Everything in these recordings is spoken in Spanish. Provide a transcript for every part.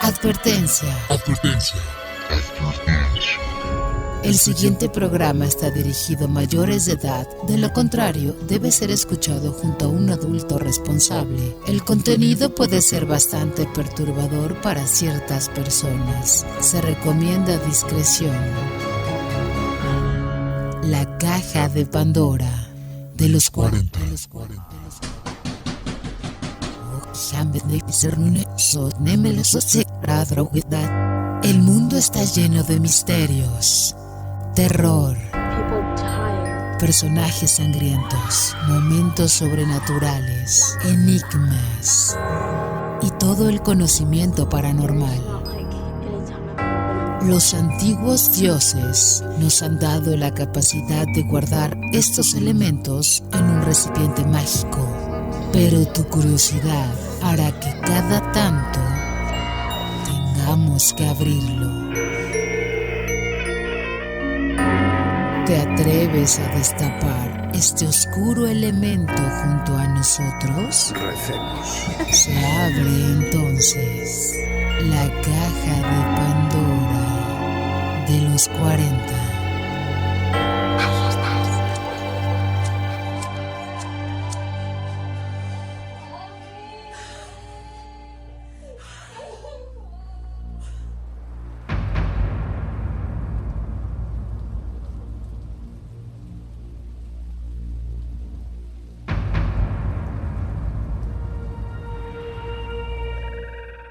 Advertencia. El siguiente programa está dirigido a mayores de edad, de lo contrario, debe ser escuchado junto a un adulto responsable. El contenido puede ser bastante perturbador para ciertas personas. Se recomienda discreción. La caja de Pandora de los 40. El mundo está lleno de misterios, terror, personajes sangrientos, momentos sobrenaturales, enigmas y todo el conocimiento paranormal. Los antiguos dioses nos han dado la capacidad de guardar estos elementos en un recipiente mágico, pero tu curiosidad hará que cada tanto tengamos que abrirlo. ¿Te atreves a destapar este oscuro elemento junto a nosotros? Recemos. Se abre entonces la caja de Pandora de los 40.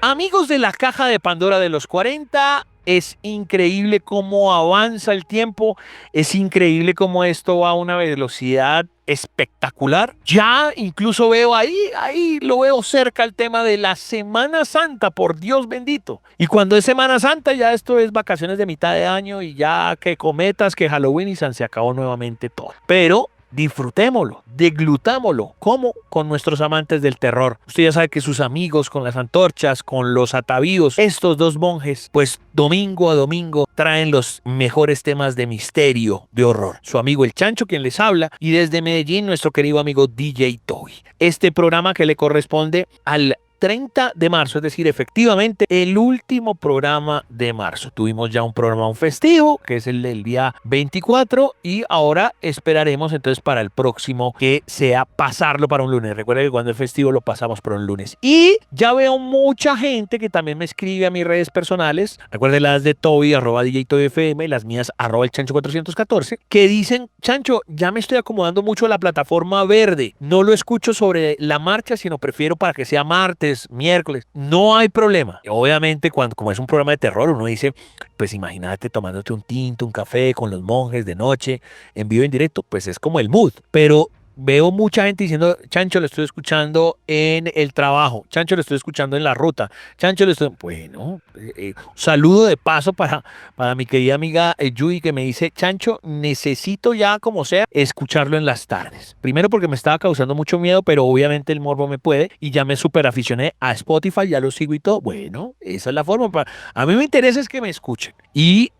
Amigos de la caja de Pandora de los 40, es increíble cómo avanza el tiempo, es increíble cómo esto va a una velocidad espectacular. Ya incluso veo ahí lo veo cerca el tema de la Semana Santa, por Dios bendito. Y cuando es Semana Santa ya esto es vacaciones de mitad de año y ya que cometas, que Halloween y se acabó nuevamente todo. Pero disfrutémoslo, deglutámoslo, como con nuestros amantes del terror. Usted ya sabe que sus amigos con las antorchas, con los atavíos, estos dos monjes, pues domingo a domingo traen los mejores temas de misterio, de horror. Su amigo el Chancho quien les habla y desde Medellín nuestro querido amigo DJ Toby. Este programa que le corresponde al 30 de marzo, es decir, efectivamente el último programa de marzo. Tuvimos ya un programa festivo, que es el del día 24, y ahora esperaremos entonces para el próximo que sea pasarlo para un lunes. Recuerden que cuando es festivo lo pasamos para un lunes. Y ya veo mucha gente que también me escribe a mis redes personales. Recuerden las de Toby, @DJTobyFM, y las mías, @elchancho414, que dicen: Chancho, ya me estoy acomodando mucho a la plataforma verde. No lo escucho sobre la marcha, sino prefiero para que sea martes, miércoles. No hay problema. Obviamente, como es un programa de terror, uno dice, pues imagínate tomándote un tinto, un café con los monjes de noche, en vivo, en directo, pues es como el mood. Pero veo mucha gente diciendo: Chancho, lo estoy escuchando en el trabajo, Chancho, lo estoy escuchando en la ruta, Chancho, lo estoy... Bueno, saludo de paso para mi querida amiga Yui, que me dice: Chancho, necesito ya como sea escucharlo en las tardes. Primero porque me estaba causando mucho miedo, pero obviamente el morbo me puede, y ya me super aficioné a Spotify, ya lo sigo y todo. Bueno, esa es la forma. A mí me interesa es que me escuchen y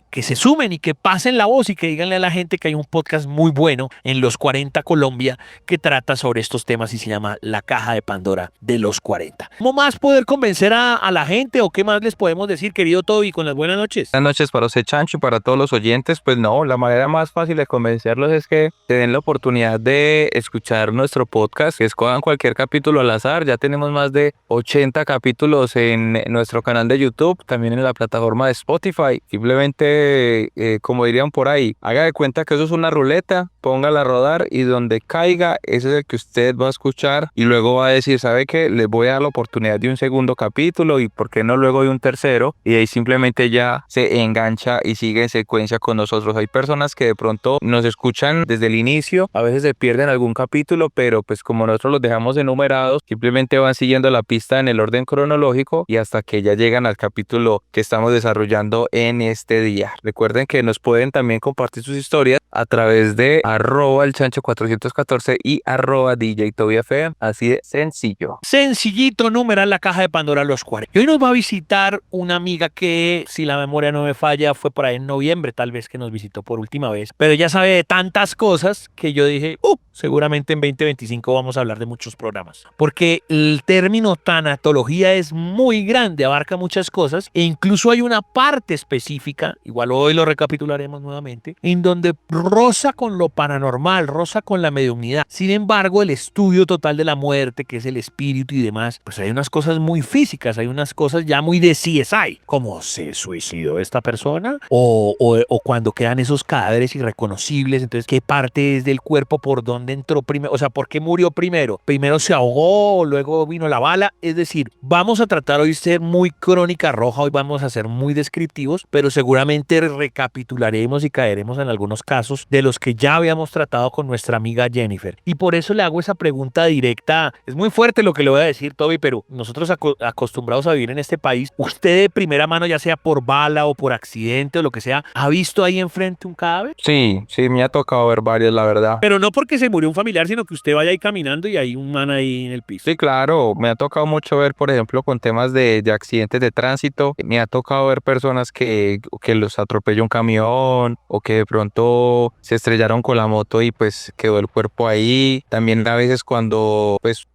que se sumen y que pasen la voz y que díganle a la gente que hay un podcast muy bueno en Los 40 Colombia que trata sobre estos temas y se llama La Caja de Pandora de los 40. ¿Cómo más poder convencer a la gente o qué más les podemos decir, querido Toby, con las buenas noches? Buenas noches para usted, Chancho, y para todos los oyentes. Pues no, la manera más fácil de convencerlos es que te den la oportunidad de escuchar nuestro podcast, que escojan cualquier capítulo al azar. Ya tenemos más de 80 capítulos en nuestro canal de YouTube, también en la plataforma de Spotify. Simplemente, como dirían por ahí, haga de cuenta que eso es una ruleta, póngala a rodar y donde caiga, ese es el que usted va a escuchar y luego va a decir: ¿sabe qué? Les voy a dar la oportunidad de un segundo capítulo y por qué no luego de un tercero, y ahí simplemente ya se engancha y sigue en secuencia con nosotros. Hay personas que de pronto nos escuchan desde el inicio, a veces se pierden algún capítulo, pero pues como nosotros los dejamos enumerados, simplemente van siguiendo la pista en el orden cronológico y hasta que ya llegan al capítulo que estamos desarrollando en este este día. Recuerden que nos pueden también compartir sus historias a través de @elchancho414 y @DJTobyFM. Así de sencillo. Sencillito, numeral la caja de Pandora a los 40. Y hoy nos va a visitar una amiga que, si la memoria no me falla, fue por ahí en noviembre, tal vez que nos visitó por última vez. Pero ella sabe de tantas cosas que yo dije, seguramente en 2025 vamos a hablar de muchos programas. Porque el término tanatología es muy grande, abarca muchas cosas e incluso hay una parte específica, igual hoy lo recapitularemos nuevamente, en donde roza con lo paranormal, roza con la mediunidad. Sin embargo, el estudio total de la muerte, que es el espíritu y demás, pues hay unas cosas muy físicas, hay unas cosas ya muy de CSI, como se suicidó esta persona o cuando quedan esos cadáveres irreconocibles, entonces qué parte es del cuerpo por dónde entró primero, o sea, por qué murió primero, primero se ahogó, luego vino la bala. Es decir, vamos a tratar hoy de ser muy crónica roja, hoy vamos a ser muy descriptivos, pero seguramente recapitularemos y caeremos en algunos casos de los que ya habíamos tratado con nuestra amiga Jennifer. Y por eso le hago esa pregunta directa. Es muy fuerte lo que le voy a decir, Toby, pero nosotros acostumbrados a vivir en este país, usted de primera mano, ya sea por bala o por accidente o lo que sea, ¿ha visto ahí enfrente un cadáver? Sí, me ha tocado ver varios, la verdad. Pero no porque se murió un familiar, sino que usted vaya ahí caminando y hay un man ahí en el piso. Sí, claro, me ha tocado mucho ver, por ejemplo, con temas de accidentes de tránsito, me ha tocado ver personas que los atropelló un camión o que de pronto se estrellaron con la moto y pues quedó el cuerpo ahí. También a veces cuando pues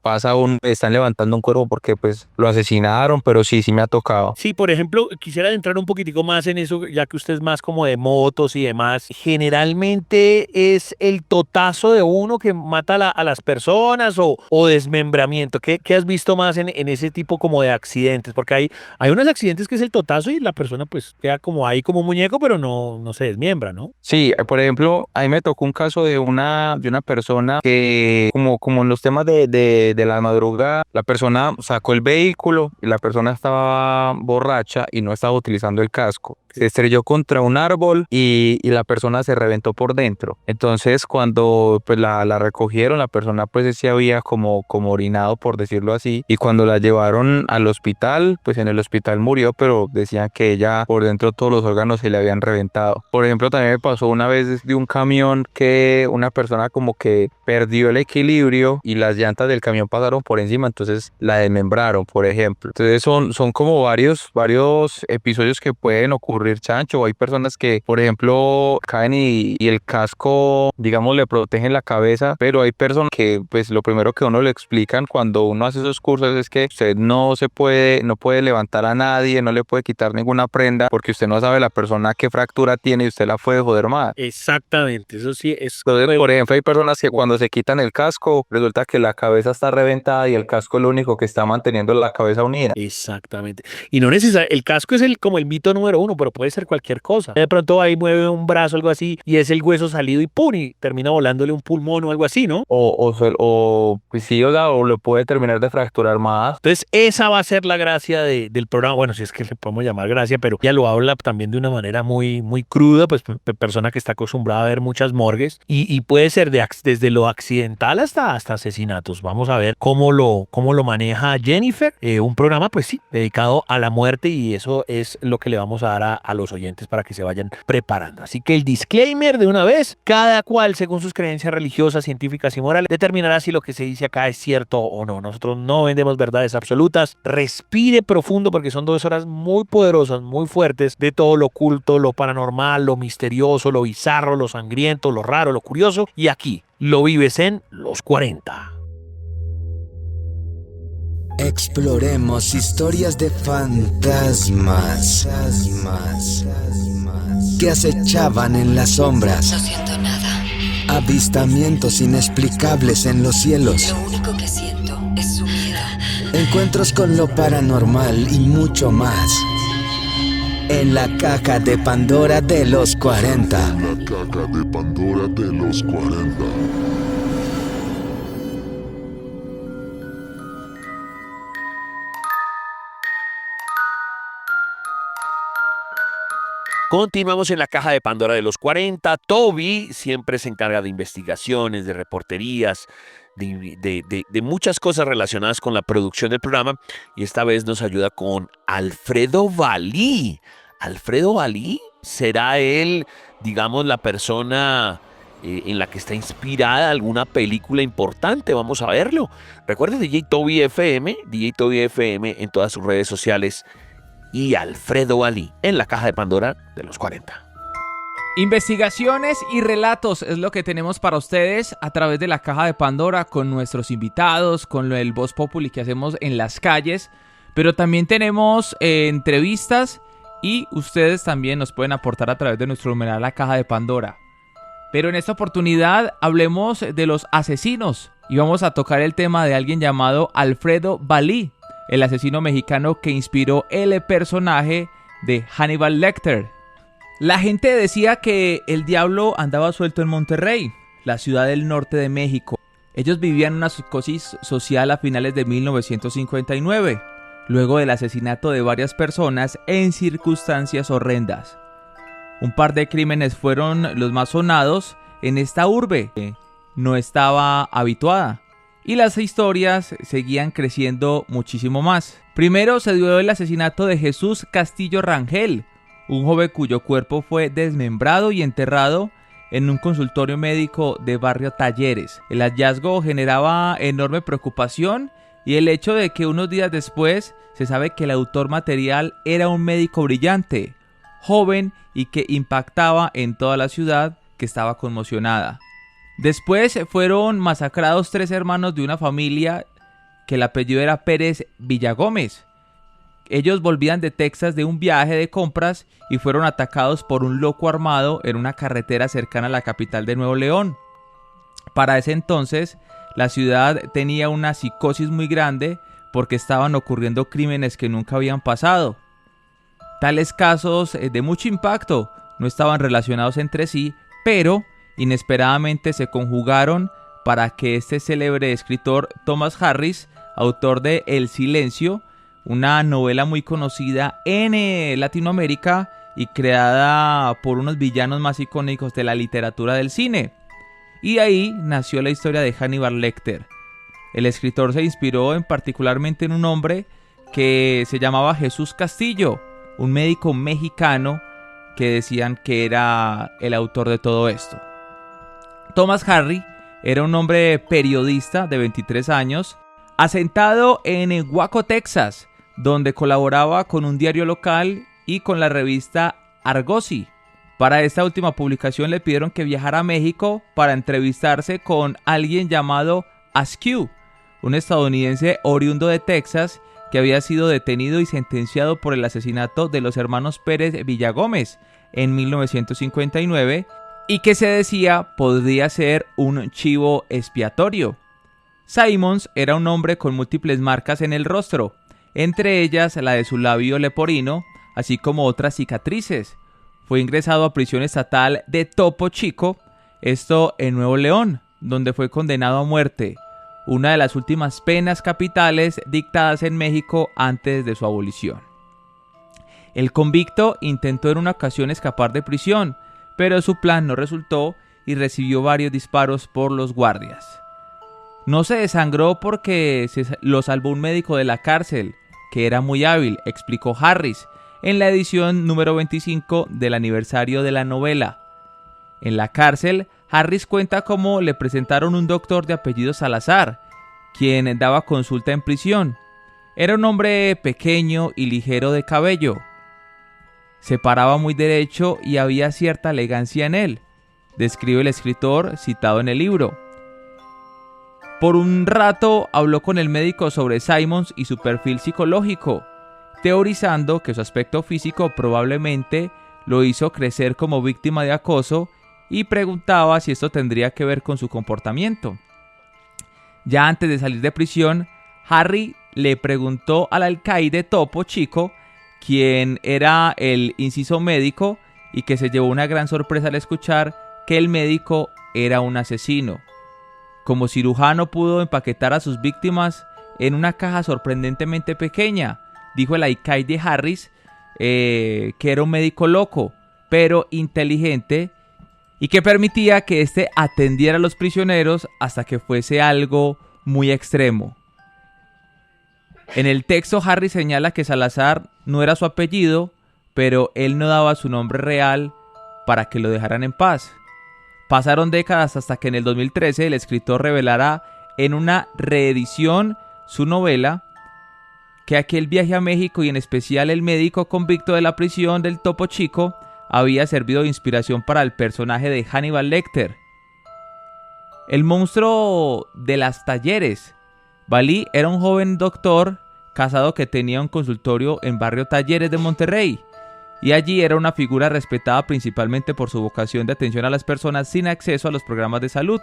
están levantando un cuerpo porque pues lo asesinaron, pero sí me ha tocado. Sí, por ejemplo, quisiera entrar un poquitico más en eso, ya que usted es más como de motos y demás. Generalmente es el totazo de uno que mata a las personas o desmembramiento. ¿Qué has visto más en ese tipo como de accidentes? Porque hay unos accidentes que es el totazo y la persona pues queda como ahí como un muñeco, pero no se desmiembra, ¿no? Sí, por ejemplo, a mí me tocó un caso de una persona que como en los temas de la madrugada, la persona sacó el vehículo y la persona estaba borracha y no estaba utilizando el casco. Se estrelló contra un árbol y la persona se reventó por dentro. Entonces, cuando pues la recogieron, la persona pues se había como orinado, por decirlo así, y cuando la llevaron al hospital, pues en el hospital murió, pero decían que ella por dentro todos los órganos se le habían reventado. Por ejemplo, también me pasó una vez de un camión que una persona como que perdió el equilibrio y las llantas del camión pasaron por encima, entonces la desmembraron, por ejemplo. Entonces son como varios episodios que pueden ocurrir, Chancho. Hay personas que, por ejemplo, caen y el casco, digamos, le protegen la cabeza, pero hay personas que, pues, lo primero que uno le explican cuando uno hace esos cursos es que usted no puede levantar a nadie, no le puede quitar ninguna prenda, porque usted no sabe la persona qué fractura tiene y usted la puede joder más. Exactamente, eso sí es. Entonces, por ejemplo, hay personas que cuando se quitan el casco, resulta que la cabeza está reventada y el casco es lo único que está manteniendo la cabeza unida. Exactamente. Y no necesariamente, el casco es como el mito número uno, pero puede ser cualquier cosa. De pronto ahí mueve un brazo, algo así, y es el hueso salido y ¡pum! Y termina volándole un pulmón o algo así, ¿no? Pues sí, o lo puede terminar de fracturar más. Entonces, esa va a ser la gracia del programa. Bueno, si es que le podemos llamar gracia, pero ya lo habla también de una manera muy, muy cruda, pues persona que está acostumbrada a ver muchas morgues y puede ser desde lo accidental hasta asesinatos. Vamos a ver cómo lo maneja Jennifer. Un programa, pues sí, dedicado a la muerte, y eso es lo que le vamos a dar a los oyentes para que se vayan preparando. Así que el disclaimer de una vez: cada cual, según sus creencias religiosas, científicas y morales, determinará si lo que se dice acá es cierto o no. Nosotros no vendemos verdades absolutas. Respire profundo, porque son 2 horas muy poderosas, muy fuertes, de todo lo oculto, lo paranormal, lo misterioso, lo bizarro, lo sangriento, lo raro, lo curioso, y aquí lo vives en Los 40. Exploremos historias de fantasmas que acechaban en las sombras. No siento nada. Avistamientos inexplicables en los cielos. Lo único que siento es su miedo. Encuentros con lo paranormal y mucho más. En la caja de Pandora de los 40. La caja de Pandora de los 40. Continuamos en la caja de Pandora de los 40. Toby siempre se encarga de investigaciones, de reporterías, de muchas cosas relacionadas con la producción del programa, y esta vez nos ayuda con Alfredo Valí. ¿Alfredo Valí? ¿Será él, digamos, la persona en la que está inspirada alguna película importante? Vamos a verlo. Recuerden DJ Toby FM en todas sus redes sociales y Alfredo Ali en la caja de Pandora de los 40. Investigaciones y relatos es lo que tenemos para ustedes a través de la caja de Pandora con nuestros invitados, con el Voz Populi que hacemos en las calles, pero también tenemos entrevistas y ustedes también nos pueden aportar a través de nuestro numeral La Caja de Pandora. Pero en esta oportunidad hablemos de los asesinos y vamos a tocar el tema de alguien llamado Alfredo Balí, el asesino mexicano que inspiró el personaje de Hannibal Lecter. La gente decía que el diablo andaba suelto en Monterrey, la ciudad del norte de México. Ellos vivían una psicosis social a finales de 1959, luego del asesinato de varias personas en circunstancias horrendas. Un par de crímenes fueron los más sonados en esta urbe, que no estaba habituada, y las historias seguían creciendo muchísimo más. Primero se dio el asesinato de Jesús Castillo Rangel, un joven cuyo cuerpo fue desmembrado y enterrado en un consultorio médico de barrio Talleres. El hallazgo generaba enorme preocupación y el hecho de que unos días después se sabe que el autor material era un médico brillante, joven y que impactaba en toda la ciudad que estaba conmocionada. Después fueron masacrados 3 hermanos de una familia que el apellido era Pérez Villagómez. Ellos volvían de Texas de un viaje de compras y fueron atacados por un loco armado en una carretera cercana a la capital de Nuevo León. Para ese entonces, la ciudad tenía una psicosis muy grande porque estaban ocurriendo crímenes que nunca habían pasado. Tales casos de mucho impacto no estaban relacionados entre sí, pero inesperadamente se conjugaron para que este célebre escritor Thomas Harris, autor de El Silencio, una novela muy conocida en Latinoamérica y creada por unos villanos más icónicos de la literatura del cine. Y ahí nació la historia de Hannibal Lecter. El escritor se inspiró particularmente en un hombre que se llamaba Jesús Castillo, un médico mexicano que decían que era el autor de todo esto. Thomas Harris era un hombre periodista de 23 años, asentado en Waco, Texas, donde colaboraba con un diario local y con la revista Argosy. Para esta última publicación le pidieron que viajara a México para entrevistarse con alguien llamado Askew, un estadounidense oriundo de Texas que había sido detenido y sentenciado por el asesinato de los hermanos Pérez Villagómez en 1959 y que se decía podría ser un chivo expiatorio. Simons era un hombre con múltiples marcas en el rostro, entre ellas la de su labio leporino, así como otras cicatrices. Fue ingresado a prisión estatal de Topo Chico, esto en Nuevo León, donde fue condenado a muerte, una de las últimas penas capitales dictadas en México antes de su abolición. El convicto intentó en una ocasión escapar de prisión, pero su plan no resultó y recibió varios disparos por los guardias. No se desangró porque lo salvó un médico de la cárcel, que era muy hábil, explicó Harris en la edición número 25 del aniversario de la novela. En la cárcel, Harris cuenta cómo le presentaron un doctor de apellido Salazar, quien daba consulta en prisión. Era un hombre pequeño y ligero de cabello. Se paraba muy derecho y había cierta elegancia en él, describe el escritor citado en el libro. Por un rato habló con el médico sobre Simons y su perfil psicológico, teorizando que su aspecto físico probablemente lo hizo crecer como víctima de acoso y preguntaba si esto tendría que ver con su comportamiento. Ya antes de salir de prisión, Harry le preguntó al alcaide Topo Chico, quien era el inciso médico y que se llevó una gran sorpresa al escuchar que el médico era un asesino. Como cirujano pudo empaquetar a sus víctimas en una caja sorprendentemente pequeña, dijo el alcaide Harris, que era un médico loco, pero inteligente, y que permitía que éste atendiera a los prisioneros hasta que fuese algo muy extremo. En el texto Harris señala que Salazar no era su apellido, pero él no daba su nombre real para que lo dejaran en paz. Pasaron décadas hasta que en el 2013 el escritor revelara en una reedición su novela que aquel viaje a México y en especial el médico convicto de la prisión del Topo Chico había servido de inspiración para el personaje de Hannibal Lecter. El monstruo de las Talleres. Balí era un joven doctor casado que tenía un consultorio en barrio Talleres de Monterrey, y allí era una figura respetada principalmente por su vocación de atención a las personas sin acceso a los programas de salud.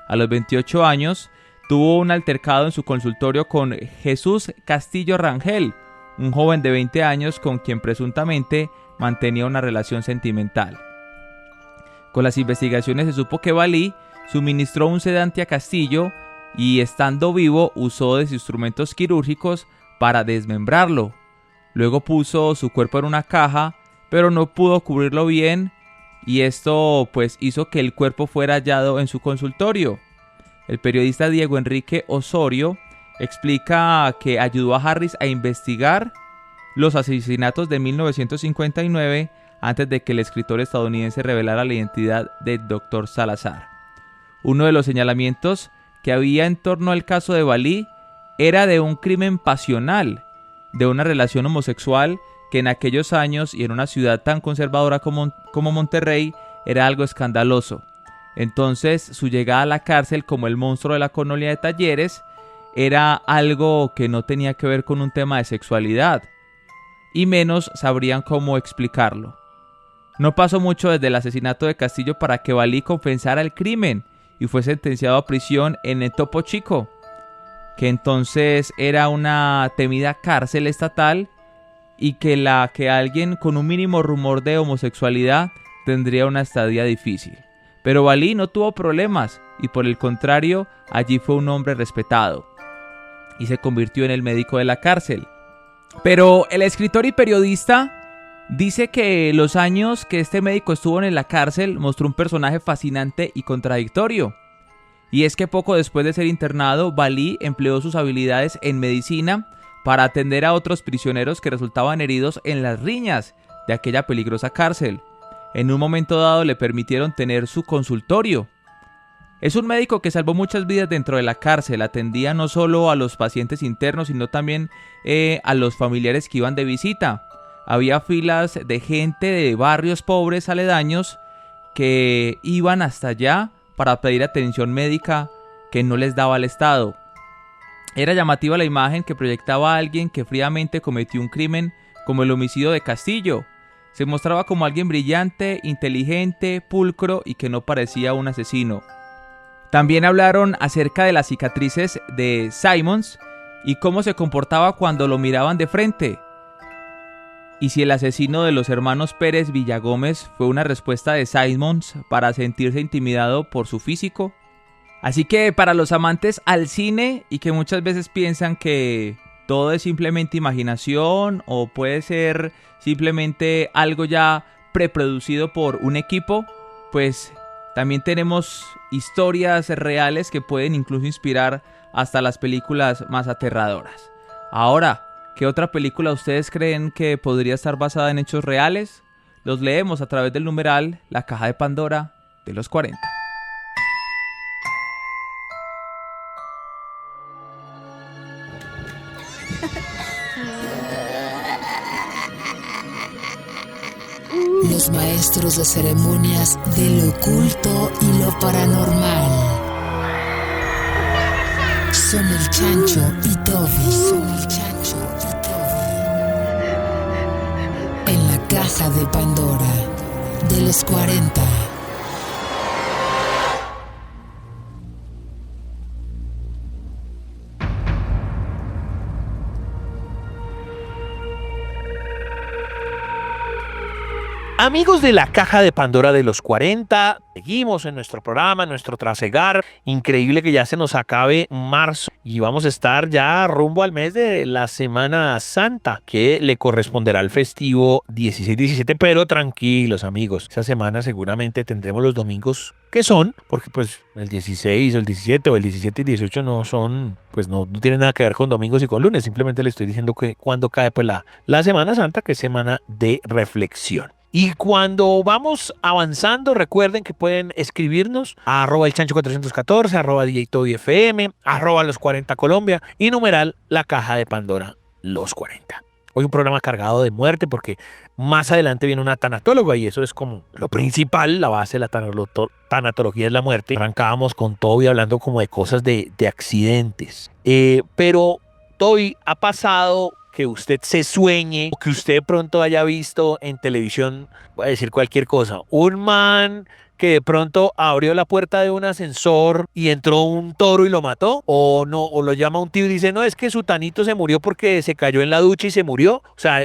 A los 28 años tuvo un altercado en su consultorio con Jesús Castillo Rangel, un joven de 20 años con quien presuntamente mantenía una relación sentimental. Con las investigaciones se supo que Balí suministró un sedante a Castillo y, estando vivo, usó de sus instrumentos quirúrgicos para desmembrarlo. Luego puso su cuerpo en una caja, pero no pudo cubrirlo bien, y esto pues hizo que el cuerpo fuera hallado en su consultorio. El periodista Diego Enrique Osorio explica que ayudó a Harris a investigar los asesinatos de 1959 antes de que el escritor estadounidense revelara la identidad del Dr. Salazar. Uno de los señalamientos que había en torno al caso de Balí era de un crimen pasional, de una relación homosexual que en aquellos años y en una ciudad tan conservadora como Monterrey era algo escandaloso. Entonces su llegada a la cárcel como el monstruo de la colonia de Talleres era algo que no tenía que ver con un tema de sexualidad, y menos sabrían cómo explicarlo. No pasó mucho desde el asesinato de Castillo para que Balí confesara el crimen y fue sentenciado a prisión en el Topo Chico, que entonces era una temida cárcel estatal y que alguien con un mínimo rumor de homosexualidad tendría una estadía difícil. Pero Balí no tuvo problemas y, por el contrario, allí fue un hombre respetado y se convirtió en el médico de la cárcel. Pero el escritor y periodista dice que los años que este médico estuvo en la cárcel mostró un personaje fascinante y contradictorio. Y es que poco después de ser internado, Balí empleó sus habilidades en medicina para atender a otros prisioneros que resultaban heridos en las riñas de aquella peligrosa cárcel. En un momento dado le permitieron tener su consultorio. Es un médico que salvó muchas vidas dentro de la cárcel. Atendía no solo a los pacientes internos, sino también a los familiares que iban de visita. Había filas de gente de barrios pobres aledaños que iban hasta allá para pedir atención médica que no les daba el Estado. Era llamativa la imagen que proyectaba a alguien que fríamente cometió un crimen como el homicidio de Castillo. Se mostraba como alguien brillante, inteligente, pulcro y que no parecía un asesino. También hablaron acerca de las cicatrices de Simmons y cómo se comportaba cuando lo miraban de frente. Y si el asesino de los hermanos Pérez Villagómez fue una respuesta de Simmons para sentirse intimidado por su físico. Así que para los amantes al cine y que muchas veces piensan que todo es simplemente imaginación o puede ser simplemente algo ya preproducido por un equipo, pues también tenemos historias reales que pueden incluso inspirar hasta las películas más aterradoras. Ahora, ¿qué otra película ustedes creen que podría estar basada en hechos reales? Los leemos a través del numeral La Caja de Pandora de los 40. Los maestros de ceremonias de lo oculto y lo paranormal son el Chancho y Toby. En la Caja de Pandora de los 40. Amigos de la Caja de Pandora de los 40, seguimos en nuestro programa, en nuestro trasegar. Increíble que ya se nos acabe marzo y vamos a estar ya rumbo al mes de la Semana Santa, que le corresponderá al festivo 16-17, pero tranquilos amigos, esa semana seguramente tendremos los domingos que son, porque pues el 16 o el 17 o el 17 y 18 no son, pues no tienen nada que ver con domingos y con lunes, simplemente le estoy diciendo que cuando cae pues la Semana Santa, que es semana de reflexión. Y cuando vamos avanzando, recuerden que pueden escribirnos a @elchancho414, @DJTobyFM, @los40Colombia y numeral la Caja de Pandora los 40. Hoy un programa cargado de muerte porque más adelante viene una tanatóloga y eso es como lo principal, la base de la tanatología es la muerte. Arrancábamos con Toby hablando como de cosas de accidentes. Pero Toby, ha pasado que usted se sueñe o que usted de pronto haya visto en televisión, voy a decir cualquier cosa, un man que de pronto abrió la puerta de un ascensor y entró un toro y lo mató, o no, o lo llama un tío y dice, no, es que su tanito se murió porque se cayó en la ducha y se murió. O sea,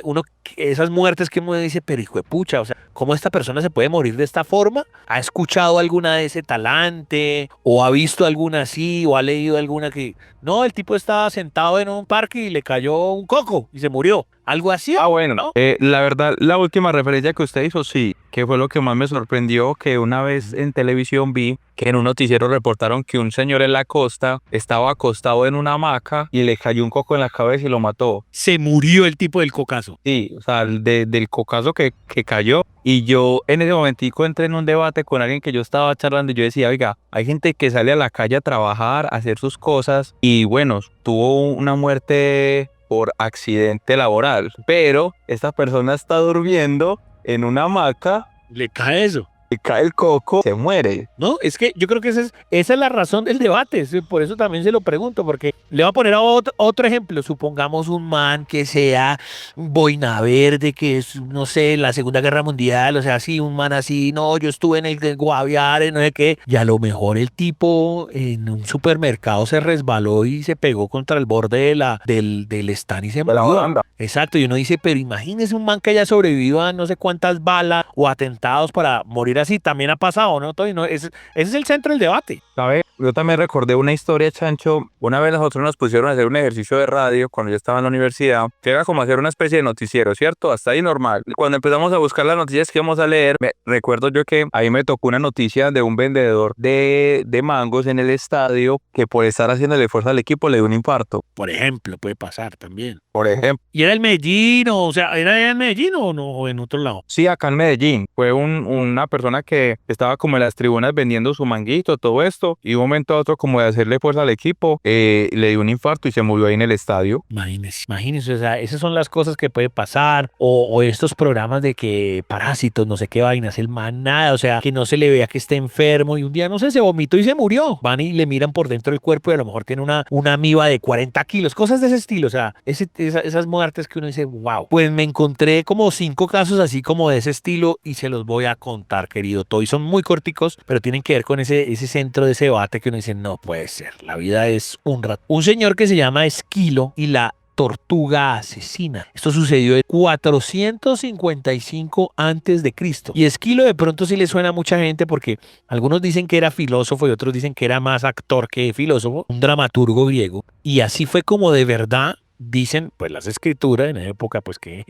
esas muertes que uno dice, pero hijo de pucha, o sea, ¿cómo esta persona se puede morir de esta forma? ¿Ha escuchado alguna de ese talante? ¿O ha visto alguna así? ¿O ha leído alguna que, no, el tipo estaba sentado en un parque y le cayó un coco y se murió? ¿Algo así? Bueno, ¿no? la verdad, la última referencia que usted hizo, sí, que fue lo que más me sorprendió, que una vez en televisión vi que en un noticiero reportaron que un señor en la costa estaba acostado en una hamaca y le cayó un coco en la cabeza y lo mató. Se murió el tipo del cocazo. Sí, o sea, del cocazo que cayó. Y yo en ese momentico entré en un debate con alguien que yo estaba charlando y yo decía, oiga, hay gente que sale a la calle a trabajar, a hacer sus cosas y bueno, tuvo una muerte por accidente laboral, pero esta persona está durmiendo en una hamaca, Le cae eso. le cae el coco, se muere. No, es que yo creo que esa es la razón del debate. Por eso también se lo pregunto, porque le voy a poner otro ejemplo. Supongamos un man que sea boina verde, que es, no sé, la Segunda Guerra Mundial, o sea, así, un man así, no, yo estuve en el de Guaviare, no sé qué, y a lo mejor el tipo en un supermercado se resbaló y se pegó contra el borde del stand y se De la murió. baranda. Exacto, y uno dice, pero imagínese un man que haya sobrevivido a no sé cuántas balas o atentados para morir así, también ha pasado, ¿no? Toby? No, ese es el centro del debate. ¿Sabe? Yo también recordé una historia, Chancho. Una vez nosotros nos pusieron a hacer un ejercicio de radio cuando yo estaba en la universidad, que era como hacer una especie de noticiero, ¿cierto? Hasta ahí normal. Cuando empezamos a buscar las noticias que íbamos a leer, recuerdo yo que ahí me tocó una noticia de un vendedor de mangos en el estadio que por estar haciendo el esfuerzo al equipo le dio un infarto, Por ejemplo, puede pasar también. por ejemplo. ¿Y era el Medellín? O sea, ¿era allá en Medellín o no? ¿O en otro lado? Sí, acá en Medellín. Fue una persona que estaba como en las tribunas vendiendo su manguito, todo esto, y un momento a otro como de hacerle fuerza al equipo, le dio un infarto y se murió ahí en el estadio. Imagínense, o sea, esas son las cosas que puede pasar, o estos programas de que parásitos, no sé qué vainas, el man nada, o sea, que no se le vea que esté enfermo y un día, no sé, se vomitó y se murió. Van y le miran por dentro del cuerpo y a lo mejor tiene una amiba de 40 kilos, cosas de ese estilo, o sea, esas muertes que uno dice, wow. Pues me encontré como 5 casos así como de ese estilo y se los voy a contar, querido Toy. Son muy corticos, pero tienen que ver con ese centro de ese debate que uno dice, no puede ser, la vida es un rato. Un señor que se llama Esquilo y la tortuga asesina. Esto sucedió en 455 antes de Cristo. Y Esquilo de pronto sí le suena a mucha gente porque algunos dicen que era filósofo y otros dicen que era más actor que filósofo, un dramaturgo griego. Y así fue como de verdad dicen, pues las escrituras en esa época, pues que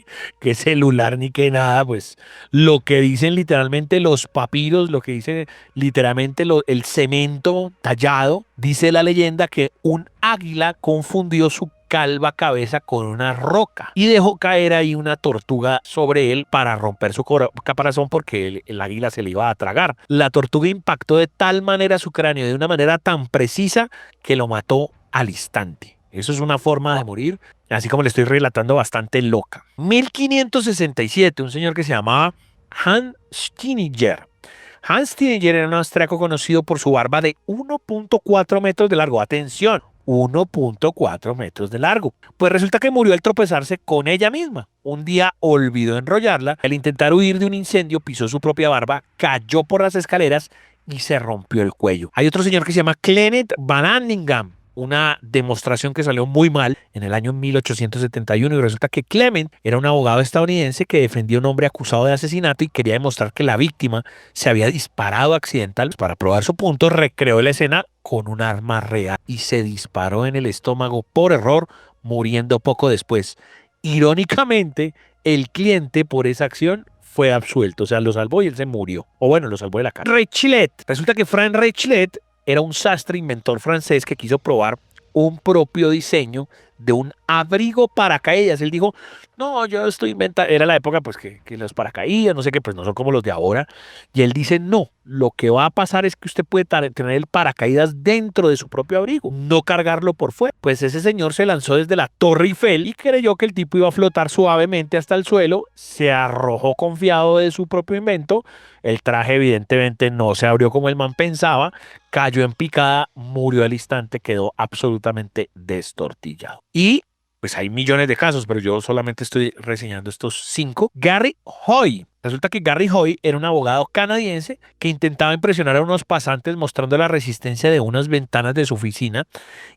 celular ni que nada, pues lo que dicen literalmente los papiros, lo que dice literalmente el cemento tallado, dice la leyenda que un águila confundió su calva cabeza con una roca y dejó caer ahí una tortuga sobre él para romper su caparazón porque el águila se le iba a tragar. La tortuga impactó de tal manera su cráneo, de una manera tan precisa que lo mató al instante. Eso es una forma de morir, así como le estoy relatando, bastante loca. 1567, un señor que se llamaba Hans Stininger. Hans Stininger era un austriaco conocido por su barba de 1.4 metros de largo. Atención, 1.4 metros de largo. Pues resulta que murió al tropezarse con ella misma. Un día olvidó enrollarla. Al intentar huir de un incendio, pisó su propia barba, cayó por las escaleras y se rompió el cuello. Hay otro señor que se llama Clement Van Anningham. una demostración que salió muy mal en el año 1871 y resulta que Clement era un abogado estadounidense que defendía a un hombre acusado de asesinato y quería demostrar que la víctima se había disparado accidental. Para probar su punto, recreó la escena con un arma real y se disparó en el estómago por error, muriendo poco después. Irónicamente, el cliente por esa acción fue absuelto, o sea, lo salvó y él se murió. O bueno, lo salvó de la cárcel. Rechlet. Resulta que Frank Rechlet era un sastre inventor francés que quiso probar un propio diseño de un abrigo paracaídas. Él dijo, no, yo estoy inventando, era la época pues que los paracaídas, no sé qué, pues no son como los de ahora. Y él dice, no, lo que va a pasar es que usted puede tener el paracaídas dentro de su propio abrigo, no cargarlo por fuera. Pues ese señor se lanzó desde la Torre Eiffel y creyó que el tipo iba a flotar suavemente hasta el suelo, se arrojó confiado de su propio invento. El traje evidentemente no se abrió como el man pensaba, cayó en picada, murió al instante, quedó absolutamente destortillado. Y pues hay millones de casos, pero yo solamente estoy reseñando estos 5. Gary Hoy. Resulta que Gary Hoy era un abogado canadiense que intentaba impresionar a unos pasantes mostrando la resistencia de unas ventanas de su oficina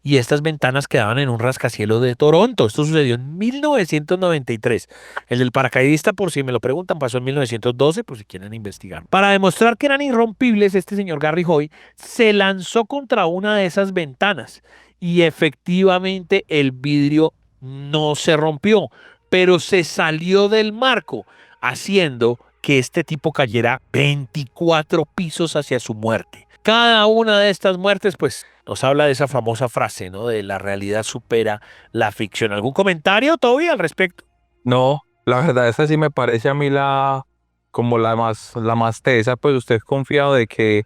y estas ventanas quedaban en un rascacielos de Toronto. Esto sucedió en 1993. El del paracaidista, por si me lo preguntan, pasó en 1912, por si quieren investigar. Para demostrar que eran irrompibles, este señor Gary Hoy se lanzó contra una de esas ventanas y efectivamente el vidrio no se rompió, pero se salió del marco, haciendo que este tipo cayera 24 pisos hacia su muerte. Cada una de estas muertes, pues, nos habla de esa famosa frase, ¿no? De la realidad supera la ficción. ¿Algún comentario, Toby, al respecto? No, la verdad esa sí me parece a mí como la más tesa, pues usted es confiado de que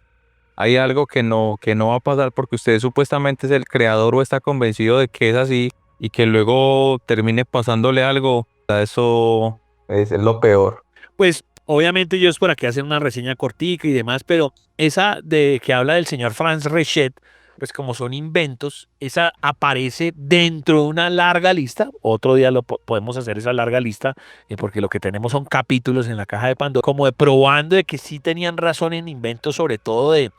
hay algo que no va a pasar porque usted supuestamente es el creador o está convencido de que es así y que luego termine pasándole algo. Eso es lo peor. Pues obviamente yo es por aquí hacer una reseña cortica y demás, pero esa de que habla del señor Franz Rechet, pues como son inventos, esa aparece dentro de una larga lista. Otro día podemos hacer esa larga lista, porque lo que tenemos son capítulos en la caja de Pandora, como de probando de que sí tenían razón en inventos, sobre todo de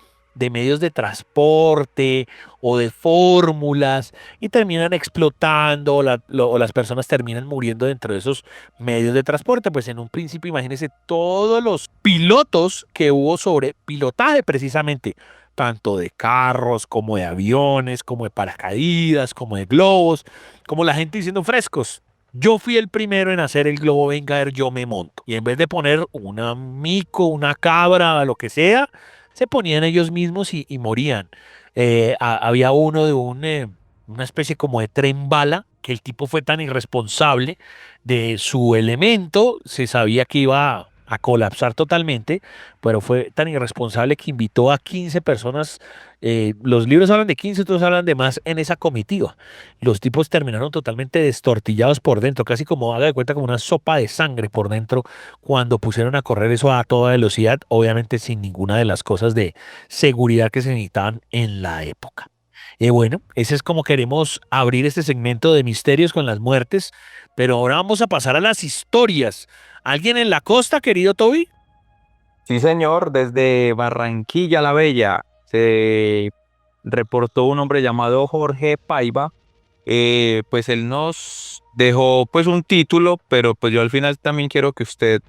medios de transporte o de fórmulas, y terminan explotando o las personas terminan muriendo dentro de esos medios de transporte. Pues en un principio imagínense todos los pilotos que hubo sobre pilotaje precisamente, tanto de carros como de aviones, como de paracaídas, como de globos, como la gente diciendo frescos. Yo fui el primero en hacer el globo, venga a ver, yo me monto. Y en vez de poner una mico, una cabra, lo que sea, se ponían ellos mismos y morían. Había uno de una especie como de tren bala, que el tipo fue tan irresponsable de su elemento, se sabía que iba a colapsar totalmente, pero fue tan irresponsable que invitó a 15 personas. Los libros hablan de 15, otros hablan de más en esa comitiva. Los tipos terminaron totalmente destortillados por dentro, casi como, haga de cuenta, como una sopa de sangre por dentro cuando pusieron a correr eso a toda velocidad, obviamente sin ninguna de las cosas de seguridad que se necesitaban en la época. Bueno, ese es como queremos abrir este segmento de misterios con las muertes, pero ahora vamos a pasar a las historias. ¿Alguien en la costa, querido Toby? Sí, señor, desde Barranquilla la Bella se reportó un hombre llamado Jorge Paiva. Pues él nos dejó pues un título, pero pues yo al final también quiero que usted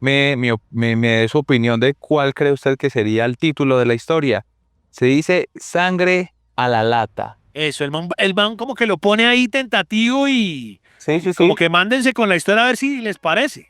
me dé su opinión de cuál cree usted que sería el título de la historia. Se dice Sangre a la lata. Eso, el man como que lo pone ahí tentativo y Sí, sí, como sí. que mándense con la historia a ver si les parece.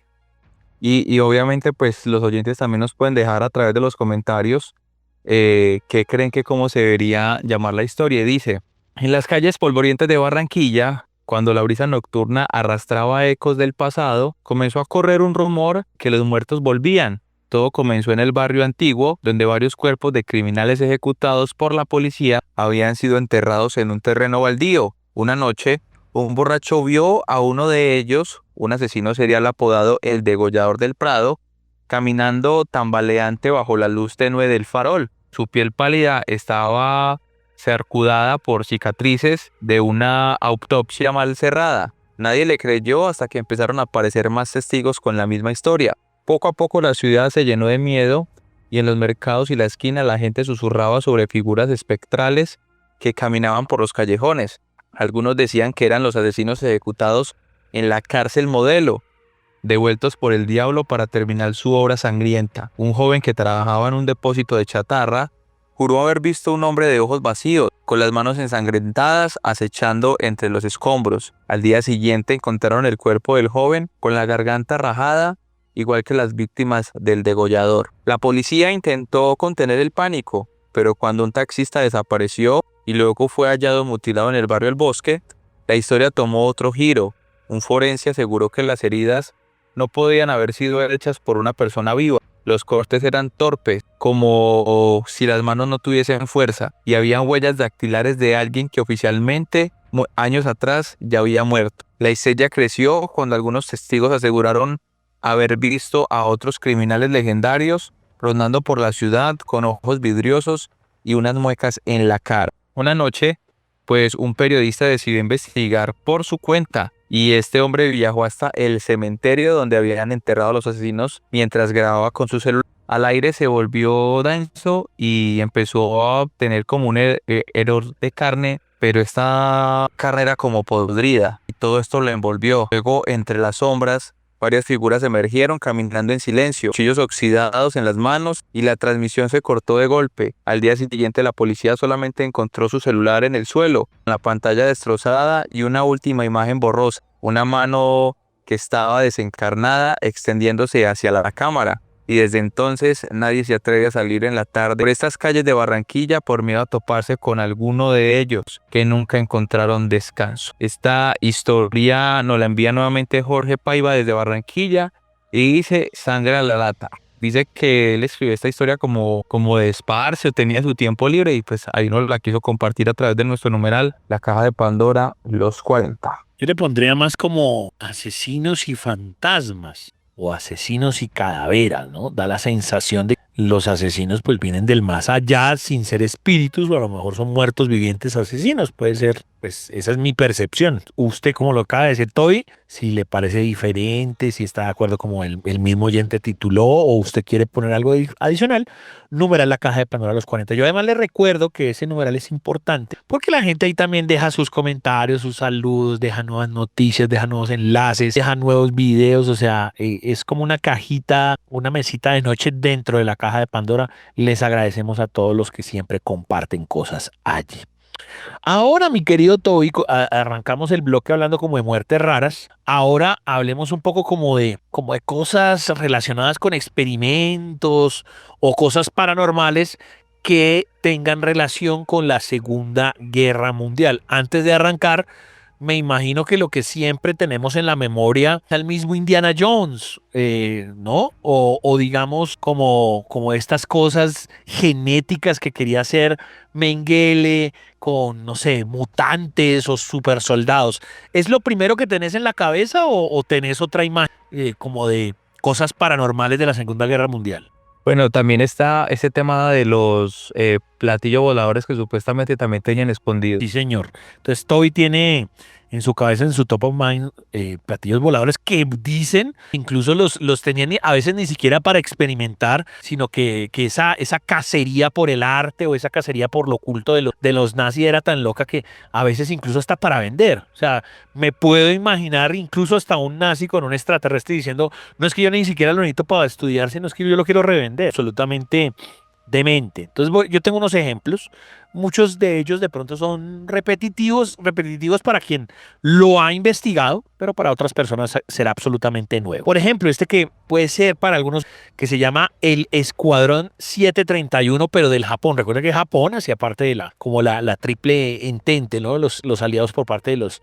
Y obviamente pues los oyentes también nos pueden dejar a través de los comentarios qué creen que cómo se debería llamar la historia. Y dice, en las calles polvorientas de Barranquilla, cuando la brisa nocturna arrastraba ecos del pasado, comenzó a correr un rumor que los muertos volvían. Todo comenzó en el barrio antiguo, donde varios cuerpos de criminales ejecutados por la policía habían sido enterrados en un terreno baldío. Una noche, un borracho vio a uno de ellos, un asesino serial apodado el Degollador del Prado, caminando tambaleante bajo la luz tenue del farol. Su piel pálida estaba cercudada por cicatrices de una autopsia mal cerrada. Nadie le creyó hasta que empezaron a aparecer más testigos con la misma historia. Poco a poco la ciudad se llenó de miedo y en los mercados y la esquina la gente susurraba sobre figuras espectrales que caminaban por los callejones. Algunos decían que eran los asesinos ejecutados en la cárcel Modelo, devueltos por el diablo para terminar su obra sangrienta. Un joven que trabajaba en un depósito de chatarra juró haber visto un hombre de ojos vacíos, con las manos ensangrentadas, acechando entre los escombros. Al día siguiente encontraron el cuerpo del joven con la garganta rajada, igual que las víctimas del degollador. La policía intentó contener el pánico, pero cuando un taxista desapareció y luego fue hallado mutilado en el barrio El Bosque, la historia tomó otro giro. Un forense aseguró que las heridas no podían haber sido hechas por una persona viva. Los cortes eran torpes, como si las manos no tuviesen fuerza, y habían huellas dactilares de alguien que oficialmente, años atrás, ya había muerto. La histeria creció cuando algunos testigos aseguraron haber visto a otros criminales legendarios rondando por la ciudad con ojos vidriosos y unas muecas en la cara. Una noche, pues un periodista decidió investigar por su cuenta, y este hombre viajó hasta el cementerio donde habían enterrado a los asesinos mientras grababa con su celular. Al aire se volvió denso y empezó a obtener como un hedor de carne, pero esta carne era como podrida y todo esto lo envolvió. Luego, entre las sombras, varias figuras emergieron caminando en silencio, cuchillos oxidados en las manos, y la transmisión se cortó de golpe. Al día siguiente la policía solamente encontró su celular en el suelo, la pantalla destrozada y una última imagen borrosa, una mano que estaba desencarnada extendiéndose hacia la cámara. Y desde entonces nadie se atreve a salir en la tarde por estas calles de Barranquilla por miedo a toparse con alguno de ellos que nunca encontraron descanso. Esta historia nos la envía nuevamente Jorge Paiva desde Barranquilla y dice: sangra la lata. Dice que él escribió esta historia como de esparcio, tenía su tiempo libre y pues ahí nos la quiso compartir a través de nuestro numeral, La Caja de Pandora, los 40. Yo le pondría más como asesinos y fantasmas, o asesinos y calaveras, ¿no? Da la sensación de que los asesinos pues vienen del más allá sin ser espíritus, o a lo mejor son muertos vivientes asesinos, puede ser, pues esa es mi percepción. Usted, como lo acaba de decir Toby, si le parece diferente, si está de acuerdo como el mismo oyente tituló, o usted quiere poner algo adicional, numeral La Caja de Pandora a los 40. Yo además le recuerdo que ese numeral es importante porque la gente ahí también deja sus comentarios, sus saludos, deja nuevas noticias, deja nuevos enlaces, deja nuevos videos, o sea, es como una cajita, una mesita de noche dentro de la Caja de Pandora. Les agradecemos a todos los que siempre comparten cosas allí. Ahora, mi querido Toby, arrancamos el bloque hablando como de muertes raras. Ahora hablemos un poco como de cosas relacionadas con experimentos o cosas paranormales que tengan relación con la Segunda Guerra Mundial. Antes de arrancar, me imagino que lo que siempre tenemos en la memoria es el mismo Indiana Jones, ¿no? O digamos como estas cosas genéticas que quería hacer Mengele con, no sé, mutantes o super soldados. ¿Es lo primero que tenés en la cabeza o tenés otra imagen como de cosas paranormales de la Segunda Guerra Mundial? Bueno, también está ese tema de los platillos voladores que supuestamente también tenían escondidos. Sí, señor. Entonces, Toby tiene en su cabeza, en su top of mind, platillos voladores que dicen, incluso los tenían a veces ni siquiera para experimentar, sino que esa cacería por el arte o esa cacería por lo oculto de los nazis era tan loca que a veces incluso hasta para vender. O sea, me puedo imaginar incluso hasta un nazi con un extraterrestre diciendo: no es que yo ni siquiera lo necesito para estudiar, sino es que yo lo quiero revender. Absolutamente demente. Entonces yo tengo unos ejemplos, muchos de ellos de pronto son repetitivos para quien lo ha investigado, pero para otras personas será absolutamente nuevo. Por ejemplo, este que puede ser para algunos, que se llama el Escuadrón 731, pero del Japón. Recuerda que Japón hacía parte de la triple entente, ¿no? Los aliados por parte de los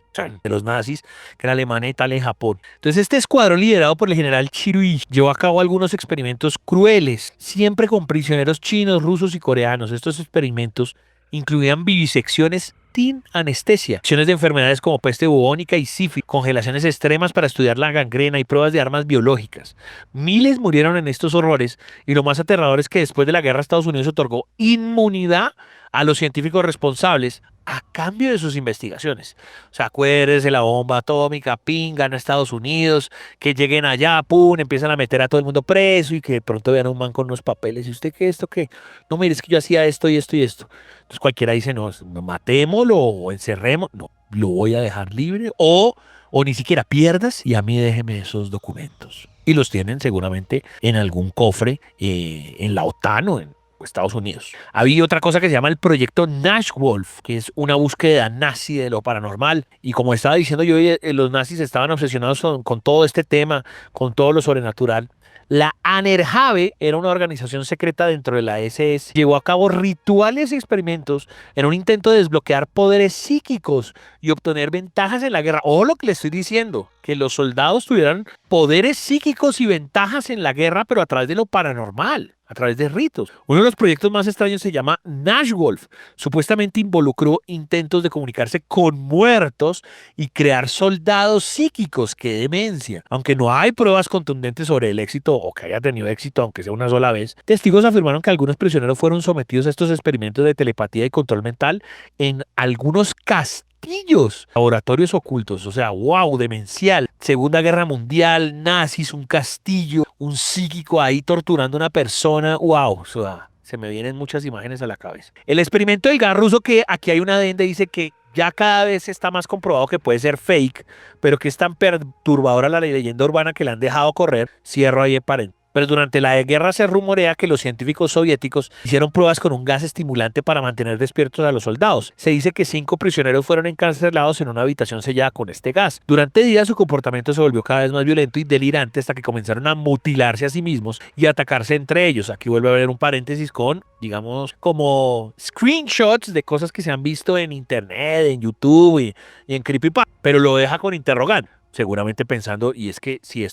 nazis, que era Alemania, Italia y Japón. Entonces este escuadrón, liderado por el general Chirui, llevó a cabo algunos experimentos crueles, siempre con prisioneros chinos, rusos y coreanos. Estos experimentos incluían vivisecciones sin anestesia, acciones de enfermedades como peste bubónica y sífilis, congelaciones extremas para estudiar la gangrena y pruebas de armas biológicas. Miles murieron en estos horrores, y lo más aterrador es que después de la guerra Estados Unidos otorgó inmunidad a los científicos responsables, a cambio de sus investigaciones. O sea, acuérdese la bomba atómica, pingan a Estados Unidos, que lleguen allá, pum, empiezan a meter a todo el mundo preso y que de pronto vean a un man con unos papeles. ¿Y usted qué esto qué? No, mire, es que yo hacía esto y esto y esto. Entonces cualquiera dice, no, matémoslo o encerremos. No, lo voy a dejar libre o ni siquiera pierdas y a mí déjeme esos documentos. Y los tienen seguramente en algún cofre en la OTAN o en Estados Unidos. Había otra cosa que se llama el proyecto Nash Wolf, que es una búsqueda nazi de lo paranormal. Y como estaba diciendo yo, los nazis estaban obsesionados con todo este tema, con todo lo sobrenatural. La Anerhave era una organización secreta dentro de la SS. Llevó a cabo rituales y experimentos en un intento de desbloquear poderes psíquicos y obtener ventajas en la guerra. Ojo lo que le estoy diciendo, que los soldados tuvieran poderes psíquicos y ventajas en la guerra, pero a través de lo paranormal, a través de ritos. Uno de los proyectos más extraños se llama Nash Wolf. Supuestamente involucró intentos de comunicarse con muertos y crear soldados psíquicos. ¡Qué demencia! Aunque no hay pruebas contundentes sobre el éxito o que haya tenido éxito, aunque sea una sola vez, testigos afirmaron que algunos prisioneros fueron sometidos a estos experimentos de telepatía y control mental en algunos castillos, laboratorios ocultos. O sea, wow, demencial. Segunda Guerra Mundial, nazis, un castillo, un psíquico ahí torturando a una persona. Wow, o sea, se me vienen muchas imágenes a la cabeza. El experimento del gas ruso, que aquí hay una adenda, dice que ya cada vez está más comprobado que puede ser fake, pero que es tan perturbadora la leyenda urbana que la han dejado correr. Cierro ahí el paréntesis. Pero durante la guerra se rumorea que los científicos soviéticos hicieron pruebas con un gas estimulante para mantener despiertos a los soldados. Se dice que 5 prisioneros fueron encarcelados en una habitación sellada con este gas. Durante días su comportamiento se volvió cada vez más violento y delirante hasta que comenzaron a mutilarse a sí mismos y atacarse entre ellos. Aquí vuelve a haber un paréntesis con, digamos, como screenshots de cosas que se han visto en internet, en YouTube y en Creepypasta, pero lo deja con interrogante. Seguramente pensando, y es que si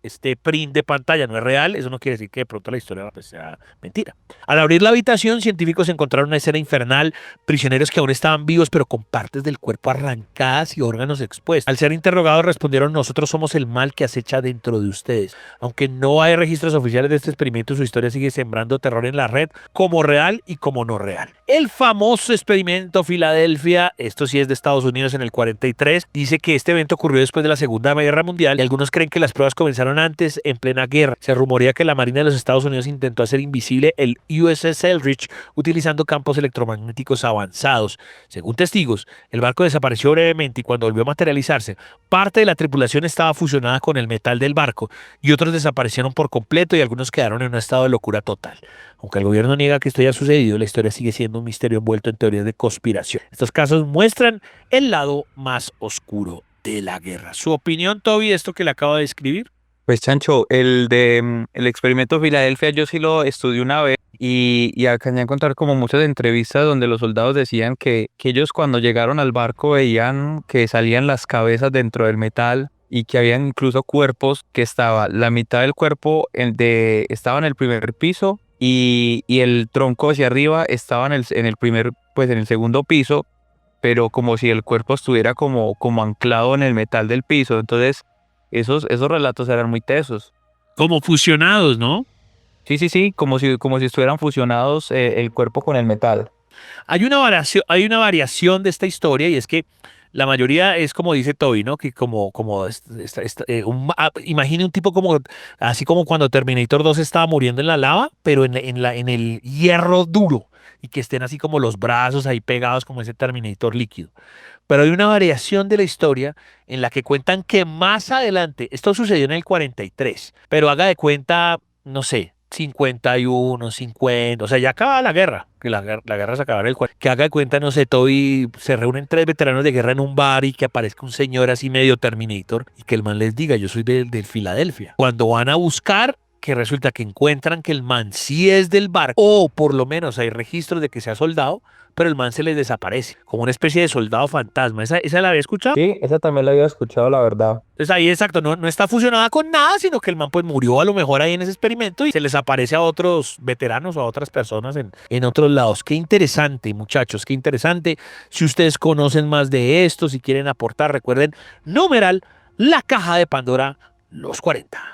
este print de pantalla no es real, eso no quiere decir que de pronto la historia pues, sea mentira. Al abrir la habitación, científicos encontraron una escena infernal, prisioneros que aún estaban vivos pero con partes del cuerpo arrancadas y órganos expuestos. Al ser interrogados respondieron: nosotros somos el mal que acecha dentro de ustedes. Aunque no hay registros oficiales de este experimento, su historia sigue sembrando terror en la red, como real y como no real. El famoso experimento Filadelfia, esto sí es de Estados Unidos en el 43, dice que este evento ocurrió después de la Segunda Guerra Mundial y algunos creen que las pruebas comenzaron antes, en plena guerra. Se rumorea que la Marina de los Estados Unidos intentó hacer invisible el USS Eldridge utilizando campos electromagnéticos avanzados. Según testigos, el barco desapareció brevemente y cuando volvió a materializarse, parte de la tripulación estaba fusionada con el metal del barco y otros desaparecieron por completo y algunos quedaron en un estado de locura total. Aunque el gobierno niega que esto haya sucedido, la historia sigue siendo un misterio envuelto en teorías de conspiración. Estos casos muestran el lado más oscuro de la guerra. ¿Su opinión, Toby, de esto que le acabo de describir? Pues Chancho, el experimento Filadelfia yo sí lo estudié una vez y alcancé a encontrar como muchas entrevistas donde los soldados decían que ellos cuando llegaron al barco veían que salían las cabezas dentro del metal y que habían incluso cuerpos que estaba la mitad del cuerpo estaba en el primer piso y el tronco hacia arriba estaba en el segundo piso, pero como si el cuerpo estuviera como anclado en el metal del piso. Entonces esos relatos eran muy tesos. Como fusionados, ¿no? Sí, como si estuvieran fusionados el cuerpo con el metal. Hay una variación de esta historia y es que la mayoría es como dice Toby, ¿no? Que imagine un tipo así como cuando Terminator 2 estaba muriendo en la lava, pero en el hierro duro y que estén así como los brazos ahí pegados como ese Terminator líquido. Pero hay una variación de la historia en la que cuentan que más adelante, esto sucedió en el 43, pero haga de cuenta, no sé, 51, 50, o sea, ya acaba la guerra, que la guerra se acaba en el 40, que haga de cuenta, no sé, Toby, se reúnen 3 veteranos de guerra en un bar y que aparezca un señor así medio Terminator y que el man les diga: yo soy del Filadelfia. Cuando van a buscar, que resulta que encuentran que el man sí es del barco, o por lo menos hay registros de que sea soldado, pero el man se les desaparece, como una especie de soldado fantasma. ¿Esa la había escuchado? Sí, esa también la había escuchado, la verdad. Entonces ahí, exacto, no está fusionada con nada, sino que el man pues murió a lo mejor ahí en ese experimento y se les aparece a otros veteranos o a otras personas en otros lados. Qué interesante, muchachos, qué interesante. Si ustedes conocen más de esto, si quieren aportar, recuerden, numeral La Caja de Pandora, los 40.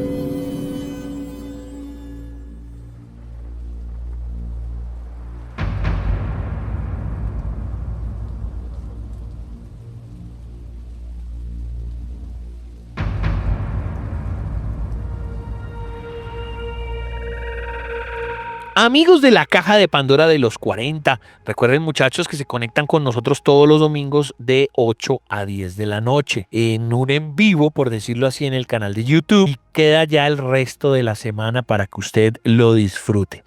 Amigos de la Caja de Pandora de los 40, recuerden muchachos que se conectan con nosotros todos los domingos de 8 a 10 de la noche en un en vivo, por decirlo así, en el canal de YouTube, y queda ya el resto de la semana para que usted lo disfrute.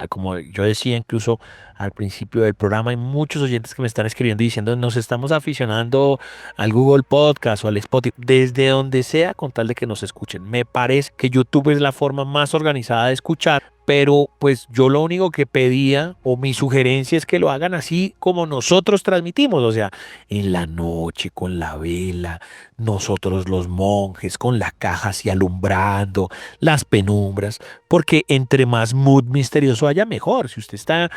Como yo decía incluso al principio del programa, hay muchos oyentes que me están escribiendo y diciendo nos estamos aficionando al Google Podcast o al Spotify, desde donde sea, con tal de que nos escuchen. Me parece que YouTube es la forma más organizada de escuchar, pero pues yo lo único que pedía o mi sugerencia es que lo hagan así como nosotros transmitimos, o sea, en la noche con la vela, nosotros los monjes con la caja así alumbrando las penumbras, porque entre más mood misterioso haya mejor. Si usted está,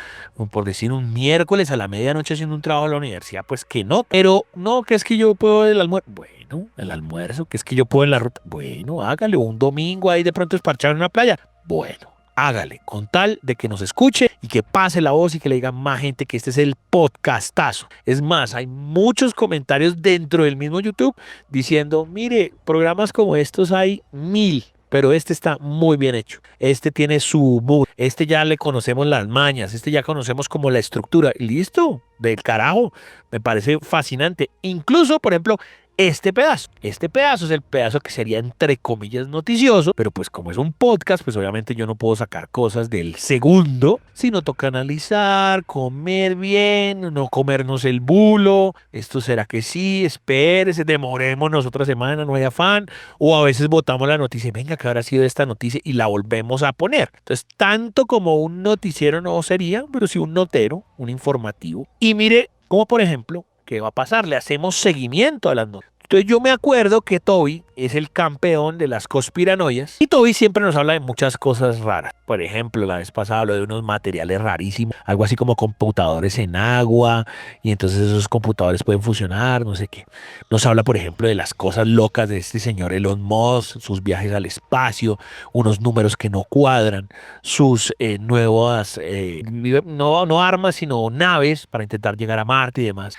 por decir, un miércoles a la medianoche haciendo un trabajo en la universidad, pues que no, pero no, que es que yo puedo el almuerzo, bueno, el almuerzo, que es que yo puedo en la ruta, bueno, hágale un domingo ahí de pronto esparchado en una playa, bueno. Hágale, con tal de que nos escuche y que pase la voz y que le diga más gente que este es el podcastazo. Es más, hay muchos comentarios dentro del mismo YouTube diciendo, mire, programas como estos hay 1000, pero este está muy bien hecho. Este tiene su mood, este ya le conocemos las mañas, este ya conocemos como la estructura. Y listo, del carajo, me parece fascinante. Incluso, por ejemplo, este pedazo es el pedazo que sería entre comillas noticioso, pero pues como es un podcast, pues obviamente yo no puedo sacar cosas del segundo, sino toca analizar, comer bien, no comernos el bulo, esto será que sí, espérese, demorémonos otra semana, no hay afán, o a veces botamos la noticia y venga, que habrá sido esta noticia y la volvemos a poner. Entonces, tanto como un noticiero no sería, pero sí un notero, un informativo. Y mire, como por ejemplo, ¿qué va a pasar? Le hacemos seguimiento a las noticias. Entonces yo me acuerdo que Toby es el campeón de las conspiranoias y Toby siempre nos habla de muchas cosas raras. Por ejemplo, la vez pasada habló de unos materiales rarísimos, algo así como computadores en agua, y entonces esos computadores pueden funcionar, no sé qué. Nos habla, por ejemplo, de las cosas locas de este señor Elon Musk, sus viajes al espacio, unos números que no cuadran, sus nuevas, no armas, sino naves para intentar llegar a Marte y demás.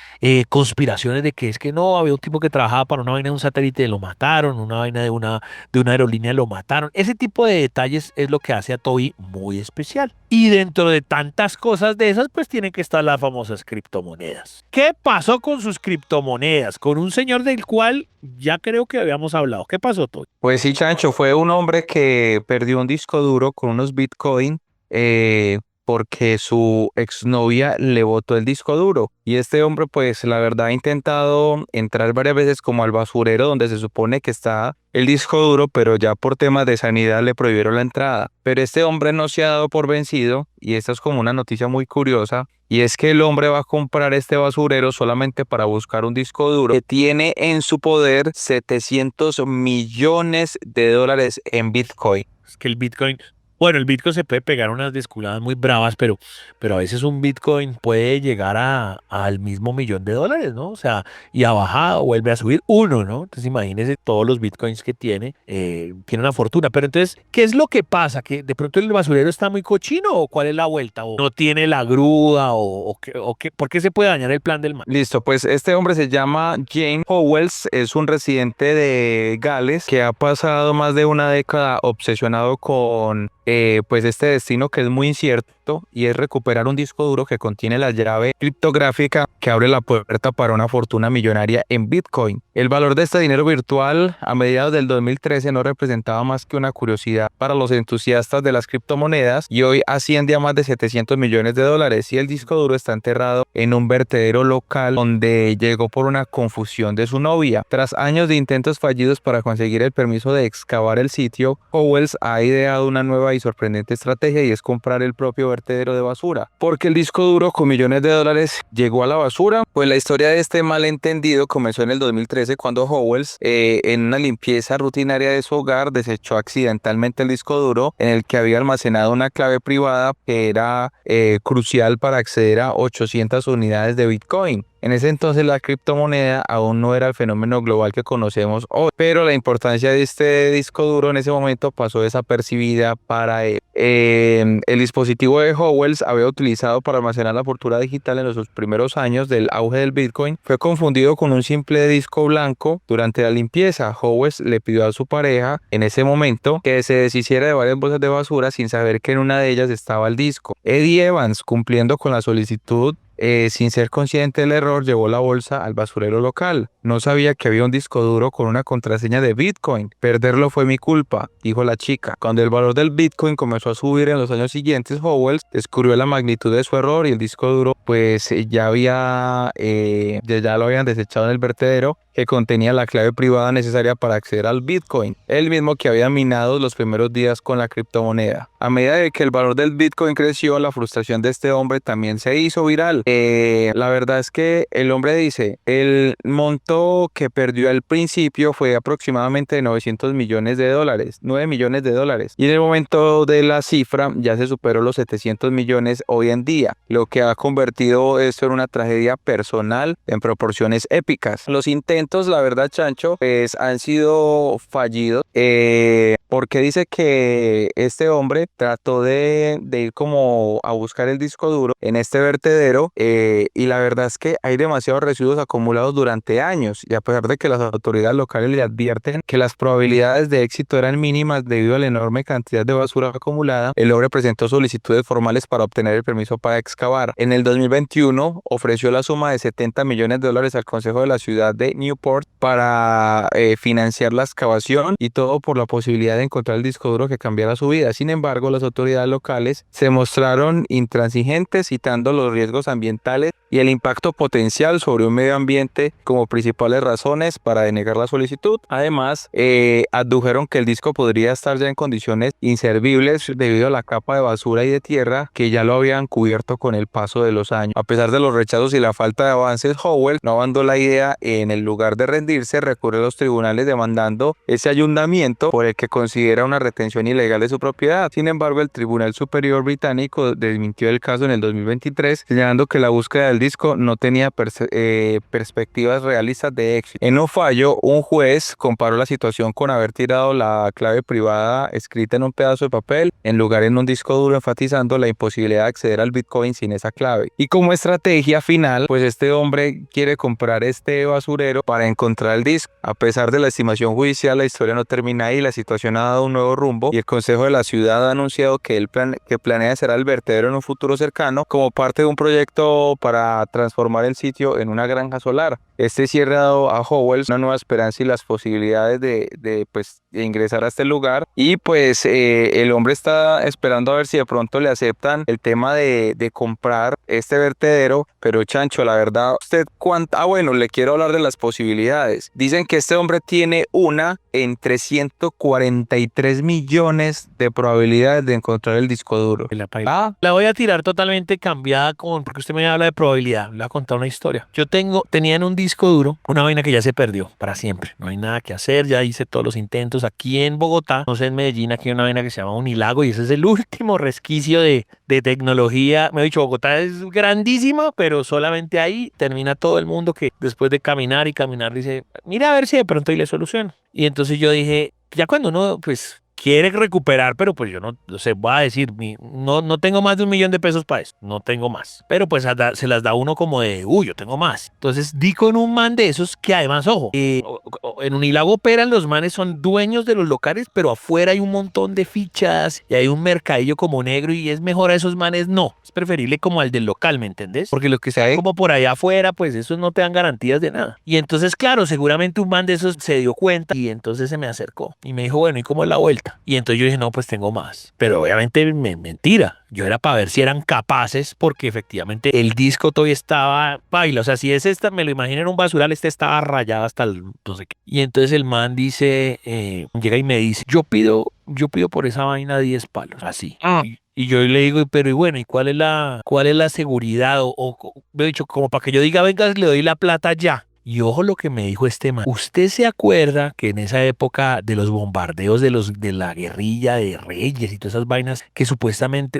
Conspiraciones de que es que no, había un tipo que trabajaba para una vaina de un satélite, lo mataron, una vaina de una aerolínea, lo mataron. Ese tipo de detalles es lo que hace a Toby muy especial. Y dentro de tantas cosas de esas, pues tienen que estar las famosas criptomonedas. ¿Qué pasó con sus criptomonedas? Con un señor del cual ya creo que habíamos hablado. ¿Qué pasó, Toby? Pues sí, Chancho, fue un hombre que perdió un disco duro con unos Bitcoin porque su exnovia le botó el disco duro. Y este hombre, pues la verdad, ha intentado entrar varias veces como al basurero donde se supone que está el disco duro, pero ya por temas de sanidad le prohibieron la entrada. Pero este hombre no se ha dado por vencido, y esta es como una noticia muy curiosa, y es que el hombre va a comprar este basurero solamente para buscar un disco duro que tiene en su poder 700 millones de dólares en Bitcoin. Es que el Bitcoin... Bueno, el Bitcoin se puede pegar unas desculadas muy bravas, pero a veces un Bitcoin puede llegar al mismo $1.000.000, ¿no? O sea, y ha bajado, vuelve a subir uno, ¿no? Entonces imagínese todos los Bitcoins que tiene una fortuna. Pero entonces, ¿qué es lo que pasa? ¿Que de pronto el basurero está muy cochino o cuál es la vuelta? ¿O no tiene la grúa o qué? ¿Por qué se puede dañar el plan del man? Listo, pues este hombre se llama James Howells, es un residente de Gales que ha pasado más de una década obsesionado con pues este destino que es muy incierto, y es recuperar un disco duro que contiene la llave criptográfica que abre la puerta para una fortuna millonaria en Bitcoin. El valor de este dinero virtual a mediados del 2013 no representaba más que una curiosidad para los entusiastas de las criptomonedas, y hoy asciende a más de 700 millones de dólares, y el disco duro está enterrado en un vertedero local donde llegó por una confusión de su novia. Tras años de intentos fallidos para conseguir el permiso de excavar el sitio, Howells ha ideado una nueva y sorprendente estrategia, y es comprar el propio vertedero de basura. Porque el disco duro con millones de dólares llegó a la basura. Pues la historia de este malentendido comenzó en el 2013 cuando Howells, en una limpieza rutinaria de su hogar, desechó accidentalmente el disco duro en el que había almacenado una clave privada que era crucial para acceder a 800 unidades de Bitcoin. En ese entonces la criptomoneda aún no era el fenómeno global que conocemos hoy, pero la importancia de este disco duro en ese momento pasó desapercibida para él. El dispositivo de Howells había utilizado para almacenar la fortuna digital en los primeros años del auge del Bitcoin fue confundido con un simple disco blanco. Durante la limpieza, Howells le pidió a su pareja en ese momento que se deshiciera de varias bolsas de basura sin saber que en una de ellas estaba el disco. Eddie Evans, cumpliendo con la solicitud, sin ser consciente del error, llevó la bolsa al basurero local. No sabía que había un disco duro con una contraseña de Bitcoin. Perderlo fue mi culpa, dijo la chica. Cuando el valor del Bitcoin comenzó a subir en los años siguientes, Howells descubrió la magnitud de su error y el disco duro pues ya lo habían desechado en el vertedero que contenía la clave privada necesaria para acceder al Bitcoin, el mismo que había minado los primeros días con la criptomoneda. A medida de que el valor del Bitcoin creció, la frustración de este hombre también se hizo viral. La verdad es que el hombre dice, el monto que perdió al principio fue aproximadamente de 900 millones de dólares, 9 millones de dólares. Y en el momento de la cifra ya se superó los 700 millones hoy en día, lo que ha convertido esto en una tragedia personal en proporciones épicas. Los intentos, la verdad, Chancho, pues han sido fallidos, porque dice que este hombre trató de ir como a buscar el disco duro en este vertedero, y la verdad es que hay demasiados residuos acumulados durante años, y a pesar de que las autoridades locales le advierten que las probabilidades de éxito eran mínimas debido a la enorme cantidad de basura acumulada, el hombre presentó solicitudes formales para obtener el permiso para excavar. En el 2021 ofreció la suma de 70 millones de dólares al Consejo de la ciudad de Newport para financiar la excavación, y todo por la posibilidad de encontrar el disco duro que cambiara su vida. Sin embargo, las autoridades locales se mostraron intransigentes, citando los riesgos ambientales y el impacto potencial sobre un medio ambiente como principales razones para denegar la solicitud. Además, adujeron que el disco podría estar ya en condiciones inservibles debido a la capa de basura y de tierra que ya lo habían cubierto con el paso de los años. A pesar de los rechazos y la falta de avances, Howell no abandonó la idea. En el lugar de rendirse, recurrió a los tribunales demandando ese ayuntamiento por el que considera una retención ilegal de su propiedad. Sin embargo, el Tribunal Superior británico desmintió el caso en el 2023, señalando que la búsqueda del disco no tenía perspectivas realistas de éxito. En un fallo, un juez comparó la situación con haber tirado la clave privada escrita en un pedazo de papel en lugar en un disco duro, enfatizando la imposibilidad de acceder al Bitcoin sin esa clave. Y como estrategia final, pues este hombre quiere comprar este basurero para encontrar el disco. A pesar de la estimación judicial, la historia no termina ahí. La situación ha dado un nuevo rumbo y el Consejo de la Ciudad ha anunciado que planea cerrar el vertedero en un futuro cercano como parte de un proyecto para transformar el sitio en una granja solar. Este cierre ha dado a Howells una nueva esperanza y las posibilidades de ingresar a este lugar, y pues el hombre está esperando a ver si de pronto le aceptan el tema de comprar este vertedero. Pero Chancho, la verdad, bueno, le quiero hablar de las posibilidades. Dicen que este hombre tiene una entre 143 millones de probabilidades de encontrar el disco duro. La voy a tirar totalmente cambiada porque usted me habla de probabilidad. Le voy a contar una historia. Tenía en un disco duro una vaina que ya se perdió para siempre. No hay nada que hacer, ya hice todos los intentos. Aquí en Bogotá, no sé, en Medellín, aquí hay una vaina que se llama Unilago, y ese es el último resquicio de tecnología. Me he dicho, Bogotá es grandísima, pero solamente ahí termina todo el mundo que después de caminar y caminar dice, mira a ver si de pronto ahí le soluciono. Y entonces yo dije, ya cuando uno pues quiere recuperar, pero pues yo no sé, voy a decir, no tengo más de $1 millón para eso, no tengo más. Pero pues se las da uno como de, yo tengo más. Entonces di con un man de esos que además, ojo, en Unilago operan, los manes son dueños de los locales, pero afuera hay un montón de fichas y hay un mercadillo como negro, y es mejor a esos manes no. Es preferible como al del local, ¿me entendés? Porque los que están como por allá afuera, pues esos no te dan garantías de nada. Y entonces, claro, seguramente un man de esos se dio cuenta y entonces se me acercó y me dijo, bueno, ¿y cómo es la vuelta? Y entonces yo dije, no, pues tengo más. Pero obviamente mentira. Yo era para ver si eran capaces, porque efectivamente el disco todavía estaba baila. O sea, si es esta, me lo imagino en un basural, este estaba rayado hasta el no sé qué. Y entonces el man dice, llega y me dice, yo pido por esa vaina 10 palos, así. Y yo le digo, pero y bueno, ¿y cuál es la seguridad? Me he dicho, como para que yo diga, venga, le doy la plata ya. Y ojo lo que me dijo este man. ¿Usted se acuerda que en esa época de los bombardeos de la guerrilla de Reyes y todas esas vainas, que supuestamente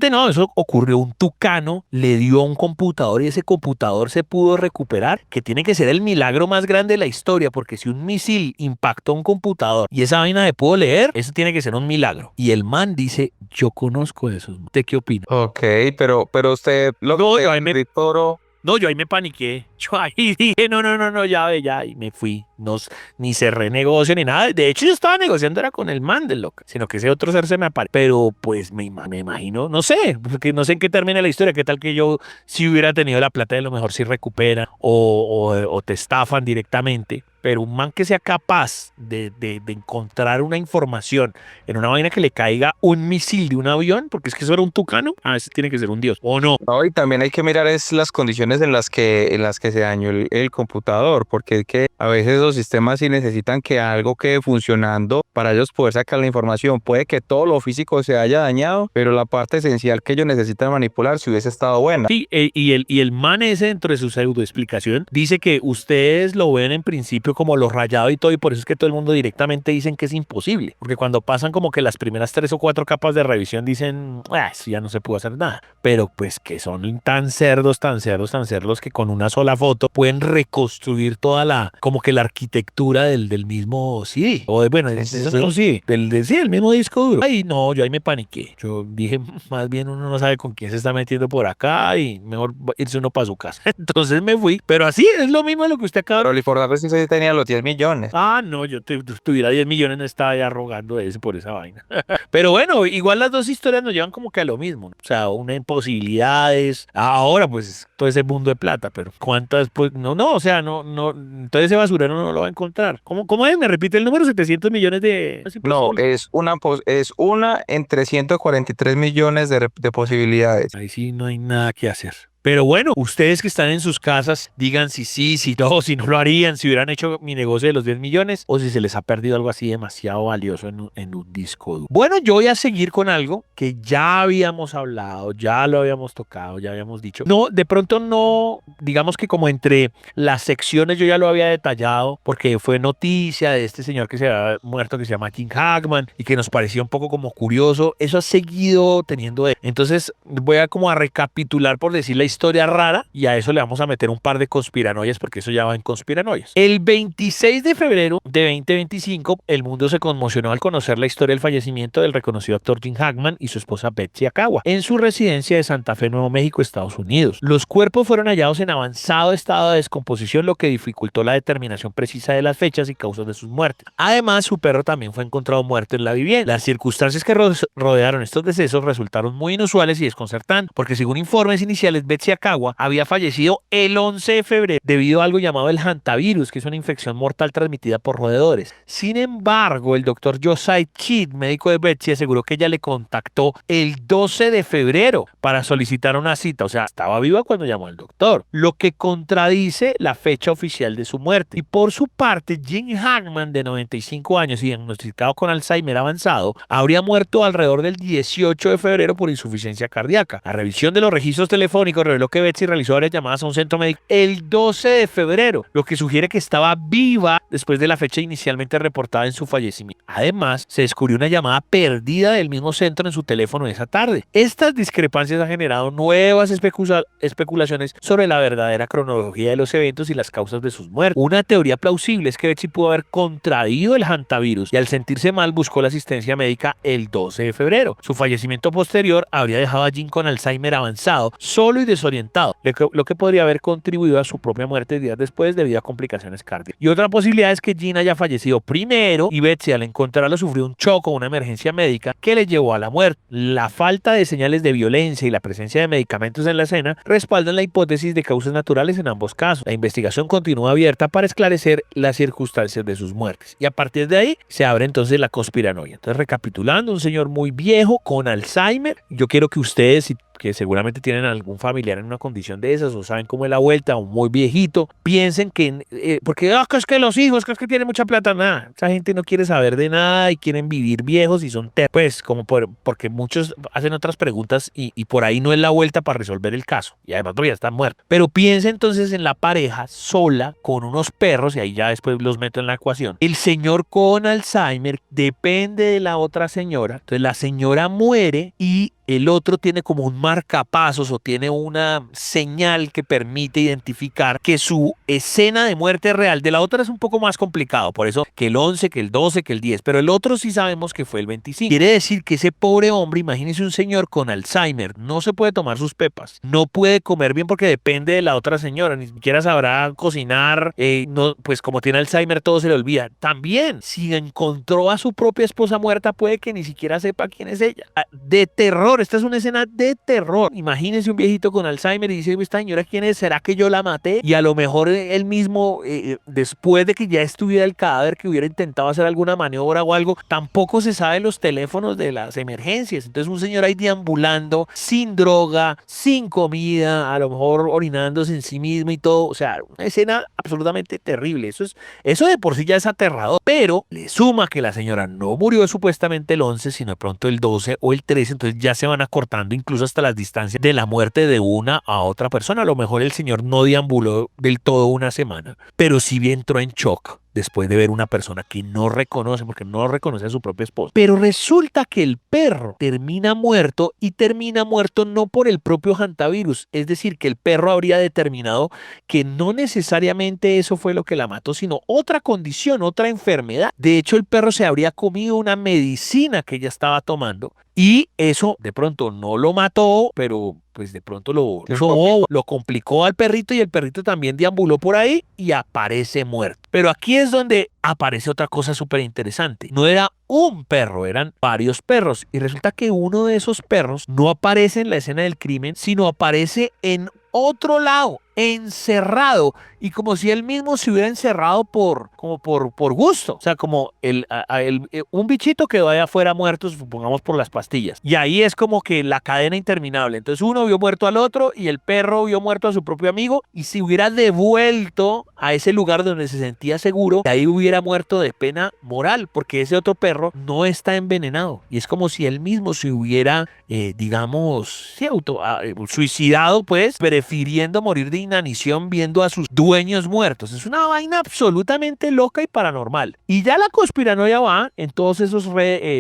no, eso ocurrió, un tucano le dio a un computador y ese computador se pudo recuperar? Que tiene que ser el milagro más grande de la historia, porque si un misil impactó un computador y esa vaina se pudo leer, eso tiene que ser un milagro. Y el man dice, yo conozco eso. ¿Usted qué opina? Ok, pero usted lo No, que yo ahí me- Toro, No, yo ahí me paniqué. Yo ahí dije, no, ya ve, ya, y me fui. No, ni cerré negocio ni nada. De hecho, yo estaba negociando era con el man del loca, sino que ese otro ser se me apareció. Pero pues me imagino, no sé, porque no sé en qué termina la historia. ¿Qué tal que yo, si hubiera tenido la plata, de lo mejor si recupera o te estafan directamente? Pero un man que sea capaz de encontrar una información en una vaina que le caiga un misil de un avión, porque es que eso era un tucano, ese tiene que ser un dios, ¿o no? no, y también hay que mirar es las condiciones en las que se dañó el computador, porque es que a veces los sistemas sí necesitan que algo quede funcionando para ellos poder sacar la información. Puede que todo lo físico se haya dañado, pero la parte esencial que ellos necesitan manipular si hubiese estado buena. Sí, y el man ese dentro de su pseudo explicación dice que ustedes lo ven en principio como lo rayado y todo, y por eso es que todo el mundo directamente dicen que es imposible, porque cuando pasan como que las primeras 3 o 4 capas de revisión dicen, eso ya no se pudo hacer nada, pero pues que son tan cerdos que con una sola foto pueden reconstruir toda como que la arquitectura del mismo CD, o sí, el mismo disco duro. Ay, no, yo ahí me paniqué, yo dije, más bien uno no sabe con quién se está metiendo por acá y mejor irse uno para su casa. Entonces me fui, pero así es lo mismo de lo que usted acaba de... Pero lo importante es que usted tenía los 10 millones. No, yo tuviera 10 millones, no estaba ya rogando por esa vaina. Pero bueno, igual las dos historias nos llevan como que a lo mismo, ¿no? O sea, una en posibilidades. Ahora, pues, todo ese mundo de plata, pero ¿cuántas? Pues, no, o sea, no, entonces ese basurero no lo va a encontrar. ¿Cómo es? ¿Me repite el número? 700 millones de... No, es una en 343 millones de posibilidades. Ahí sí no hay nada que hacer. Pero bueno, ustedes que están en sus casas, digan si sí, si no, si no lo harían, si hubieran hecho mi negocio de los 10 millones o si se les ha perdido algo así demasiado valioso en un disco duro. Bueno, yo voy a seguir con algo que ya habíamos hablado, ya lo habíamos tocado, ya habíamos dicho. No, de pronto no, digamos que como entre las secciones yo ya lo había detallado porque fue noticia de este señor que se había muerto, que se llama Jim Hackman y que nos parecía un poco como curioso. Eso ha seguido teniendo... Entonces voy a como a recapitular por decir la historia rara y a eso le vamos a meter un par de conspiranoias porque eso ya va en conspiranoias. El 26 de febrero de 2025 el mundo se conmocionó al conocer la historia del fallecimiento del reconocido actor Jim Hackman y su esposa Betsy Acagua en su residencia de Santa Fe, Nuevo México, Estados Unidos. Los cuerpos fueron hallados en avanzado estado de descomposición, lo que dificultó la determinación precisa de las fechas y causas de sus muertes. Además, su perro también fue encontrado muerto en la vivienda. Las circunstancias que rodearon estos decesos resultaron muy inusuales y desconcertantes, porque según informes iniciales, Betsy Acagua había fallecido el 11 de febrero debido a algo llamado el hantavirus, que es una infección mortal transmitida por roedores. Sin embargo, el doctor Josiah Kidd, médico de Betsy, aseguró que ella le contactó el 12 de febrero para solicitar una cita, o sea, estaba viva cuando llamó al doctor, lo que contradice la fecha oficial de su muerte. Y por su parte, Jim Hackman, de 95 años y diagnosticado con Alzheimer avanzado, habría muerto alrededor del 18 de febrero por insuficiencia cardíaca. La revisión de los registros telefónicos reveló que Betsy realizó varias llamadas a un centro médico el 12 de febrero, lo que sugiere que estaba viva después de la fecha inicialmente reportada en su fallecimiento. Además, se descubrió una llamada perdida del mismo centro en su teléfono esa tarde. Estas discrepancias han generado nuevas especulaciones sobre la verdadera cronología de los eventos y las causas de sus muertes. Una teoría plausible es que Betsy pudo haber contraído el hantavirus y al sentirse mal buscó la asistencia médica el 12 de febrero. Su fallecimiento posterior habría dejado a Jim con Alzheimer avanzado, solo y desorientado, lo que podría haber contribuido a su propia muerte días después debido a complicaciones cardíacas. Y otra posibilidad es que Jim haya fallecido primero y Betsy al encontrarlo sufrió un choque o una emergencia médica que le llevó a la muerte. La falta de señales de violencia y la presencia de medicamentos en la escena respaldan la hipótesis de causas naturales en ambos casos. La investigación continúa abierta para esclarecer las circunstancias de sus muertes. Y a partir de ahí se abre entonces la conspiranoia. Entonces, recapitulando, un señor muy viejo con Alzheimer. Yo quiero que ustedes, si que seguramente tienen algún familiar en una condición de esas o saben cómo es la vuelta, o muy viejito, piensen que, porque que es que los hijos, que es que tienen mucha plata, nada, esa gente no quiere saber de nada y quieren vivir viejos y son pues como porque muchos hacen otras preguntas y por ahí no es la vuelta para resolver el caso y además todavía están muertos. Pero piensen entonces en la pareja sola con unos perros y ahí ya después los meto en la ecuación. El señor con Alzheimer depende de la otra señora, entonces la señora muere y el otro tiene como un marcapasos o tiene una señal que permite identificar que su escena de muerte real. De la otra es un poco más complicado, por eso que el 11, que el 12, que el 10, pero el otro sí sabemos que fue el 25. Quiere decir que ese pobre hombre, imagínese un señor con Alzheimer, no se puede tomar sus pepas, no puede comer bien porque depende de la otra señora, ni siquiera sabrá cocinar, no, pues como tiene Alzheimer todo se le olvida. También, si encontró a su propia esposa muerta, puede que ni siquiera sepa quién es ella. De terror. Esta es una escena de terror. Imagínense un viejito con Alzheimer y dice, esta señora, ¿quién es? ¿Será que yo la maté? Y a lo mejor él mismo, después de que ya estuviera el cadáver, que hubiera intentado hacer alguna maniobra o algo, tampoco se sabe los teléfonos de las emergencias. Entonces un señor ahí deambulando, sin droga, sin comida, a lo mejor orinándose en sí mismo y todo. O sea, una escena absolutamente terrible. Eso de por sí ya es aterrador. Pero le suma que la señora no murió supuestamente el 11, sino de pronto el 12 o el 13, entonces ya se van acortando incluso hasta las distancias de la muerte de una a otra persona. A lo mejor el señor no deambuló del todo una semana, pero sí entró en shock después de ver una persona que no reconoce, porque no reconoce a su propia esposa. Pero resulta que el perro termina muerto y termina muerto no por el propio hantavirus, es decir, que el perro habría determinado que no necesariamente eso fue lo que la mató, sino otra condición, otra enfermedad. De hecho, el perro se habría comido una medicina que ella estaba tomando y eso de pronto no lo mató, pero pues de pronto lo complicó al perrito y el perrito también deambuló por ahí y aparece muerto. Pero aquí es donde aparece otra cosa súper interesante. No era un perro, eran varios perros y resulta que uno de esos perros no aparece en la escena del crimen, sino aparece en otro lado, encerrado, y como si él mismo se hubiera encerrado por gusto, o sea, como un bichito quedó allá afuera muerto, supongamos por las pastillas, y ahí es como que la cadena interminable. Entonces uno vio muerto al otro y el perro vio muerto a su propio amigo y se hubiera devuelto a ese lugar donde se sentía seguro, y ahí hubiera muerto de pena moral, porque ese otro perro no está envenenado y es como si él mismo se hubiera, suicidado, pues, prefiriendo morir de inanición viendo a sus dueños muertos. Es una vaina absolutamente loca y paranormal. Y ya la conspiranoia va en todos esos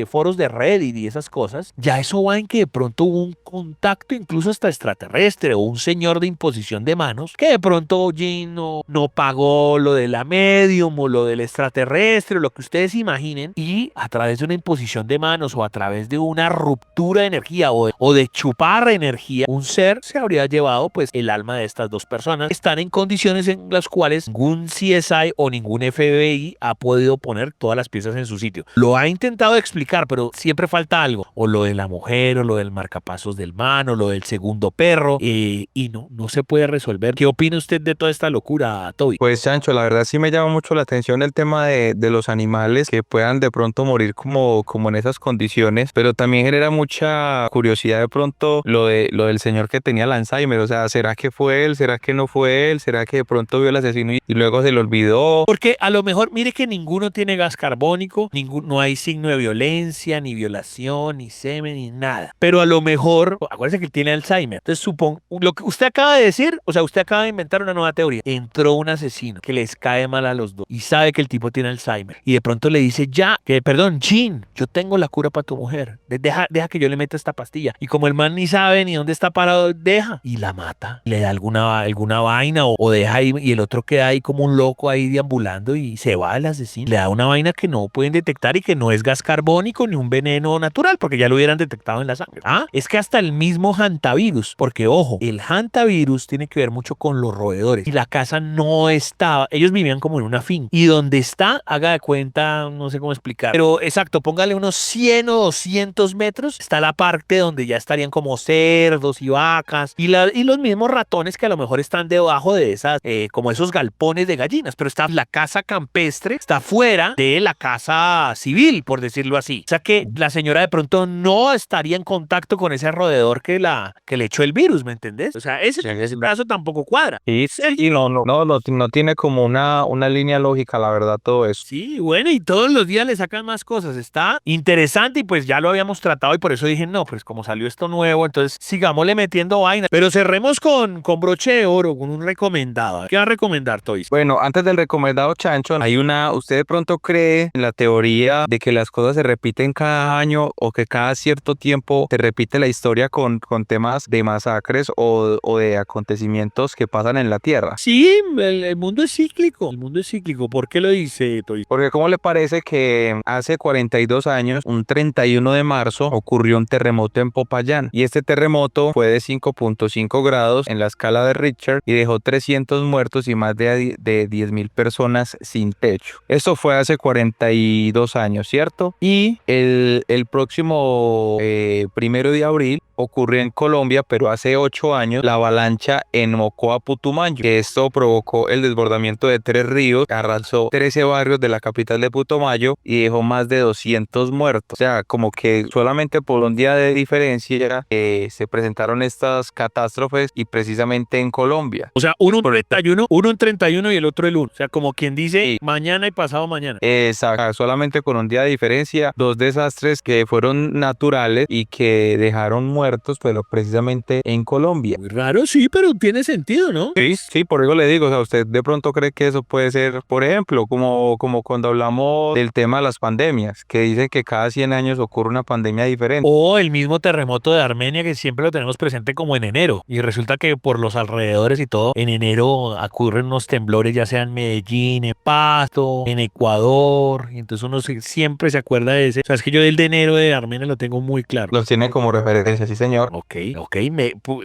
foros de Reddit y esas cosas. Ya eso va en que de pronto hubo un contacto incluso hasta extraterrestre o un señor de imposición de manos que de pronto Jin no pagó lo de la medium o lo del extraterrestre o lo que ustedes imaginen, y a través de una imposición de manos o a través de una ruptura de energía o de chupar energía, un ser se habría llevado pues el alma de estas dos personas. Están en condiciones en las cuales ningún CSI o ningún FBI ha podido poner todas las piezas en su sitio. Lo ha intentado explicar, pero siempre falta algo, o lo de la mujer, o lo del marcapasos del man, o lo del segundo perro, y no se puede resolver. ¿Qué opina usted de toda esta locura, Toby? Pues Sancho, la verdad sí me llama mucho la atención el tema de los animales que puedan de pronto morir como en esas condiciones, pero también genera mucha curiosidad de pronto lo del señor que tenía el Alzheimer. O sea, ¿será que fue él? ¿Será que no fue él? ¿Será que de pronto vio al asesino y luego se lo olvidó? Porque a lo mejor, mire que ninguno tiene gas carbónico, no hay signo de violencia, ni violación, ni semen, ni nada. Pero a lo mejor, acuérdese que él tiene Alzheimer. Entonces supongo, lo que usted acaba de decir, o sea, usted acaba de inventar una nueva teoría. Entró un asesino que les cae mal a los dos y sabe que el tipo tiene Alzheimer. Y de pronto le dice, perdón, Jean, yo tengo la cura para tu mujer. Deja que yo le meta esta pastilla. Y como el man ni sabe ni dónde está parado, deja. Y la mata. Le da alguna vaina o deja ahí y el otro queda ahí como un loco ahí deambulando y se va el asesino. Le da una vaina que no pueden detectar y que no es gas carbónico ni un veneno natural porque ya lo hubieran detectado en la sangre. Es que hasta el mismo hantavirus, porque ojo, el hantavirus tiene que ver mucho con los roedores y la casa no estaba, ellos vivían como en una finca y donde está, haga de cuenta, no sé cómo explicar, pero exacto, póngale unos 100 o 200 metros, está la parte donde ya estarían como cerdos y vacas y los mismos ratones que a lo mejor mejor están debajo de esas, como esos galpones de gallinas, pero está la casa campestre, está fuera de la casa civil, por decirlo así. O sea que la señora de pronto no estaría en contacto con ese roedor que le echó el virus, ¿me entendés? O sea, ese brazo tampoco cuadra. Y no tiene como una línea lógica, la verdad, todo eso. Sí, bueno, y todos los días le sacan más cosas. Está interesante y pues ya lo habíamos tratado y por eso dije, no, pues como salió esto nuevo, entonces sigámosle metiendo vaina. Pero cerremos con broche de oro, con un recomendado. ¿Qué va a recomendar, Toys? Bueno, antes del recomendado chancho, ¿usted de pronto cree en la teoría de que las cosas se repiten cada año o que cada cierto tiempo se repite la historia con temas de masacres o de acontecimientos que pasan en la Tierra? Sí, el mundo es cíclico. El mundo es cíclico. ¿Por qué lo dice, Toys? Porque ¿cómo le parece que hace 42 años, un 31 de marzo, ocurrió un terremoto en Popayán? Y este terremoto fue de 5.5 grados en la escala de Richter y dejó 300 muertos y más de 10.000 personas sin techo. Esto fue hace 42 años, ¿cierto? Y el próximo 1 de abril ocurrió en Colombia, pero hace 8 años, la avalancha en Mocoa, Putumayo, que esto provocó el desbordamiento de 3 ríos, arrasó 13 barrios de la capital de Putumayo y dejó más de 200 muertos. O sea, como que solamente por un día de diferencia se presentaron estas catástrofes y precisamente en Colombia. O sea, uno en 31 y el otro el 1. O sea, como quien dice, sí, mañana y pasado mañana. Exacto, solamente con un día de diferencia, 2 desastres que fueron naturales y que dejaron muertos, pero precisamente en Colombia. Muy raro, sí, pero tiene sentido, ¿no? Sí, por eso le digo, o sea, usted de pronto cree que eso puede ser, por ejemplo, como cuando hablamos del tema de las pandemias, que dicen que cada 100 años ocurre una pandemia diferente. O el mismo terremoto de Armenia que siempre lo tenemos presente como en enero, y resulta que por los alrededores y todo, en enero ocurren unos temblores, ya sea en Medellín, en Pasto, en Ecuador, y entonces uno siempre se acuerda de ese. O sea, es que yo del de enero de Armenia lo tengo muy claro. Los tiene como referencia, sí señor. Ok.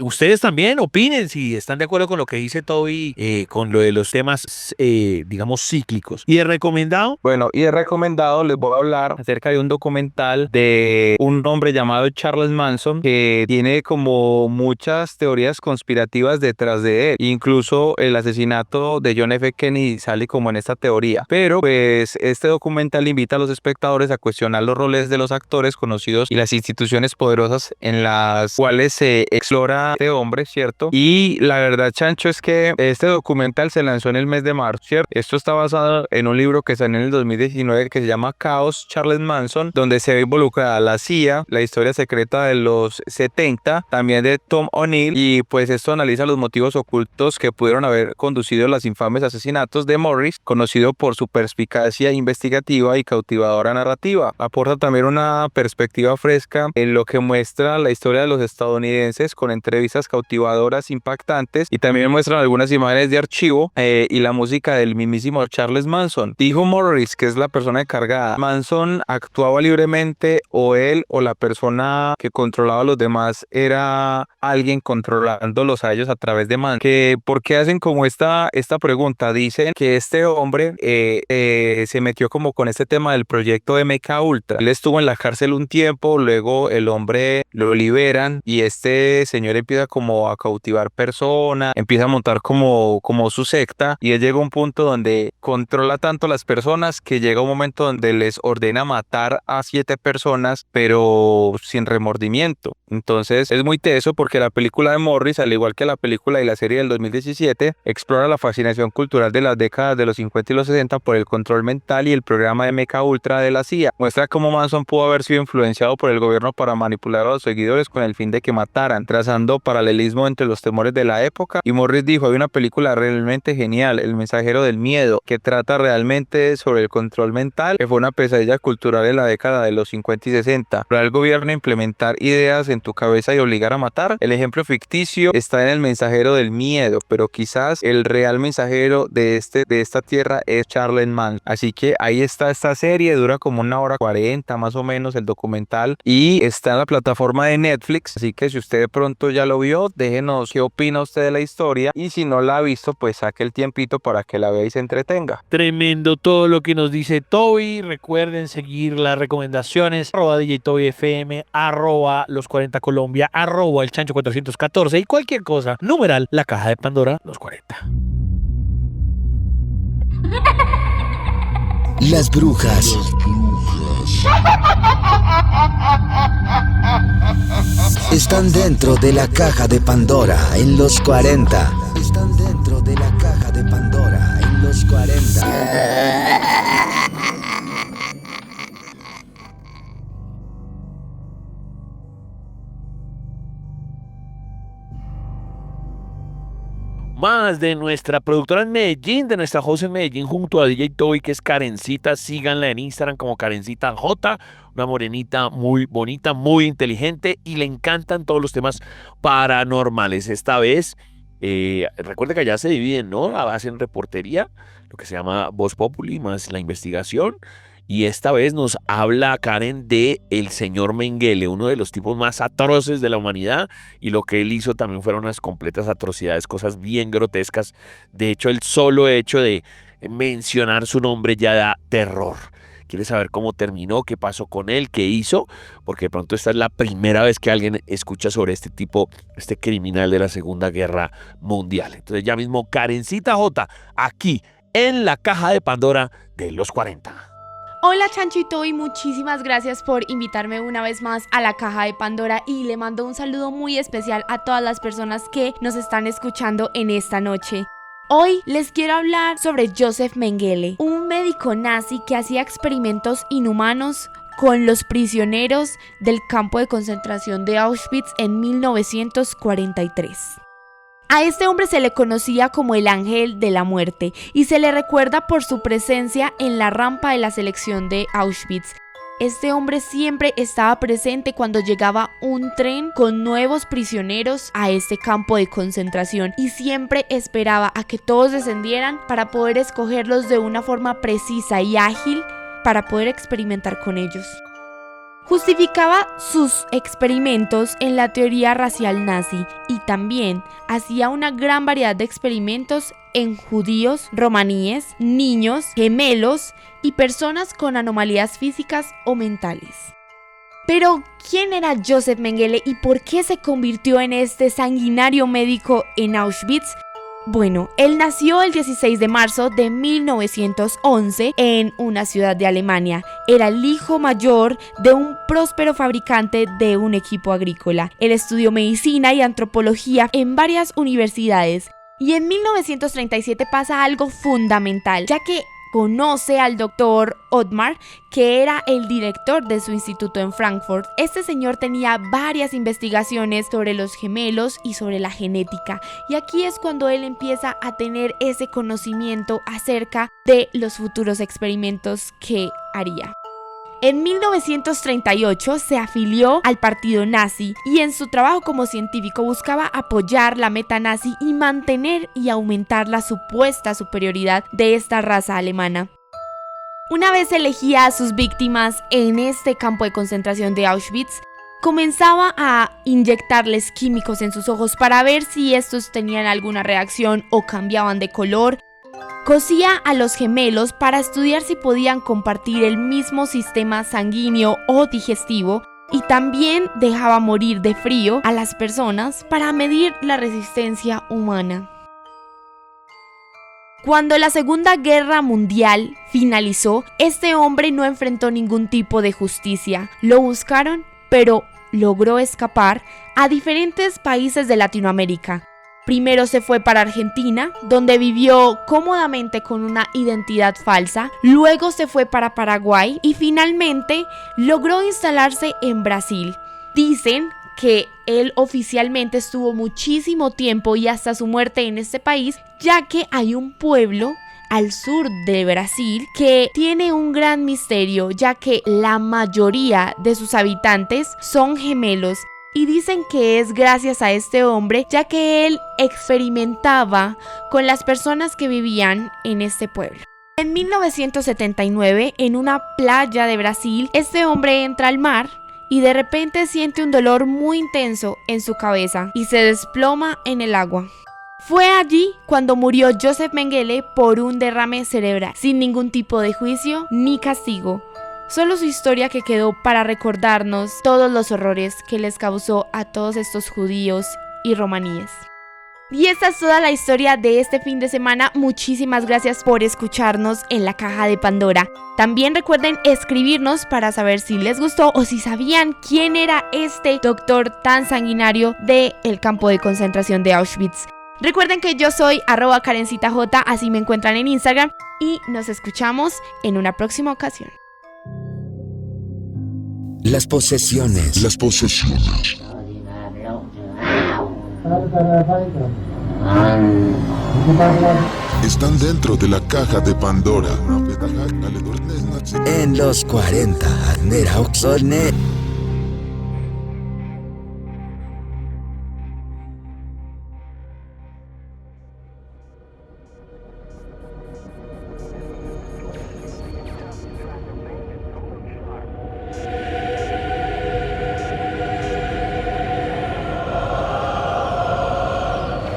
Ustedes también opinen si están de acuerdo con lo que dice Toby, con lo de los temas, digamos, cíclicos. ¿Y de recomendado? Bueno, y de recomendado les voy a hablar acerca de un documental de un hombre llamado Charles Manson, que tiene como muchas teorías conspirativas detrás de él. Incluso el asesinato de John F. Kennedy sale como en esta teoría. Pero pues este documental invita a los espectadores a cuestionar los roles de los actores conocidos y las instituciones poderosas en las cuales se explora este hombre, ¿cierto? Y la verdad, chancho, es que este documental se lanzó en el mes de marzo, ¿cierto? Esto está basado en un libro que salió en el 2019 que se llama Chaos, Charles Manson, donde se ve involucrada la CIA, la historia secreta de los 70, también de Tom O'Neill, y pues esto analiza los motivos ocultos que pudieron haber conducido a los infames asesinatos de Morris, conocido por su perspicacia investigativa y cautivadora narrativa. Aporta también una perspectiva fresca en lo que muestra la historia de los estadounidenses con entrevistas cautivadoras, impactantes, y también muestran algunas imágenes de archivo y la música del mismísimo Charles Manson. Dijo Morris, que es la persona encargada, Manson actuaba libremente, o él o la persona que controlaba a los demás era alguien controlándolos a ellos a través de Manson. ¿Por qué hacen como esta pregunta? Dicen que este hombre se metió como con este tema del proyecto MK Ultra. Él estuvo en la cárcel un tiempo, luego el hombre lo liberan y este señor empieza como a cautivar personas, empieza a montar como su secta, y él llega a un punto donde controla tanto a las personas que llega un momento donde les ordena matar a 7 personas, pero sin remordimiento. Entonces es muy teso porque la película de Morris, al igual que la película y la serie del 2017, explora la fascinación cultural de las décadas de los 50 y los 60 por el control mental y el programa de MK Ultra de la CIA. Muestra cómo Manson pudo haber sido influenciado por el gobierno para manipular a los seguidores con el fin de que mataran, trazando paralelismo entre los temores de la época. Y Morris dijo, hay una película realmente genial, El mensajero del miedo, que trata realmente sobre el control mental, que fue una pesadilla cultural en la década de los 50 y 60. Para el gobierno implementar ideas en tu cabeza y obligar a matar. El ejemplo ficticio está en El mensajero del miedo, pero quizás el real mensajero de esta tierra es Charles Manson. Así que ahí está esta serie, dura como 1 hora 40 más o menos el documental, y está en la plataforma de Netflix. Así que si usted de pronto ya lo vio, déjenos qué opina usted de la historia, y si no la ha visto, pues saque el tiempito para que la vea y se entretenga. Tremendo todo lo que nos dice Toby. Recuerden seguir las recomendaciones, @DJTobyFM, @los40Colombia, @el Chancho414, y cualquier cosa, numeral especial La Caja de Pandora, los 40. Las brujas están dentro de la caja de Pandora en los 40. Están dentro de la caja de Pandora en los 40. Más de nuestra productora en Medellín, de nuestra host en Medellín junto a DJ Toby, que es Karencita. Síganla en Instagram como Karencita J, una morenita muy bonita, muy inteligente y le encantan todos los temas paranormales. Esta vez, recuerda que allá se dividen, ¿no? Hacen reportería, lo que se llama Voz Populi, más la investigación. Y esta vez nos habla Karen de el señor Mengele, uno de los tipos más atroces de la humanidad, y lo que él hizo también fueron unas completas atrocidades, cosas bien grotescas. De hecho, el solo hecho de mencionar su nombre ya da terror. ¿Quieres saber cómo terminó? ¿Qué pasó con él? ¿Qué hizo? Porque de pronto esta es la primera vez que alguien escucha sobre este tipo, este criminal de la Segunda Guerra Mundial. Entonces ya mismo Karencita J, aquí en la Caja de Pandora de los 40. Hola Chanchito y muchísimas gracias por invitarme una vez más a la Caja de Pandora y le mando un saludo muy especial a todas las personas que nos están escuchando en esta noche. Hoy les quiero hablar sobre Joseph Mengele, un médico nazi que hacía experimentos inhumanos con los prisioneros del campo de concentración de Auschwitz en 1943. A este hombre se le conocía como el ángel de la muerte y se le recuerda por su presencia en la rampa de la selección de Auschwitz. Este hombre siempre estaba presente cuando llegaba un tren con nuevos prisioneros a este campo de concentración y siempre esperaba a que todos descendieran para poder escogerlos de una forma precisa y ágil para poder experimentar con ellos. Justificaba sus experimentos en la teoría racial nazi y también hacía una gran variedad de experimentos en judíos, romaníes, niños, gemelos y personas con anomalías físicas o mentales. Pero, ¿quién era Joseph Mengele y por qué se convirtió en este sanguinario médico en Auschwitz? Bueno, él nació el 16 de marzo de 1911 en una ciudad de Alemania. Era el hijo mayor de un próspero fabricante de un equipo agrícola. Él estudió medicina y antropología en varias universidades. Y en 1937 pasa algo fundamental, ya que conoce al doctor Ottmar, que era el director de su instituto en Frankfurt. Este señor tenía varias investigaciones sobre los gemelos y sobre la genética, y aquí es cuando él empieza a tener ese conocimiento acerca de los futuros experimentos que haría. En 1938 se afilió al partido nazi y en su trabajo como científico buscaba apoyar la meta nazi y mantener y aumentar la supuesta superioridad de esta raza alemana. Una vez elegía a sus víctimas en este campo de concentración de Auschwitz, comenzaba a inyectarles químicos en sus ojos para ver si estos tenían alguna reacción o cambiaban de color. Cosía a los gemelos para estudiar si podían compartir el mismo sistema sanguíneo o digestivo y también dejaba morir de frío a las personas para medir la resistencia humana. Cuando la Segunda Guerra Mundial finalizó, este hombre no enfrentó ningún tipo de justicia. Lo buscaron, pero logró escapar a diferentes países de Latinoamérica. Primero se fue para Argentina, donde vivió cómodamente con una identidad falsa. Luego se fue para Paraguay y finalmente logró instalarse en Brasil. Dicen que él oficialmente estuvo muchísimo tiempo y hasta su muerte en este país, ya que hay un pueblo al sur de Brasil que tiene un gran misterio, ya que la mayoría de sus habitantes son gemelos. Y dicen que es gracias a este hombre, ya que él experimentaba con las personas que vivían en este pueblo. En 1979, en una playa de Brasil, este hombre entra al mar y de repente siente un dolor muy intenso en su cabeza y se desploma en el agua. Fue allí cuando murió Joseph Mengele por un derrame cerebral, sin ningún tipo de juicio ni castigo. Solo su historia que quedó para recordarnos todos los horrores que les causó a todos estos judíos y romaníes. Y esta es toda la historia de este fin de semana. Muchísimas gracias por escucharnos en la Caja de Pandora. También recuerden escribirnos para saber si les gustó o si sabían quién era este doctor tan sanguinario del campo de concentración de Auschwitz. Recuerden que yo soy @KarencitaJ, así me encuentran en Instagram, y nos escuchamos en una próxima ocasión. Las posesiones. Las posesiones. Están dentro de la caja de Pandora. En los 40, Nera Oxone.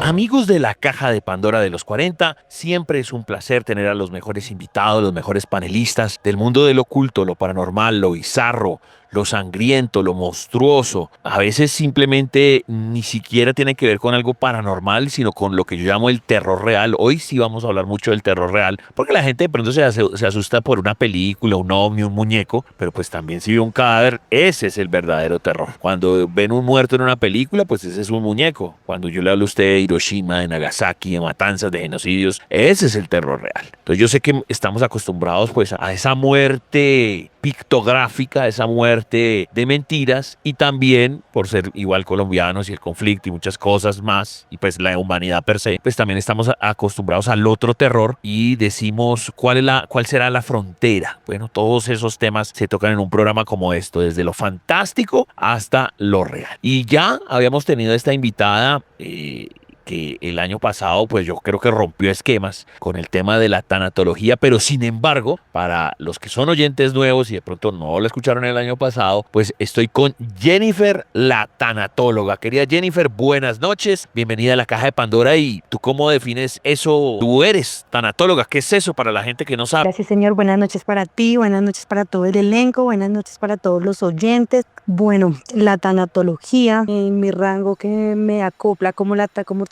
Amigos de la Caja de Pandora de los 40, siempre es un placer tener a los mejores invitados, los mejores panelistas del mundo del oculto, lo paranormal, lo bizarro, lo sangriento, lo monstruoso. A veces simplemente ni siquiera tiene que ver con algo paranormal, sino con lo que yo llamo el terror real. Hoy sí vamos a hablar mucho del terror real, porque la gente de pronto se asusta por una película, un ovni, un muñeco, pero pues también si ve un cadáver, ese es el verdadero terror. Cuando ven un muerto en una película, pues ese es un muñeco. Cuando yo le hablo a usted de Hiroshima, de Nagasaki, de matanzas, de genocidios, ese es el terror real. Entonces yo sé que estamos acostumbrados pues a esa muerte pictográfica, esa muerte de mentiras, y también por ser igual colombianos y el conflicto y muchas cosas más, y pues la humanidad per se, pues también estamos acostumbrados al otro terror y decimos cuál será la frontera. Bueno, todos esos temas se tocan en un programa como esto, desde lo fantástico hasta lo real. Y ya habíamos tenido esta invitada que el año pasado pues yo creo que rompió esquemas con el tema de la tanatología, pero sin embargo, para los que son oyentes nuevos y de pronto no lo escucharon el año pasado, pues estoy con Jennifer, la tanatóloga. Querida Jennifer, buenas noches, bienvenida a la Caja de Pandora. ¿Y tú cómo defines eso? Tú eres tanatóloga, ¿qué es eso para la gente que no sabe? Gracias, señor. Buenas noches para ti, buenas noches para todo el elenco, buenas noches para todos los oyentes. Bueno, la tanatología, en mi rango que me acopla como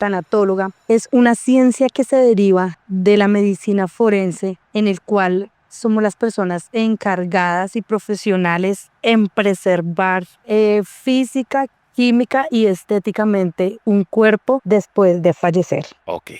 tanatóloga, es una ciencia que se deriva de la medicina forense, en el cual somos las personas encargadas y profesionales en preservar física, química y estéticamente un cuerpo después de fallecer. Ok.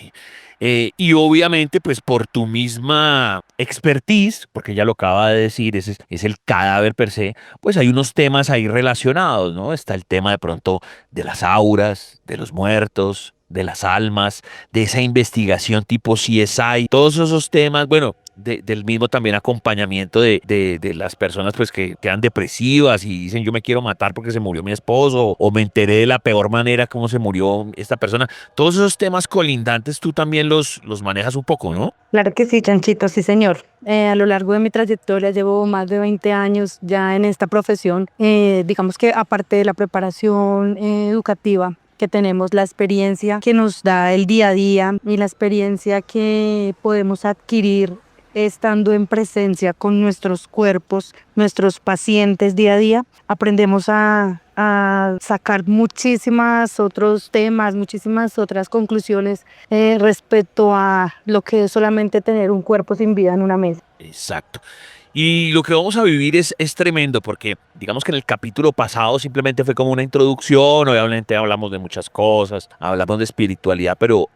Y obviamente, pues por tu misma expertise, porque ya lo acaba de decir, es el cadáver per se, pues hay unos temas ahí relacionados, ¿no? Está el tema de pronto de las auras, de los muertos, de las almas, de esa investigación tipo CSI, todos esos temas, bueno, del mismo también acompañamiento de las personas pues que quedan depresivas y dicen yo me quiero matar porque se murió mi esposo, o me enteré de la peor manera cómo se murió esta persona. Todos esos temas colindantes tú también los manejas un poco, ¿no? Claro que sí, Chanchito, sí, señor. A lo largo de mi trayectoria llevo más de 20 años ya en esta profesión. Digamos que aparte de la preparación educativa que tenemos, la experiencia que nos da el día a día y la experiencia que podemos adquirir estando en presencia con nuestros cuerpos, nuestros pacientes día a día, aprendemos a sacar muchísimas otros temas, muchísimas otras conclusiones respecto a lo que es solamente tener un cuerpo sin vida en una mesa. Exacto. Y lo que vamos a vivir es tremendo, porque digamos que en el capítulo pasado simplemente fue como una introducción, obviamente hablamos de muchas cosas, hablamos de espiritualidad, pero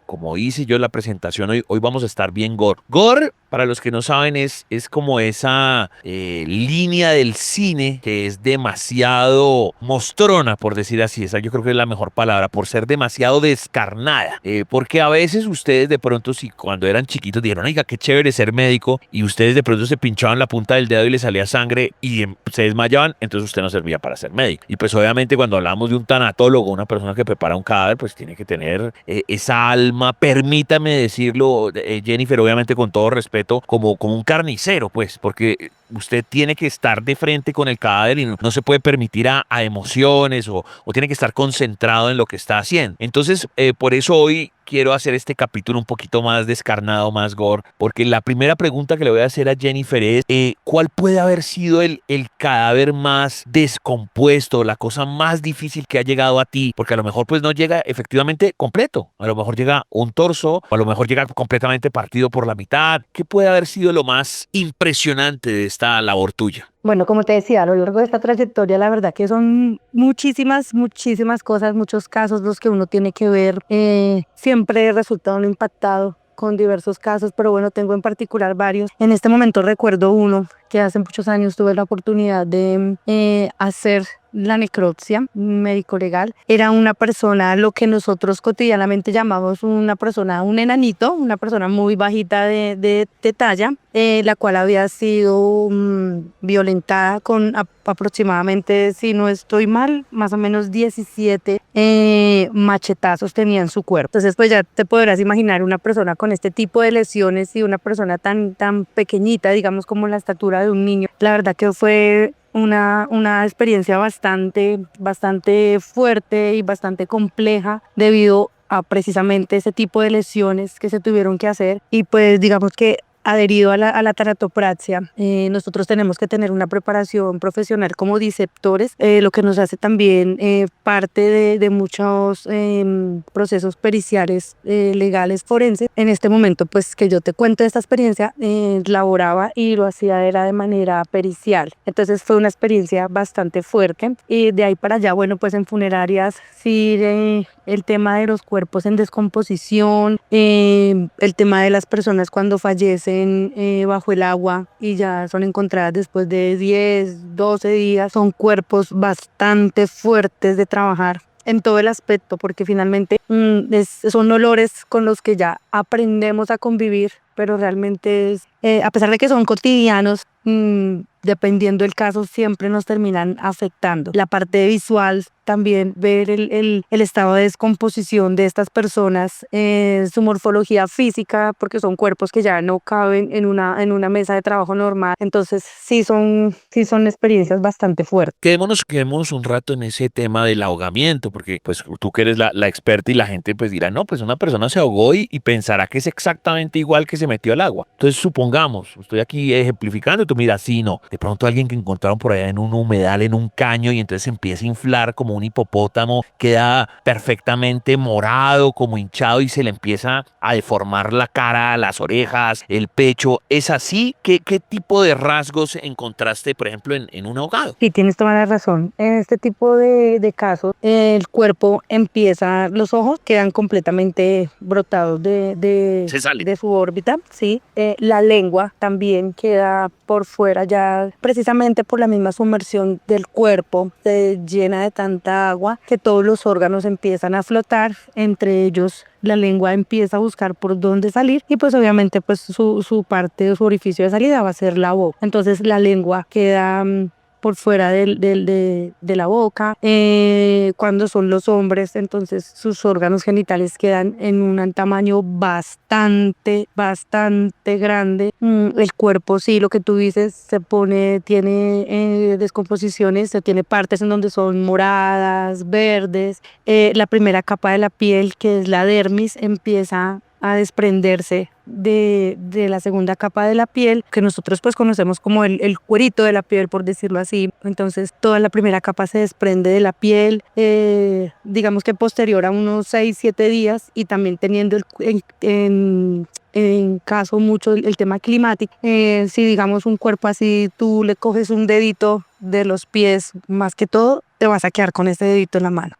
como hice yo en la presentación, hoy vamos a estar bien gore. Gore, para los que no saben, es como esa línea del cine que es demasiado mostrona, por decir así. Esa yo creo que es la mejor palabra, por ser demasiado descarnada. Porque a veces ustedes de pronto, si cuando eran chiquitos dijeron, oiga, qué chévere ser médico, y ustedes de pronto se pinchaban la punta del dedo y les salía sangre y se desmayaban, entonces usted no servía para ser médico. Y pues obviamente cuando hablamos de un tanatólogo, una persona que prepara un cadáver, pues tiene que tener esa alma, permítame decirlo, Jennifer, obviamente con todo respeto, como un carnicero, pues, porque usted tiene que estar de frente con el cadáver y no se puede permitir a emociones o tiene que estar concentrado en lo que está haciendo. Entonces, por eso hoy quiero hacer este capítulo un poquito más descarnado, más gore, porque la primera pregunta que le voy a hacer a Jennifer es, ¿cuál puede haber sido el cadáver más descompuesto, la cosa más difícil que ha llegado a ti? Porque a lo mejor pues no llega efectivamente completo, a lo mejor llega un torso, o a lo mejor llega completamente partido por la mitad. ¿Qué puede haber sido lo más impresionante de esta labor tuya? Bueno, como te decía, a lo largo de esta trayectoria, la verdad que son muchísimas cosas, muchos casos los que uno tiene que ver. Siempre he resultado impactado con diversos casos, pero bueno, tengo en particular varios. En este momento recuerdo uno que hace muchos años tuve la oportunidad de hacer la necropsia médico-legal. Era una persona, lo que nosotros cotidianamente llamamos una persona, un enanito, una persona muy bajita de talla, la cual había sido violentada con aproximadamente, si no estoy mal, más o menos 17 machetazos tenía en su cuerpo. Entonces pues ya te podrás imaginar una persona con este tipo de lesiones y una persona tan pequeñita, digamos como la estatura de un niño. La verdad que fue una experiencia bastante fuerte y bastante compleja debido a precisamente ese tipo de lesiones que se tuvieron que hacer. Y pues digamos que adherido a la tanatopraxia, nosotros tenemos que tener una preparación profesional como disceptores, lo que nos hace también parte de muchos procesos periciales legales forenses. En este momento, pues que yo te cuento esta experiencia, laboraba y lo hacía era de manera pericial. Entonces fue una experiencia bastante fuerte. Y de ahí para allá, bueno, pues en funerarias sí, el tema de los cuerpos en descomposición, el tema de las personas cuando fallecen bajo el agua y ya son encontradas después de 10, 12 días, son cuerpos bastante fuertes de trabajar en todo el aspecto, porque finalmente son olores con los que ya aprendemos a convivir, pero realmente a pesar de que son cotidianos, dependiendo del caso, siempre nos terminan afectando. La parte visual, también ver el estado de descomposición de estas personas, su morfología física, porque son cuerpos que ya no caben en una mesa de trabajo normal. Entonces sí son experiencias bastante fuertes. Quedémonos un rato en ese tema del ahogamiento, porque pues tú que eres la experta y la gente pues dirá, no, pues una persona se ahogó y pensará que es exactamente igual que se metió al agua. Entonces supongamos, estoy aquí ejemplificando, tú miras, sí, no, de pronto alguien que encontraron por allá en un humedal, en un caño, y entonces se empieza a inflar como un hipopótamo, queda perfectamente morado, como hinchado, y se le empieza a deformar la cara, las orejas, el pecho. ¿Es así? ¿Qué tipo de rasgos encontraste, por ejemplo, en un ahogado? Sí, tienes toda la razón. En este tipo de casos, el cuerpo empieza, los ojos quedan completamente brotados de su órbita, sí. La lengua también queda por fuera, ya precisamente por la misma sumersión del cuerpo, se llena de tanta agua que todos los órganos empiezan a flotar, entre ellos la lengua empieza a buscar por dónde salir y pues obviamente pues su parte, su orificio de salida va a ser la boca. Entonces la lengua queda por fuera de la boca. Cuando son los hombres, entonces sus órganos genitales quedan en un tamaño bastante grande. El cuerpo, sí, lo que tú dices, tiene descomposiciones, tiene partes en donde son moradas, verdes. La primera capa de la piel, que es la dermis, empieza a desprenderse de la segunda capa de la piel, que nosotros pues conocemos como el cuerito de la piel, por decirlo así. Entonces toda la primera capa se desprende de la piel, digamos que posterior a unos 6-7 días, y también teniendo en caso mucho el tema climático, si digamos un cuerpo así, tú le coges un dedito de los pies, más que todo, te vas a quedar con ese dedito en la mano.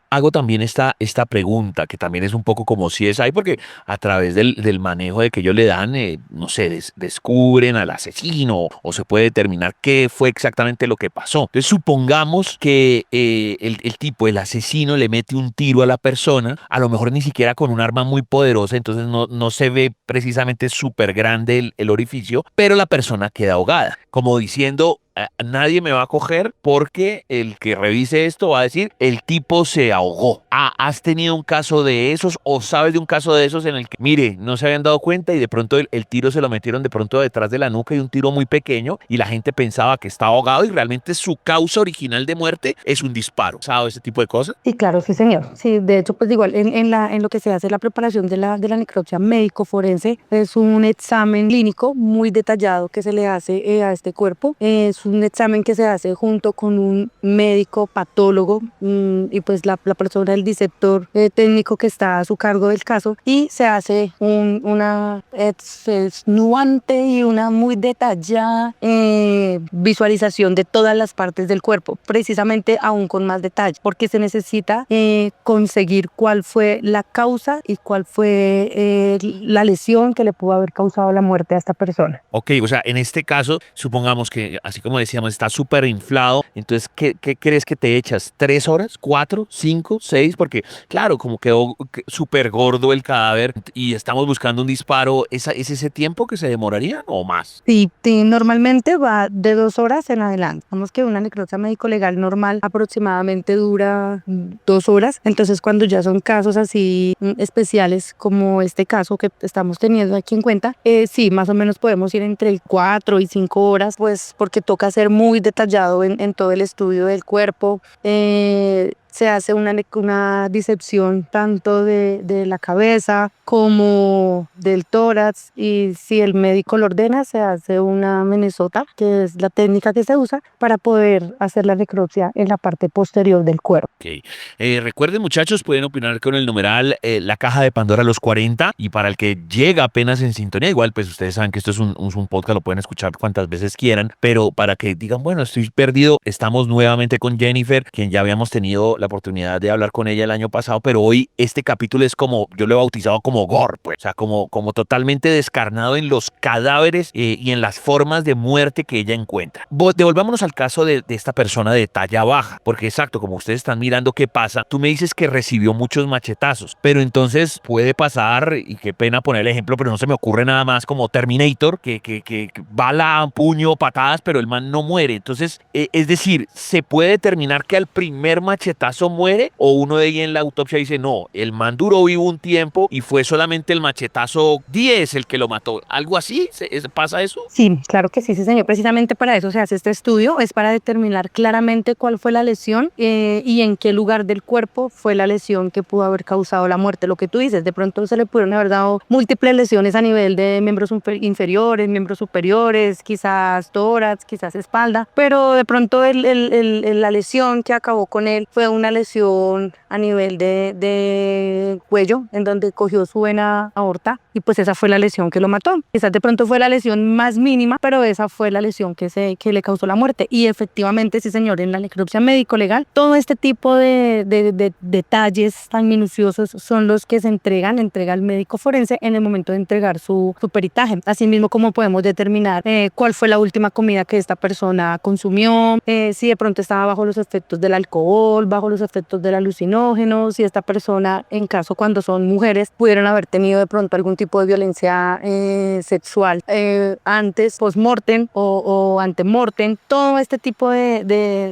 Hago también esta pregunta, que también es un poco como CSI, porque a través del manejo de que ellos le dan, no sé, descubren al asesino o se puede determinar qué fue exactamente lo que pasó. Entonces supongamos que el asesino le mete un tiro a la persona, a lo mejor ni siquiera con un arma muy poderosa, entonces no se ve precisamente súper grande el orificio, pero la persona queda ahogada, como diciendo, nadie me va a coger porque el que revise esto va a decir, el tipo se ahogó. ¿Has tenido un caso de esos o sabes de un caso de esos en el que, mire, no se habían dado cuenta y de pronto el tiro se lo metieron de pronto detrás de la nuca y un tiro muy pequeño y la gente pensaba que estaba ahogado y realmente su causa original de muerte es un disparo? ¿Sabes ese tipo de cosas? Sí, claro, sí, señor. Sí, de hecho, pues igual en lo que se hace la preparación de la necropsia médico-forense es un examen clínico muy detallado que se le hace a este cuerpo. Es un examen que se hace junto con un médico patólogo y pues la persona, el disector técnico que está a su cargo del caso, y se hace una extenuante y una muy detallada visualización de todas las partes del cuerpo, precisamente aún con más detalle, porque se necesita conseguir cuál fue la causa y cuál fue la lesión que le pudo haber causado la muerte a esta persona. Ok, o sea, en este caso, supongamos que, así como decíamos, está súper inflado, entonces, ¿qué crees que te echas? ¿3 horas? ¿4? ¿5? ¿6? Porque, claro, como quedó súper gordo el cadáver y estamos buscando un disparo, ¿es ese tiempo que se demoraría o más? Sí, normalmente va de 2 horas en adelante. Digamos que una necropsia médico-legal normal aproximadamente dura 2 horas. Entonces, cuando ya son casos así especiales como este caso que estamos teniendo aquí en cuenta, sí, más o menos podemos ir entre 4 y 5 horas, pues porque toca ser muy detallado en todo el estudio del cuerpo. Se hace una disección tanto de la cabeza como del tórax, y si el médico lo ordena se hace una Minnesota, que es la técnica que se usa para poder hacer la necropsia en la parte posterior del cuerpo. Ok. Recuerden, muchachos, pueden opinar con el numeral La Caja de Pandora los 40, y para el que llega apenas en sintonía, igual pues ustedes saben que esto es un podcast, lo pueden escuchar cuantas veces quieran, pero para que digan, bueno, estoy perdido, estamos nuevamente con Jennifer, quien ya habíamos tenido la oportunidad de hablar con ella el año pasado, pero hoy este capítulo es como, yo lo he bautizado como gore, pues, o sea, como totalmente descarnado en los cadáveres y en las formas de muerte que ella encuentra. Devolvámonos al caso de esta persona de talla baja, porque exacto, como ustedes están mirando qué pasa, tú me dices que recibió muchos machetazos, pero entonces puede pasar, y qué pena poner el ejemplo, pero no se me ocurre nada más, como Terminator, que bala, puño, patadas, pero el man no muere. Entonces, es decir, ¿se puede determinar que al primer machetazo muere, o uno de ahí en la autopsia dice, no, el man duró vivo un tiempo y fue solamente el machetazo 10 el que lo mató? ¿Algo así? ¿Pasa eso? Sí, claro que sí, sí, señor. Precisamente para eso se hace este estudio, es para determinar claramente cuál fue la lesión y en qué lugar del cuerpo fue la lesión que pudo haber causado la muerte. Lo que tú dices, de pronto se le pudieron haber dado múltiples lesiones a nivel de miembros inferiores, miembros superiores, quizás tórax, quizás espalda, pero de pronto la lesión que acabó con él fue una lesión a nivel de cuello, en donde cogió su vena aorta, y pues esa fue la lesión que lo mató. Quizás de pronto fue la lesión más mínima, pero esa fue la lesión que le causó la muerte. Y efectivamente, sí, señor, en la necropsia médico-legal, todo este tipo de detalles tan minuciosos son los que se entrega al médico forense en el momento de entregar su peritaje. Asimismo, como podemos determinar cuál fue la última comida que esta persona consumió, si de pronto estaba bajo los efectos del alcohol, bajo los efectos del alucinógeno, si esta persona, en caso cuando son mujeres, pudieron haber tenido de pronto algún tipo de violencia sexual antes, post-mortem o ante-mortem. Todo este tipo de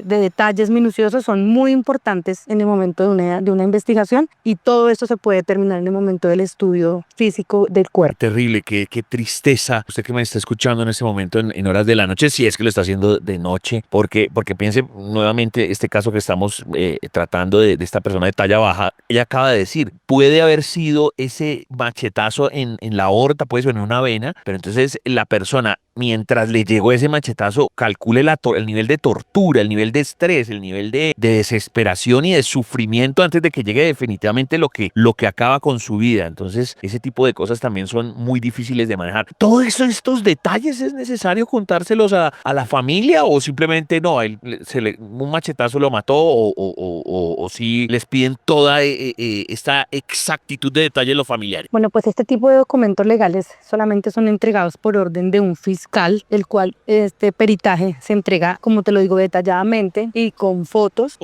detalles minuciosos son muy importantes en el momento de una investigación, y todo esto se puede determinar en el momento del estudio físico del cuerpo. Terrible, qué tristeza. Usted que me está escuchando en este momento en horas de la noche, si es que lo está haciendo de noche, porque piense nuevamente este caso que estamos tratando de esta persona de talla baja. Ella acaba de decir, puede haber sido ese machetazo en la aorta, puede ser en una vena, pero entonces la persona, mientras le llegó ese machetazo, calcule el nivel de tortura, el nivel de estrés, el nivel de desesperación y de sufrimiento antes de que llegue definitivamente lo que acaba con su vida. Entonces, ese tipo de cosas también son muy difíciles de manejar. ¿Todo eso, estos detalles, es necesario contárselos a la familia, o simplemente no, un machetazo lo mató, o si les piden toda esta exactitud de detalle los familiares? Bueno, pues este tipo de documentos legales solamente son entregados por orden de un fiscal, el cual este peritaje se entrega, como te lo digo, detalladamente y con fotos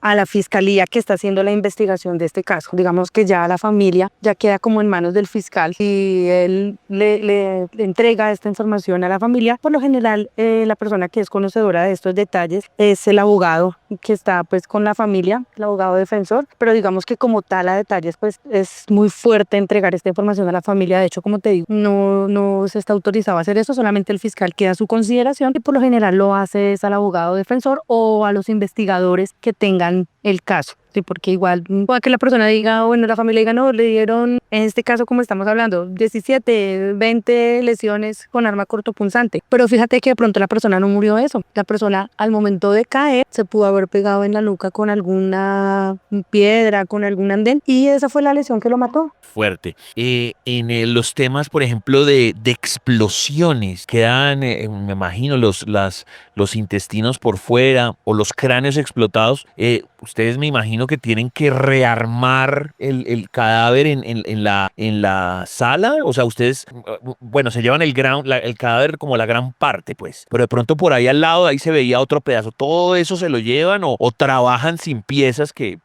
a la fiscalía que está haciendo la investigación de este caso. Digamos que ya la familia ya queda como en manos del fiscal y él le entrega esta información a la familia. Por lo general, la persona que es conocedora de estos detalles es el abogado que está pues con la familia, el abogado defensor, pero digamos que como tal a detalles pues es muy fuerte entregar esta información a la familia. De hecho, como te digo, no se está autorizado a hacer eso, solamente el fiscal queda a su consideración y por lo general lo hace es al abogado defensor o a los investigadores que tengan el caso. Sí, porque igual puede que la persona diga, bueno, la familia diga, no, le dieron, en este caso como estamos hablando, 17, 20 lesiones con arma cortopunzante. Pero fíjate que de pronto la persona no murió de eso. La persona al momento de caer se pudo haber pegado en la nuca con alguna piedra, con algún andén y esa fue la lesión que lo mató. Fuerte. Los temas, por ejemplo, de explosiones, quedan, me imagino, los intestinos por fuera o los cráneos explotados. Ustedes me imagino que tienen que rearmar el cadáver en la sala. O sea, ustedes, bueno, se llevan el cadáver como la gran parte, pues. Pero de pronto por ahí al lado, ahí se veía otro pedazo. ¿Todo eso se lo llevan o trabajan sin piezas que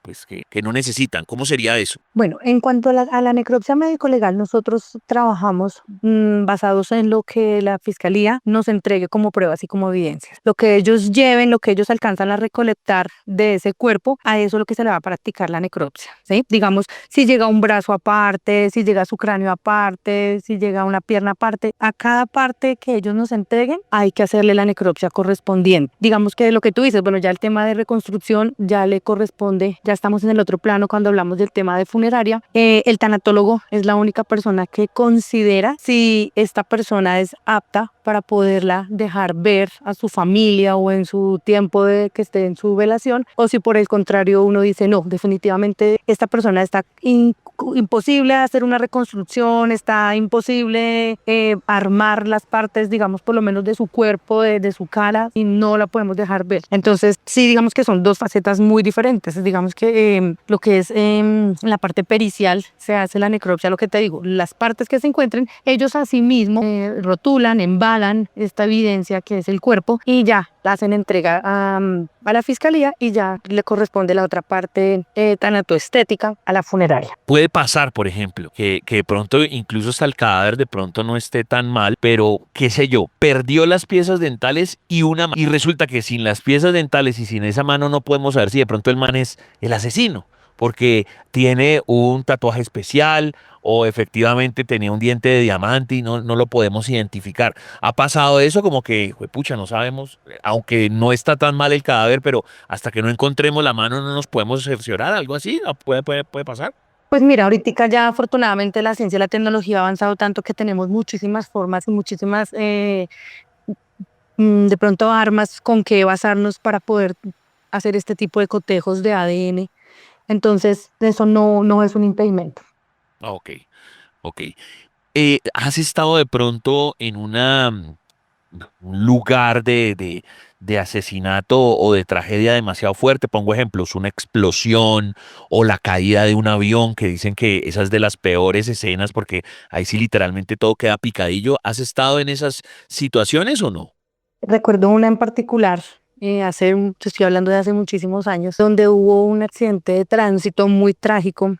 no necesitan? ¿Cómo sería eso? Bueno, en cuanto a la necropsia médico-legal, nosotros trabajamos basados en lo que la fiscalía nos entregue como pruebas y como evidencias. Lo que ellos lleven, lo que ellos alcanzan a recolectar de ese cuerpo, a eso es lo que se le va a practicar la necropsia, ¿sí? Digamos, si llega un brazo aparte, si llega su cráneo aparte, si llega una pierna aparte, a cada parte que ellos nos entreguen hay que hacerle la necropsia correspondiente. Digamos que lo que tú dices, bueno, ya el tema de reconstrucción ya le corresponde, ya estamos en el otro plano cuando hablamos del tema de funeraria. El tanatólogo es la única persona que considera si esta persona es apta para poderla dejar ver a su familia o en su tiempo de que esté en su velación, o si por el contrario uno dice no, definitivamente esta persona está imposible hacer una reconstrucción, está imposible armar las partes, digamos, por lo menos de su cuerpo, de su cara, y no la podemos dejar ver. Entonces sí, digamos que son dos facetas muy diferentes. Digamos que lo que es la parte pericial se hace la necropsia, lo que te digo, las partes que se encuentren, ellos asimismo rotulan, embalan esta evidencia que es el cuerpo y ya la hacen entrega a la fiscalía y ya le corresponde la otra parte tanatoestética a la funeraria. Puede pasar, por ejemplo, que de pronto incluso hasta el cadáver de pronto no esté tan mal, pero qué sé yo, perdió las piezas dentales y y resulta que sin las piezas dentales y sin esa mano no podemos saber si de pronto el man es el asesino, porque tiene un tatuaje especial o efectivamente tenía un diente de diamante y no lo podemos identificar. ¿Ha pasado eso? Como que, pucha, no sabemos, aunque no está tan mal el cadáver, pero hasta que no encontremos la mano no nos podemos cerciorar, algo así, ¿puede pasar? Pues mira, ahorita ya afortunadamente la ciencia y la tecnología ha avanzado tanto que tenemos muchísimas formas y muchísimas, de pronto, armas con que basarnos para poder hacer este tipo de cotejos de ADN. Entonces, eso no es un impedimento. Ok. ¿Has estado de pronto en un lugar de asesinato o de tragedia demasiado fuerte? Pongo ejemplos, una explosión o la caída de un avión, que dicen que esa es de las peores escenas porque ahí sí literalmente todo queda picadillo. ¿Has estado en esas situaciones o no? Recuerdo una en particular. Te estoy hablando de hace muchísimos años, donde hubo un accidente de tránsito muy trágico,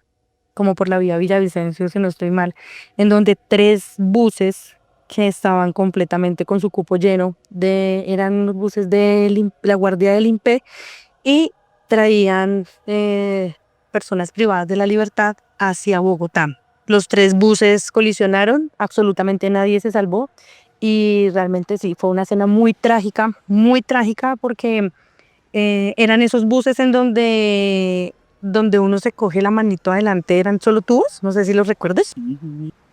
como por la vía Villavicencio, si no estoy mal, en donde 3 buses que estaban completamente con su cupo lleno, eran unos buses de la Guardia del INPE y traían personas privadas de la libertad hacia Bogotá. Los 3 buses colisionaron, absolutamente nadie se salvó. Y realmente sí, fue una escena muy trágica porque eran esos buses en donde uno se coge la manito adelante, eran solo tubos, no sé si los recuerdes.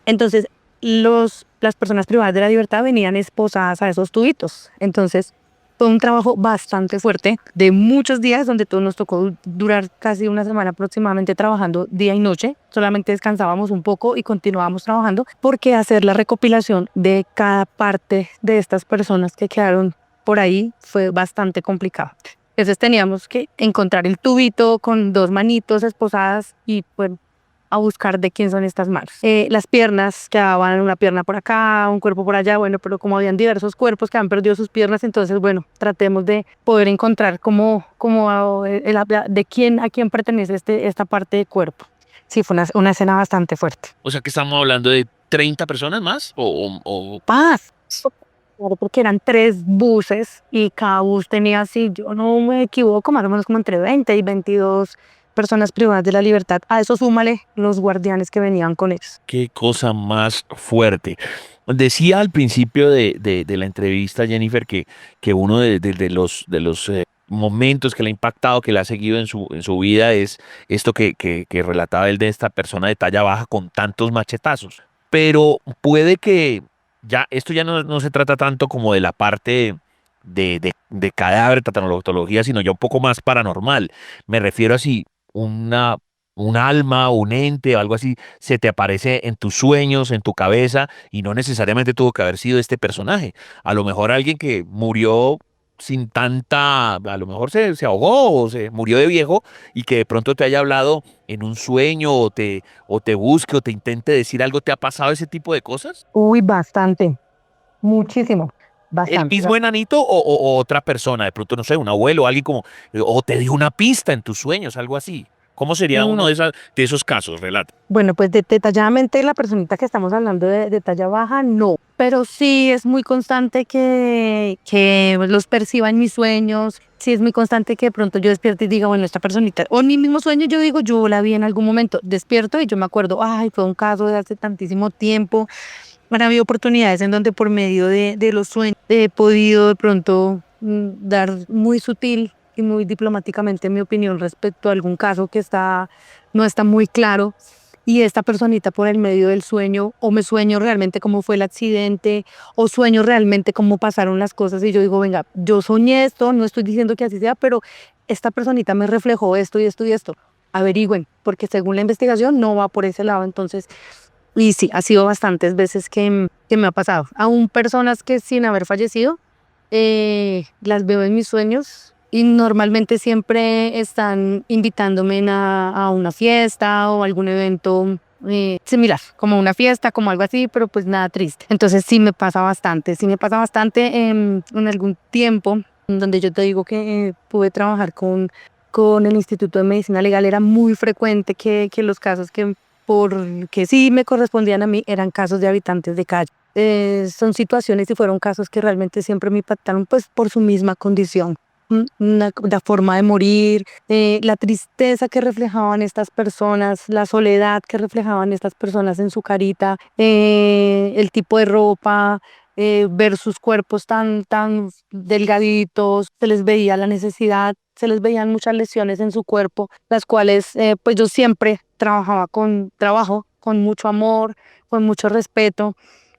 Entonces, las personas privadas de la libertad venían esposadas a esos tubitos. Entonces, fue un trabajo bastante fuerte de muchos días donde todo nos tocó durar casi una semana aproximadamente trabajando día y noche. Solamente descansábamos un poco y continuábamos trabajando porque hacer la recopilación de cada parte de estas personas que quedaron por ahí fue bastante complicado. Entonces teníamos que encontrar el tubito con 2 manitos esposadas y bueno, a buscar de quién son estas manos. Las piernas, quedaban una pierna por acá, un cuerpo por allá, bueno, pero como habían diversos cuerpos que han perdido sus piernas, entonces, bueno, tratemos de poder encontrar de quién, a quién pertenece esta parte del cuerpo. Sí, fue una escena bastante fuerte. O sea que estamos hablando de 30 personas más o... Más. Claro, porque eran 3 buses y cada bus tenía, si yo no me equivoco, más o menos como entre 20 y 22 personas privadas de la libertad. A eso súmale los guardianes que venían con ellos. Qué cosa más fuerte. Decía al principio de la entrevista, Jennifer, que uno de los momentos que le ha impactado, que le ha seguido en su vida es esto que relataba él de esta persona de talla baja con tantos machetazos. Pero puede que esto ya no se trata tanto como de la parte de cadáver, tanatología, sino ya un poco más paranormal. Me refiero a si un alma, un ente o algo así se te aparece en tus sueños, en tu cabeza, y no necesariamente tuvo que haber sido este personaje. A lo mejor alguien que murió sin a lo mejor se ahogó o se murió de viejo y que de pronto te haya hablado en un sueño o te busque o te intente decir algo. ¿Te ha pasado ese tipo de cosas? Uy, bastante, muchísimo, bastante. ¿El mismo enanito o otra persona? De pronto, no sé, un abuelo o alguien como, o te dio una pista en tus sueños, algo así. ¿Cómo sería uno de esos casos? Relata. Bueno, pues detalladamente la personita que estamos hablando de talla baja, no. Pero sí es muy constante que los perciba en mis sueños. Sí es muy constante que de pronto yo despierto y diga, bueno, esta personita, o en mi mismo sueño yo digo, yo la vi en algún momento. Despierto y yo me acuerdo, ay, fue un caso de hace tantísimo tiempo. Han habido oportunidades en donde por medio de los sueños he podido de pronto dar muy sutil y muy diplomáticamente mi opinión respecto a algún caso que no está muy claro, y esta personita por el medio del sueño, o me sueño realmente cómo fue el accidente, o sueño realmente cómo pasaron las cosas, y yo digo, venga, yo soñé esto, no estoy diciendo que así sea, pero esta personita me reflejó esto y esto y esto. Averigüen, porque según la investigación no va por ese lado. Entonces, y sí, ha sido bastantes veces que me ha pasado. Aún personas que sin haber fallecido, las veo en mis sueños. Y normalmente siempre están invitándome a una fiesta o algún evento similar, como una fiesta, como algo así, pero pues nada triste. Entonces sí me pasa bastante en algún tiempo donde yo te digo que pude trabajar con el Instituto de Medicina Legal. Era muy frecuente que los casos porque sí me correspondían a mí eran casos de habitantes de calle. Son situaciones y fueron casos que realmente siempre me impactaron pues por su misma condición. La forma de morir, la tristeza que reflejaban estas personas, la soledad que reflejaban estas personas en su carita, el tipo de ropa, ver sus cuerpos tan delgaditos, se les veía la necesidad, se les veían muchas lesiones en su cuerpo, las cuales pues yo siempre trabajo con mucho amor, con mucho respeto,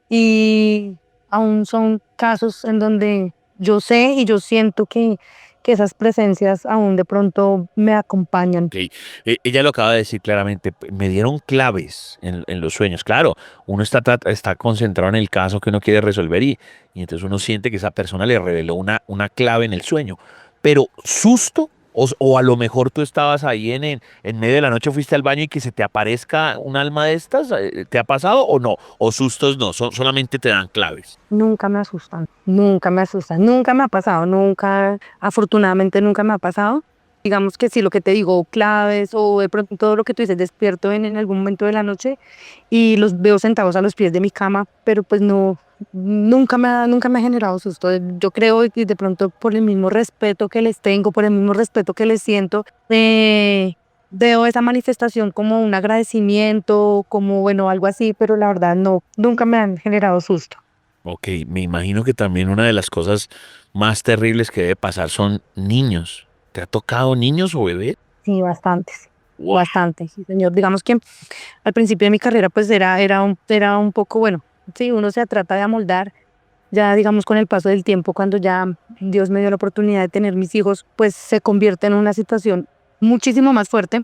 y aún son casos en donde yo sé y yo siento que esas presencias aún de pronto me acompañan. Okay. Ella lo acaba de decir claramente, me dieron claves en los sueños. Claro, uno está concentrado en el caso que uno quiere resolver y entonces uno siente que esa persona le reveló una clave en el sueño. Pero susto, o a lo mejor tú estabas ahí en medio de la noche, fuiste al baño y que se te aparezca un alma de estas, ¿te ha pasado o no? ¿O sustos no, solamente te dan claves? Nunca me asustan, nunca me ha pasado, afortunadamente nunca me ha pasado. Digamos que sí, lo que te digo, claves o de pronto todo lo que tú dices, despierto en algún momento de la noche y los veo sentados a los pies de mi cama, pero pues no, nunca me ha generado susto. Yo creo que de pronto por el mismo respeto que les tengo, por el mismo respeto que les siento, veo esa manifestación como un agradecimiento, como bueno, algo así, pero la verdad no, nunca me han generado susto. Ok, me imagino que también una de las cosas más terribles que debe pasar son niños. ¿Te ha tocado niños o bebés? Sí, bastantes. Wow. Bastante, sí, señor. Digamos que al principio de mi carrera pues era un poco, bueno, sí, uno se trata de amoldar. Ya digamos con el paso del tiempo, cuando ya Dios me dio la oportunidad de tener mis hijos, pues se convierte en una situación muchísimo más fuerte,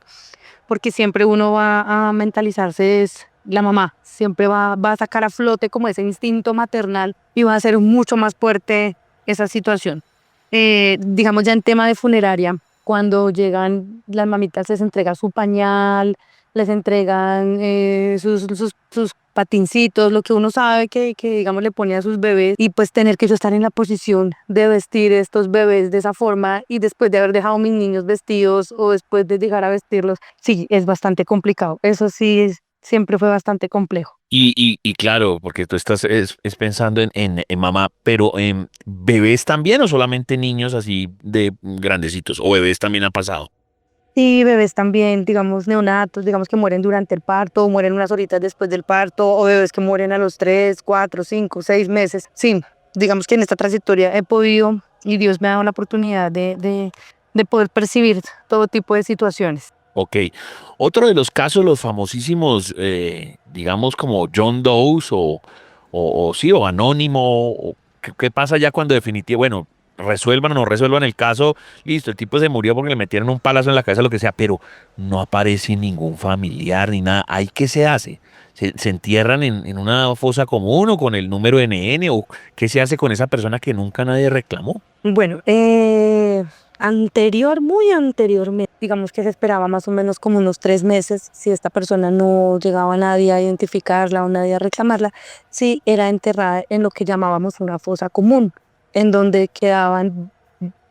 porque siempre uno va a mentalizarse, la mamá siempre va a sacar a flote como ese instinto maternal y va a hacer mucho más fuerte esa situación. Digamos ya en tema de funeraria, cuando llegan las mamitas les entrega su pañal, les entregan sus patincitos, lo que uno sabe que digamos le pone a sus bebés, y pues tener que yo estar en la posición de vestir estos bebés de esa forma y después de haber dejado a mis niños vestidos o después de llegar a vestirlos, sí, es bastante complicado. Eso sí, siempre fue bastante complejo. Y claro, porque tú estás es pensando en mamá, pero en bebés también o solamente niños así de grandecitos o bebés también ha pasado. Sí, bebés también, digamos, neonatos, digamos que mueren durante el parto o mueren unas horitas después del parto, o bebés que mueren a los 3, 4, 5, 6 meses. Sí, digamos que en esta trayectoria he podido, y Dios me ha dado la oportunidad de poder percibir todo tipo de situaciones. Ok. Otro de los casos, los famosísimos, digamos como John Doe's o sí, o Anónimo, o ¿qué pasa ya cuando definitivamente, bueno, resuelvan o no resuelvan el caso, listo, el tipo se murió porque le metieron un palazo en la cabeza, lo que sea, pero no aparece ningún familiar ni nada. ¿Ahí qué se hace? ¿Se entierran en una fosa común o con el número NN o qué se hace con esa persona que nunca nadie reclamó? Bueno, muy anteriormente, digamos que se esperaba más o menos como unos 3 meses, si esta persona no llegaba nadie a identificarla o nadie a reclamarla, sí era enterrada en lo que llamábamos una fosa común, en donde quedaban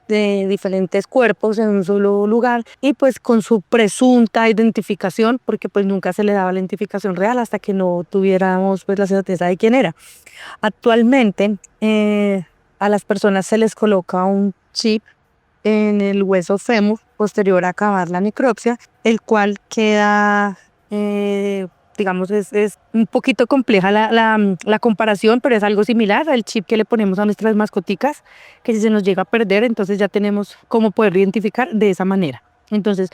de diferentes cuerpos en un solo lugar y pues con su presunta identificación, porque pues nunca se le daba la identificación real hasta que no tuviéramos pues la certeza de quién era. Actualmente a las personas se les coloca un chip en el hueso fémur posterior a acabar la necropsia, el cual queda, digamos, es un poquito compleja la comparación, pero es algo similar al chip que le ponemos a nuestras mascoticas, que si se nos llega a perder, entonces ya tenemos cómo poder identificar de esa manera. Entonces,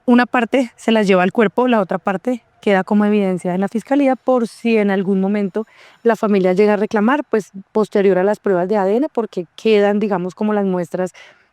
una parte se las lleva al cuerpo, la otra parte queda como evidencia en la fiscalía por si en algún momento la familia llega a reclamar, pues posterior a las pruebas de ADN, porque quedan, digamos, como las muestras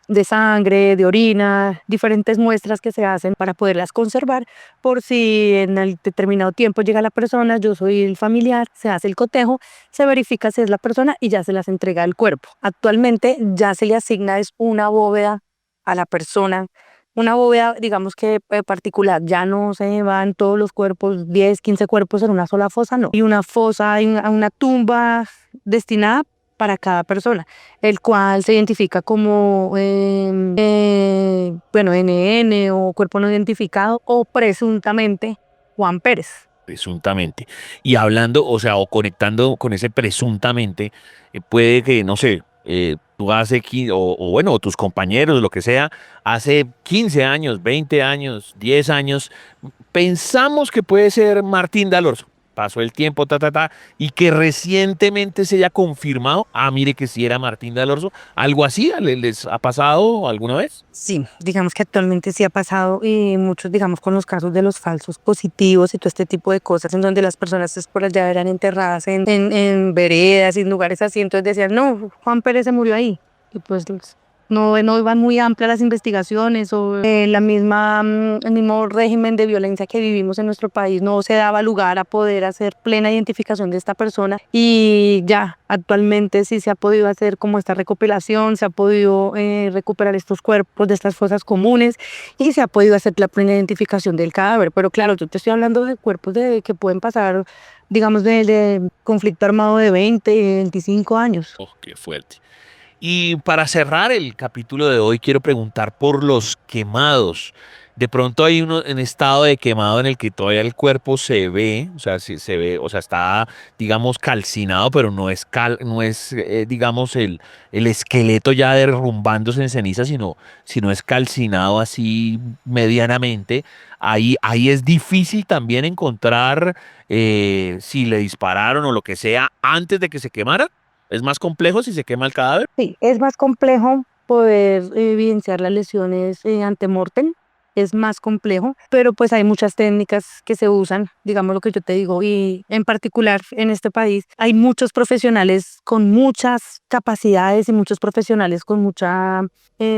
de sangre, de orina, diferentes muestras que se hacen para poderlas conservar por si en el determinado tiempo llega la persona, yo soy el familiar, se hace el cotejo, se verifica si es la persona y ya se las entrega al cuerpo. Actualmente ya se le asigna es una bóveda a la persona, una bóveda digamos que particular, ya no se van todos los cuerpos, 10, 15 cuerpos en una sola fosa, no. Y una fosa, una tumba destinada para cada persona, el cual se identifica como, bueno, NN o cuerpo no identificado o presuntamente Juan Pérez. Presuntamente. Y hablando, o sea, o conectando con ese presuntamente, puede que, no sé, tú hace, o bueno, o tus compañeros, lo que sea, hace 15 años, 20 años, 10 años, pensamos que puede ser Martín Dalorzo. Pasó el tiempo, y que recientemente se haya confirmado, mire que sí era Martín Dalorzo, algo así, ¿les ha pasado alguna vez? Sí, digamos que actualmente sí ha pasado y muchos, digamos, con los casos de los falsos positivos y todo este tipo de cosas en donde las personas pues, por allá eran enterradas en veredas y en lugares así, entonces decían, no, Juan Pérez se murió ahí. Y pues no iban muy amplias las investigaciones o el mismo régimen de violencia que vivimos en nuestro país no se daba lugar a poder hacer plena identificación de esta persona y ya actualmente sí se ha podido hacer como esta recopilación, se ha podido recuperar estos cuerpos de estas fosas comunes y se ha podido hacer la plena identificación del cadáver, pero claro, yo te estoy hablando de cuerpos que pueden pasar, digamos, de conflicto armado de 20, 25 años. Oh, qué fuerte. Y para cerrar el capítulo de hoy, quiero preguntar por los quemados. De pronto hay uno en estado de quemado en el que todavía el cuerpo se ve, o sea, sí se ve, o sea, está, digamos, calcinado, pero no es, digamos, el esqueleto ya derrumbándose en ceniza, sino es calcinado así medianamente. Ahí es difícil también encontrar si le dispararon o lo que sea antes de que se quemara. ¿Es más complejo si se quema el cadáver? Sí, es más complejo poder evidenciar las lesiones ante-mortem, es más complejo, pero pues hay muchas técnicas que se usan, digamos lo que yo te digo, y en particular en este país hay muchos profesionales con muchas capacidades y muchos profesionales con mucha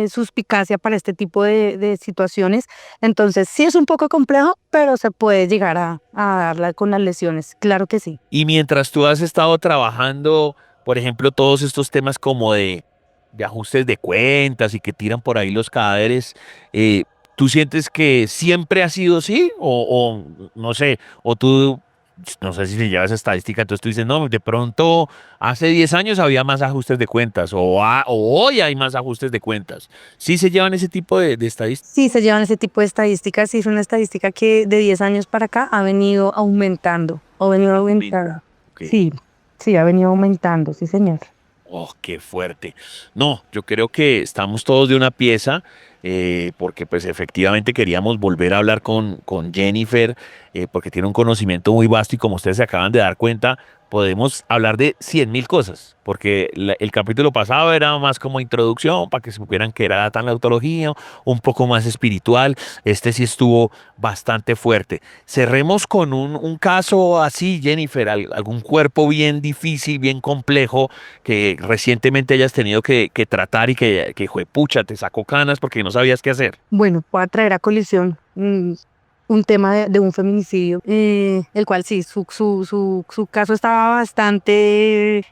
suspicacia para este tipo de situaciones, entonces sí es un poco complejo, pero se puede llegar a darla con las lesiones, claro que sí. Y mientras tú has estado trabajando, por ejemplo, todos estos temas como de ajustes de cuentas y que tiran por ahí los cadáveres, ¿Tú sientes que siempre ha sido así? O no sé, o tú, no sé si se lleva esa estadística, entonces tú dices, no, de pronto hace 10 años había más ajustes de cuentas o hoy hay más ajustes de cuentas. ¿Sí se llevan ese tipo de estadísticas? Sí, se llevan ese tipo de estadísticas. Sí, es una estadística que de 10 años para acá ha venido aumentando. Ha venido aumentando. Ok. Sí, sí, ha venido aumentando, sí, señor. Oh, qué fuerte. No, yo creo que estamos todos de una pieza, porque pues efectivamente queríamos volver a hablar con Jennifer, porque tiene un conocimiento muy vasto y como ustedes se acaban de dar cuenta, podemos hablar de 100.000 cosas, porque el capítulo pasado era más como introducción para que supieran que era tan la autología, un poco más espiritual. Este sí estuvo bastante fuerte. Cerremos con un caso así, Jennifer, algún cuerpo bien difícil, bien complejo, que recientemente hayas tenido que tratar y que juepucha, te sacó canas porque no sabías qué hacer. Bueno, voy a traer a colisión un tema de un feminicidio, el cual sí, su caso estaba bastante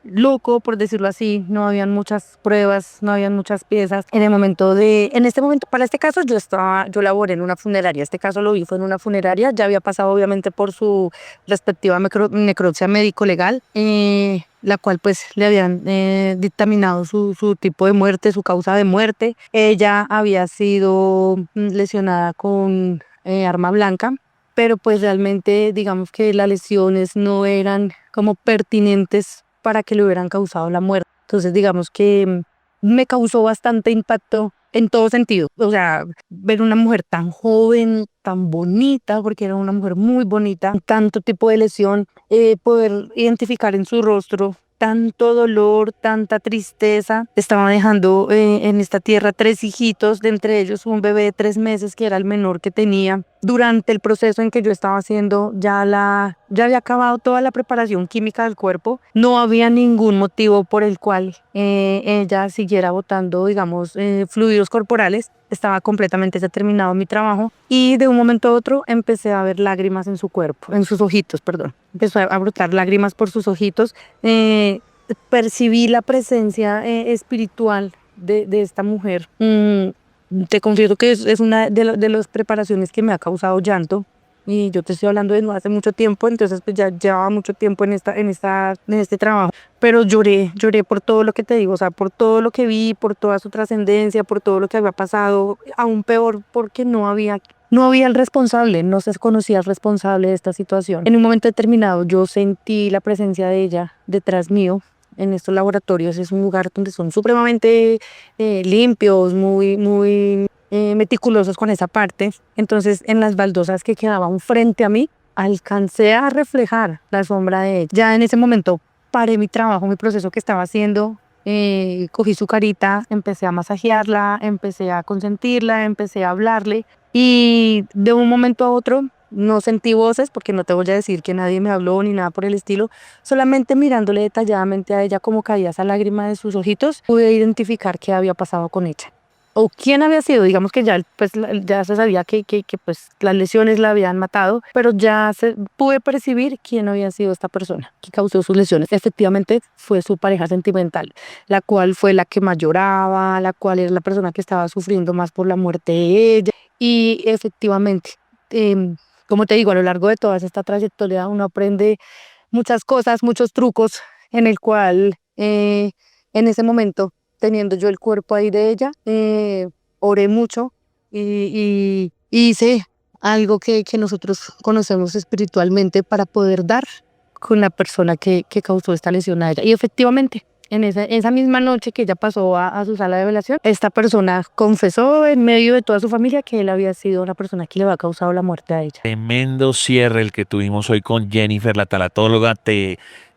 loco, por decirlo así. No habían muchas pruebas, no habían muchas piezas. En este momento, para este caso yo laboré en una funeraria. Este caso lo vi fue en una funeraria. Ya había pasado obviamente por su respectiva necropsia médico-legal, la cual pues le habían dictaminado su tipo de muerte, su causa de muerte. Ella había sido lesionada con arma blanca, pero pues realmente digamos que las lesiones no eran como pertinentes para que le hubieran causado la muerte. Entonces digamos que me causó bastante impacto en todo sentido. O sea, ver una mujer tan joven, tan bonita, porque era una mujer muy bonita, tanto tipo de lesión, poder identificar en su rostro tanto dolor, tanta tristeza. Estaba dejando en esta tierra 3 hijitos, de entre ellos un bebé de 3 meses que era el menor que tenía. Durante el proceso en que yo estaba haciendo, ya había acabado toda la preparación química del cuerpo. No había ningún motivo por el cual ella siguiera botando, digamos, fluidos corporales. Estaba completamente determinado mi trabajo y de un momento a otro empecé a ver lágrimas en su cuerpo, en sus ojitos, perdón. Empezó a brotar lágrimas por sus ojitos. Percibí la presencia espiritual de esta mujer. Te confieso que es una de las preparaciones que me ha causado llanto. Y yo te estoy hablando de no hace mucho tiempo, entonces pues ya llevaba mucho tiempo en este trabajo. Pero lloré por todo lo que te digo, o sea, por todo lo que vi, por toda su trascendencia, por todo lo que había pasado, aún peor porque no había el responsable, no se conocía el responsable de esta situación. En un momento determinado yo sentí la presencia de ella detrás mío. En estos laboratorios es un lugar donde son supremamente limpios, muy meticulosos con esa parte. Entonces en las baldosas que quedaban frente a mí alcancé a reflejar la sombra de ella. Ya en ese momento paré mi trabajo, mi proceso que estaba haciendo, cogí su carita, empecé a masajearla, empecé a consentirla, empecé a hablarle y de un momento a otro no sentí voces, porque no te voy a decir que nadie me habló ni nada por el estilo, solamente mirándole detalladamente a ella como caía esa lágrima de sus ojitos, pude identificar qué había pasado con ella o quién había sido. Digamos que ya, pues, ya se sabía que pues, las lesiones la habían matado, pero ya pude percibir quién había sido esta persona que causó sus lesiones. Efectivamente fue su pareja sentimental, la cual fue la que más lloraba, la cual era la persona que estaba sufriendo más por la muerte de ella. Y efectivamente, como te digo, a lo largo de toda esta trayectoria uno aprende muchas cosas, muchos trucos, en el cual en ese momento, teniendo yo el cuerpo ahí de ella, oré mucho y hice algo que nosotros conocemos espiritualmente para poder dar con la persona que causó esta lesión a ella. Y efectivamente, en esa misma noche que ella pasó a su sala de velación, esta persona confesó en medio de toda su familia que él había sido la persona que le había causado la muerte a ella. Tremendo cierre el que tuvimos hoy con Jennifer, la tanatóloga.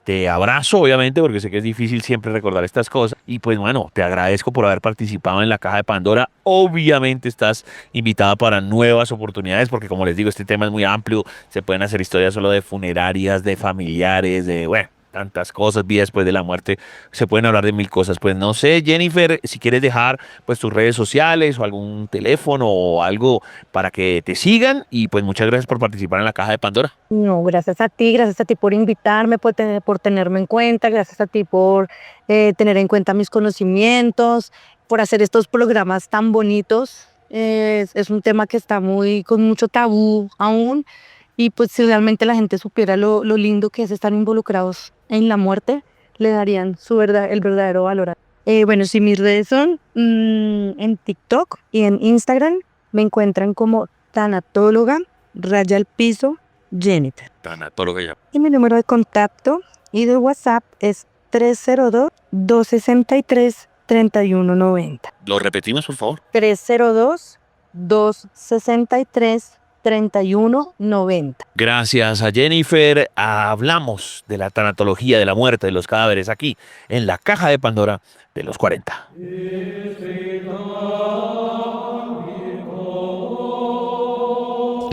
Te abrazo, obviamente, porque sé que es difícil siempre recordar estas cosas. Y pues bueno, te agradezco por haber participado en la Caja de Pandora. Obviamente estás invitada para nuevas oportunidades, porque como les digo, este tema es muy amplio. Se pueden hacer historias solo de funerarias, de familiares, de, bueno, tantas cosas, vida después de la muerte, se pueden hablar de 1000 cosas. Pues no sé, Jennifer, si quieres dejar pues tus redes sociales o algún teléfono o algo para que te sigan, y pues muchas gracias por participar en la Caja de Pandora. No, gracias a ti por invitarme, por tenerme en cuenta, gracias a ti por tener en cuenta mis conocimientos, por hacer estos programas tan bonitos Es un tema que está con mucho tabú aún. Y pues si realmente la gente supiera lo lindo que es estar involucrados en la muerte, le darían el verdadero valor. Bueno, sí, mis redes son en TikTok y en Instagram. Me encuentran como tanatóloga, _Jennifer. Tanatóloga ya. Y mi número de contacto y de WhatsApp es 302-263-3190. ¿Lo repetimos, por favor? 302-263-3190. Gracias a Jennifer. Hablamos de la tanatología, de la muerte, de los cadáveres aquí en la caja de Pandora de los 40.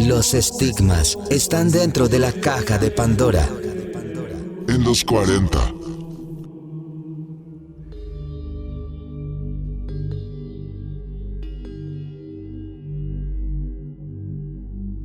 Los estigmas están dentro de la caja de Pandora. En los 40.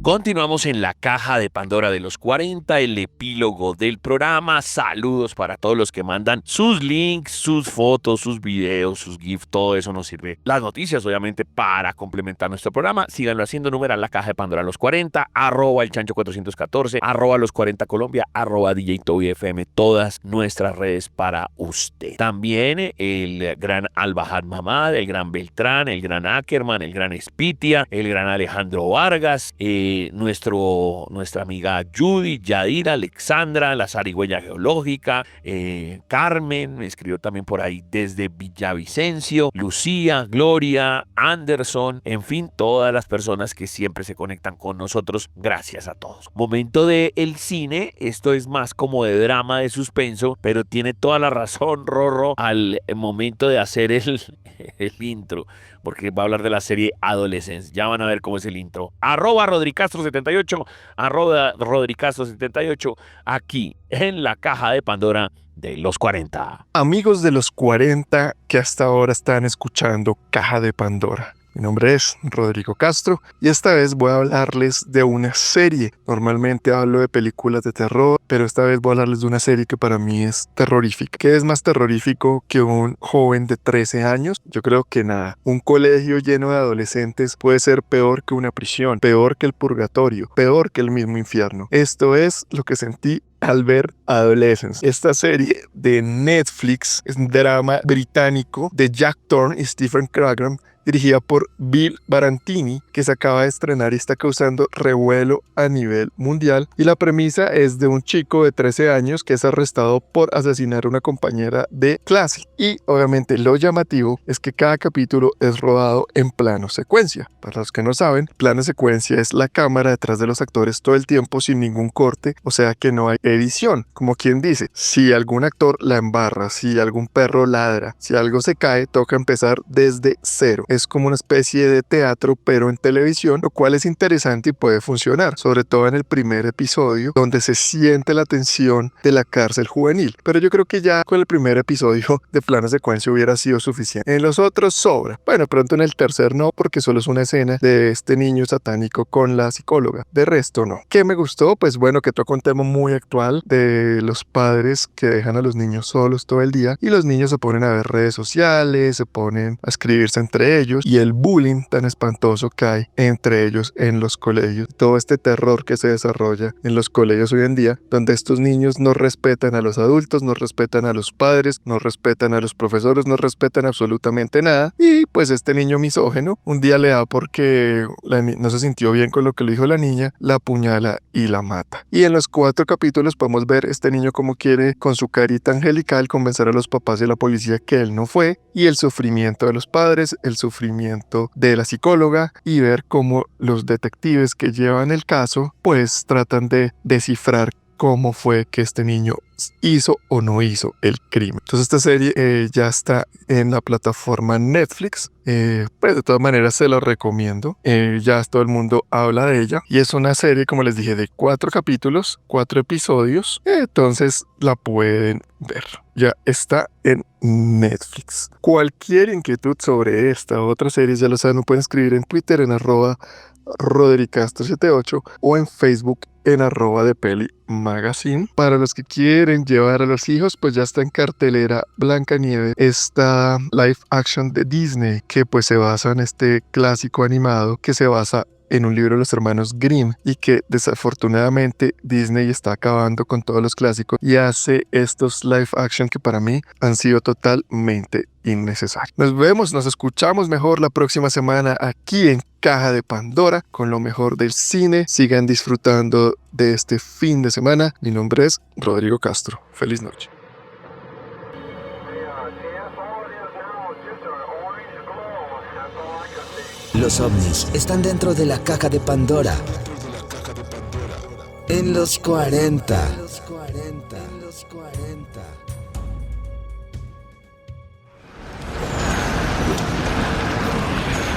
Continuamos en la caja de Pandora de los 40, el epílogo del programa. Saludos para todos los que mandan sus links, sus fotos, sus videos, sus GIFs, todo eso nos sirve. Las noticias, obviamente, para complementar nuestro programa. Síganlo haciendo, numeral la caja de Pandora los 40, @ el chancho 414, @ los 40 Colombia, @ DJ Toby FM, todas nuestras redes para usted. También el gran Al-Bahad Mamad, el gran Beltrán, el gran Ackerman, el gran Spitia, el gran Alejandro Vargas, nuestra amiga Judy, Yadira, Alexandra, la zarigüeya geológica, Carmen, me escribió también por ahí desde Villavicencio, Lucía, Gloria, Anderson, en fin, todas las personas que siempre se conectan con nosotros, gracias a todos. Momento de el cine, esto es más como de drama, de suspenso, pero tiene toda la razón Rorro al momento de hacer el intro, porque va a hablar de la serie Adolescence. Ya van a ver cómo es el intro. @RodriCastro78, @RodriCastro78, aquí en la caja de Pandora de los 40. Amigos de los 40 que hasta ahora están escuchando Caja de Pandora. Mi nombre es Rodrigo Castro y esta vez voy a hablarles de una serie. Normalmente hablo de películas de terror, pero esta vez voy a hablarles de una serie que para mí es terrorífica. ¿Qué es más terrorífico que un joven de 13 años? Yo creo que nada. Un colegio lleno de adolescentes puede ser peor que una prisión, peor que el purgatorio, peor que el mismo infierno. Esto es lo que sentí al ver Adolescence. Esta serie de Netflix es un drama británico de Jack Thorne y Stephen Cragram, dirigida por Bill Barantini, que se acaba de estrenar y está causando revuelo a nivel mundial. Y la premisa es de un chico de 13 años que es arrestado por asesinar a una compañera de clase. Y obviamente lo llamativo es que cada capítulo es rodado en plano secuencia. Para los que no saben, plano secuencia es la cámara detrás de los actores todo el tiempo sin ningún corte, o sea que no hay edición. Como quien dice, si algún actor la embarra, si algún perro ladra, si algo se cae, toca empezar desde cero. Es como una especie de teatro pero en televisión, lo cual es interesante y puede funcionar, sobre todo en el primer episodio donde se siente la tensión de la cárcel juvenil, pero yo creo que ya con el primer episodio de plano secuencia hubiera sido suficiente. En los otros sobra, bueno, pronto en el tercer no, porque solo es una escena de este niño satánico con la psicóloga, de resto no. ¿Qué me gustó? Pues bueno, que toca un tema muy actual de los padres que dejan a los niños solos todo el día y los niños se ponen a ver redes sociales, se ponen a escribirse entre ellos y el bullying tan espantoso que hay entre ellos en los colegios. Todo este terror que se desarrolla en los colegios hoy en día, donde estos niños no respetan a los adultos, no respetan a los padres, no respetan a los profesores, no respetan absolutamente nada. Y pues este niño misógeno un día le da porque no se sintió bien con lo que le dijo la niña, la apuñala y la mata. Y en los 4 capítulos podemos ver este niño como quiere con su carita angelical convencer a los papás y a la policía que él no fue, y el sufrimiento de los padres, el sufrimiento de la psicóloga, y ver cómo los detectives que llevan el caso pues tratan de descifrar cómo fue que este niño hizo o no hizo el crimen. Entonces esta serie ya está en la plataforma Netflix, pues de todas maneras se lo recomiendo, ya todo el mundo habla de ella y es una serie, como les dije, de 4 capítulos, 4 episodios, entonces la pueden ver. Ya está en Netflix. Cualquier inquietud sobre esta u otra serie, ya lo saben, me pueden escribir en Twitter en @RodriCastro78 o en Facebook en @depelimagazine. Para los que quieren llevar a los hijos, pues ya está en cartelera Blancanieves, esta live action de Disney que pues se basa en este clásico animado que se basa en un libro de los hermanos Grimm y que desafortunadamente Disney está acabando con todos los clásicos y hace estos live action que para mí han sido totalmente innecesarios. Nos escuchamos mejor la próxima semana aquí en Caja de Pandora con lo mejor del cine. Sigan disfrutando de este fin de semana. Mi nombre es Rodrigo Castro. Feliz noche. Los ovnis están dentro de la caja de Pandora. En los 40.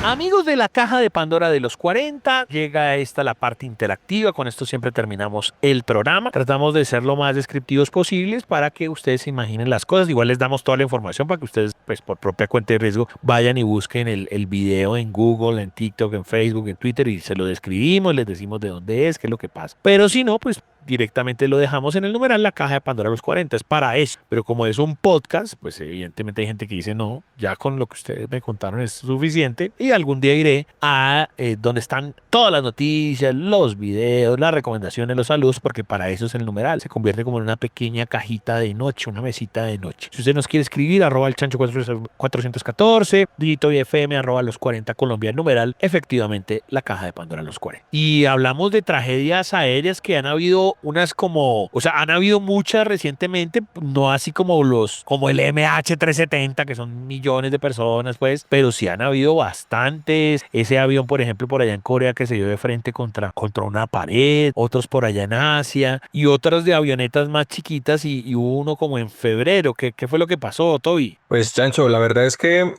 Amigos de la caja de Pandora de los 40, llega esta la parte interactiva. Con esto siempre terminamos el programa. Tratamos de ser lo más descriptivos posibles para que ustedes se imaginen las cosas. Igual les damos toda la información para que ustedes, pues por propia cuenta de riesgo, vayan y busquen el video en Google, en TikTok, en Facebook, en Twitter y se lo describimos, les decimos de dónde es, qué es lo que pasa. Pero si no, pues directamente lo dejamos en el numeral La Caja de Pandora los 40, es para eso. Pero como es un podcast, pues evidentemente hay gente que dice no, ya con lo que ustedes me contaron es suficiente y algún día iré a donde están todas las noticias, los videos, las recomendaciones, los saludos, porque para eso es el numeral, se convierte como en una pequeña cajita de noche, una mesita de noche. Si usted nos quiere escribir, @el chancho 414, dígito y FM, @los 40 Colombia, el numeral, efectivamente La Caja de Pandora los 40. Y hablamos de tragedias aéreas que han habido unas como, o sea, han habido muchas recientemente, no así como como el MH370, que son millones de personas, pues, pero sí han habido bastantes. Ese avión, por ejemplo, por allá en Corea que se dio de frente contra una pared, otros por allá en Asia y otros de avionetas más chiquitas y hubo uno como en febrero. ¿Qué fue lo que pasó, Toby? Pues Chancho, la verdad es que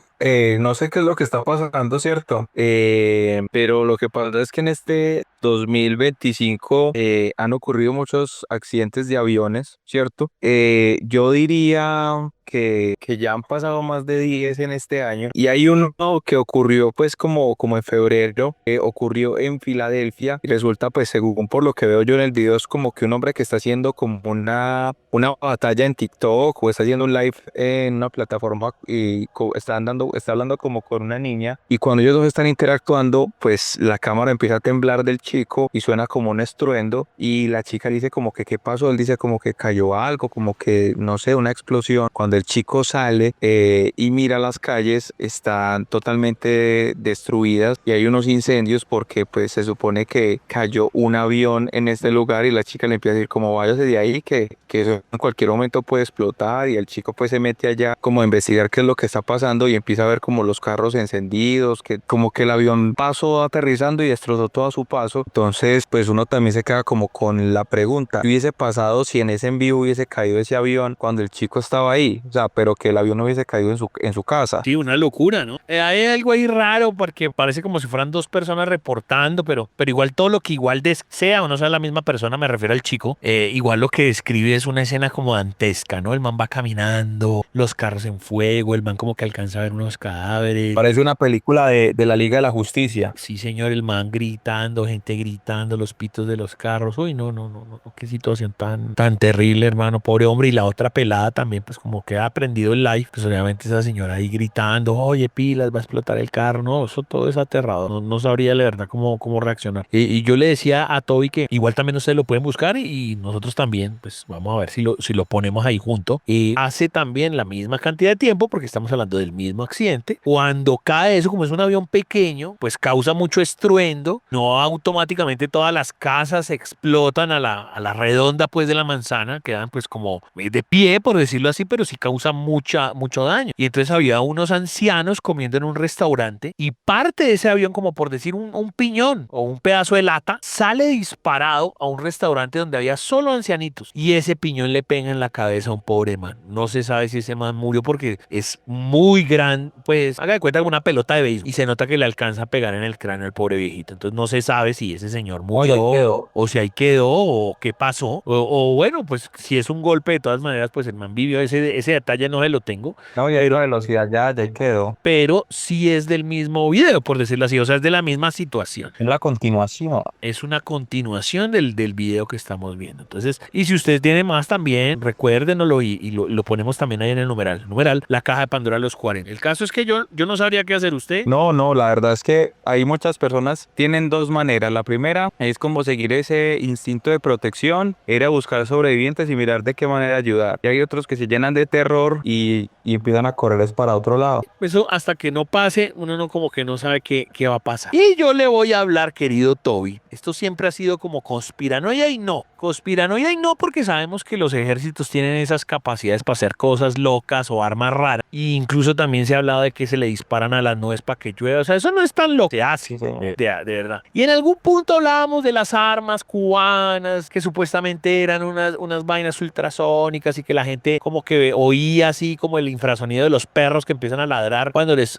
no sé qué es lo que está pasando, ¿cierto? Pero lo que pasa es que en este 2025 han ocurrido muchos accidentes de aviones, ¿cierto? Yo diría que ya han pasado más de 10 en este año y hay uno que ocurrió pues como en febrero, ocurrió en Filadelfia y resulta pues según por lo que veo yo en el video es como que un hombre que está haciendo como una batalla en TikTok o está haciendo un live en una plataforma y está hablando como con una niña y cuando ellos dos están interactuando pues la cámara empieza a temblar del chico y suena como un estruendo y la chica dice como que ¿qué pasó? Él dice como que cayó algo, como que no sé, una explosión. Cuando el chico sale y mira las calles están totalmente destruidas y hay unos incendios porque pues se supone que cayó un avión en este lugar y la chica le empieza a decir como váyase de ahí que eso en cualquier momento puede explotar y el chico pues se mete allá como a investigar qué es lo que está pasando y empieza a ver como los carros encendidos, que como que el avión pasó aterrizando y destrozó todo a su paso. Entonces pues uno también se queda como con la pregunta, ¿qué hubiese pasado si en ese envío hubiese caído ese avión cuando el chico estaba ahí? O sea, pero que el avión no hubiese caído en su casa. Sí, una locura, ¿no? Hay algo ahí raro porque parece como si fueran dos personas reportando, pero igual todo lo que igual sea o no sea la misma persona, me refiero al chico, igual lo que describe es una escena como dantesca, ¿no? El man va caminando, los carros en fuego, el man como que alcanza a ver unos cadáveres. Parece una película de la Liga de la Justicia. Sí, señor, el man gritando, gente gritando, los pitos de los carros. Uy, no, qué situación tan terrible, hermano, pobre hombre. Y la otra pelada también, pues como que ha aprendido el live, pues obviamente esa señora ahí gritando, oye, pilas, va a explotar el carro. No, eso todo es aterrador. No sabría la verdad cómo reaccionar. Y yo le decía a Toby que igual también ustedes lo pueden buscar y nosotros también, pues vamos a ver si lo ponemos ahí junto. Hace también la misma cantidad de tiempo, porque estamos hablando del mismo accidente. Cuando cae eso, como es un avión pequeño, pues causa mucho estruendo. No automáticamente todas las casas explotan a la redonda pues de la manzana, quedan pues como de pie, por decirlo así, pero sí causa mucho daño. Y entonces había unos ancianos comiendo en un restaurante y parte de ese avión, como por decir un piñón o un pedazo de lata, sale disparado a un restaurante donde había solo ancianitos y ese piñón le pega en la cabeza a un pobre man. No se sabe si ese man murió porque es muy grande, pues haga de cuenta como una pelota de béisbol y se nota que le alcanza a pegar en el cráneo al pobre viejito. Entonces no se sabe si ese señor murió o si ahí quedó o qué pasó o bueno, pues si es un golpe de todas maneras, pues el man vivió ese ese detalle no se lo tengo. No, y ahí la velocidad ya quedó. Pero sí es del mismo video, por decirlo así, o sea, es de la misma situación. Es la continuación. Es una continuación del video que estamos viendo. Entonces, y si ustedes tienen más también, recuérdenoslo y lo ponemos también ahí en el numeral. Numeral, la caja de Pandora de los 40. El caso es que yo no sabría qué hacer usted. No, la verdad es que hay muchas personas tienen dos maneras. La primera es como seguir ese instinto de protección, ir a buscar sobrevivientes y mirar de qué manera ayudar. Y hay otros que se llenan de terror y empiezan a correrles para otro lado. Eso hasta que no pase, uno no como que no sabe qué va a pasar. Y yo le voy a hablar, querido Toby. Esto siempre ha sido como conspiranoia y no. Conspiranoia y no, porque sabemos que los ejércitos tienen esas capacidades para hacer cosas locas o armas raras. E incluso también se ha hablado de que se le disparan a las nubes para que llueva. O sea, eso no es tan loco. Se hace, de verdad. Y en algún punto hablábamos de las armas cubanas, que supuestamente eran unas vainas ultrasónicas y que la gente como que oía así como el infrasonido de los perros que empiezan a ladrar cuando les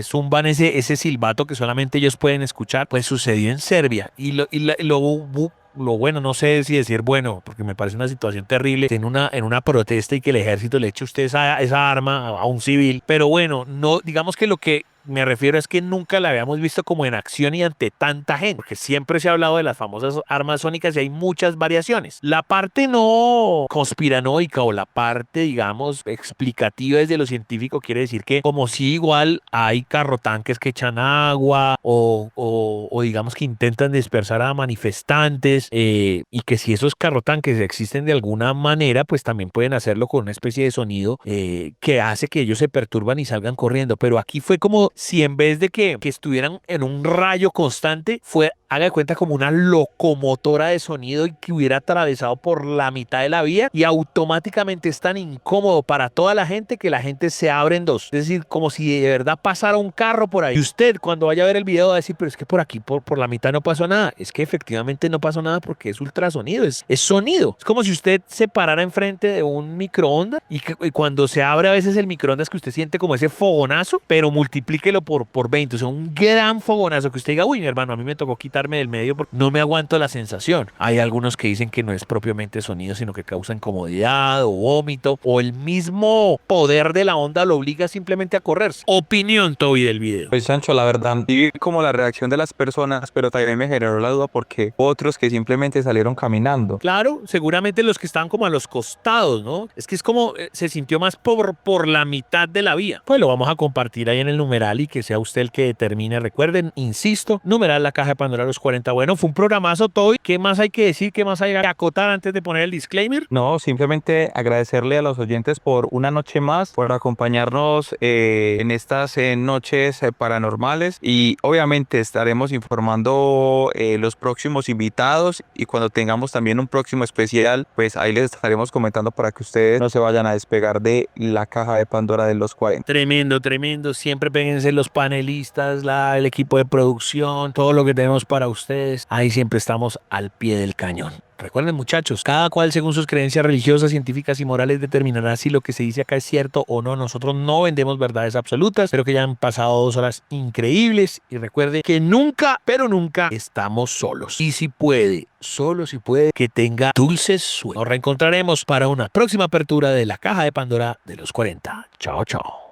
zumban ese silbato que solamente ellos pueden escuchar. Pues sucedió en Serbia. Y lo bueno, no sé si decir bueno, porque me parece una situación terrible en una protesta y que el ejército le eche a usted esa arma a un civil. Pero bueno, no, digamos que lo que me refiero es que nunca la habíamos visto como en acción y ante tanta gente, porque siempre se ha hablado de las famosas armas sónicas y hay muchas variaciones. La parte no conspiranoica o la parte, digamos, explicativa desde lo científico quiere decir que como si igual hay carrotanques que echan agua o digamos que intentan dispersar a manifestantes y que si esos carrotanques existen de alguna manera, pues también pueden hacerlo con una especie de sonido que hace que ellos se perturban y salgan corriendo. Pero aquí fue como si en vez de que estuvieran en un rayo constante, haga de cuenta como una locomotora de sonido y que hubiera atravesado por la mitad de la vía y automáticamente es tan incómodo para toda la gente que la gente se abre en dos. Es decir, como si de verdad pasara un carro por ahí. Y usted cuando vaya a ver el video va a decir, pero es que por aquí, por la mitad no pasó nada. Es que efectivamente no pasó nada porque es ultrasonido, es sonido. Es como si usted se parara enfrente de un microondas y cuando se abre a veces el microondas que usted siente como ese fogonazo, pero multiplíquelo por 20. O sea, un gran fogonazo que usted diga, uy, mi hermano, a mí me tocó quitarme del medio porque no me aguanto la sensación. Hay algunos que dicen que no es propiamente sonido, sino que causa incomodidad o vómito o el mismo poder de la onda lo obliga simplemente a correrse. Opinión, Toby, del video. Pues Sancho, la verdad, vi como la reacción de las personas, pero también me generó la duda porque otros que simplemente salieron caminando. Claro, seguramente los que estaban como a los costados, ¿no? Es que es como se sintió más por la mitad de la vía. Pues lo vamos a compartir ahí en el numeral y que sea usted el que determine. Recuerden, insisto, numeral la caja de Pandora los 40. Bueno, fue un programazo, Toby. ¿Qué más hay que decir? ¿Qué más hay que acotar antes de poner el disclaimer? No, simplemente agradecerle a los oyentes por una noche más, por acompañarnos en estas noches paranormales y obviamente estaremos informando los próximos invitados y cuando tengamos también un próximo especial, pues ahí les estaremos comentando para que ustedes no se vayan a despegar de la caja de Pandora de los 40. Tremendo, tremendo. Siempre péguense los panelistas, el equipo de producción, todo lo que tenemos para ustedes. Ahí siempre estamos al pie del cañón. Recuerden, muchachos, cada cual según sus creencias religiosas, científicas y morales determinará si lo que se dice acá es cierto o no. Nosotros no vendemos verdades absolutas. Espero que ya han pasado 2 horas increíbles y recuerde que nunca, pero nunca estamos solos. Y si puede, solo si puede, que tenga dulces sueños. Nos reencontraremos para una próxima apertura de la caja de Pandora de los 40. Chao, chao.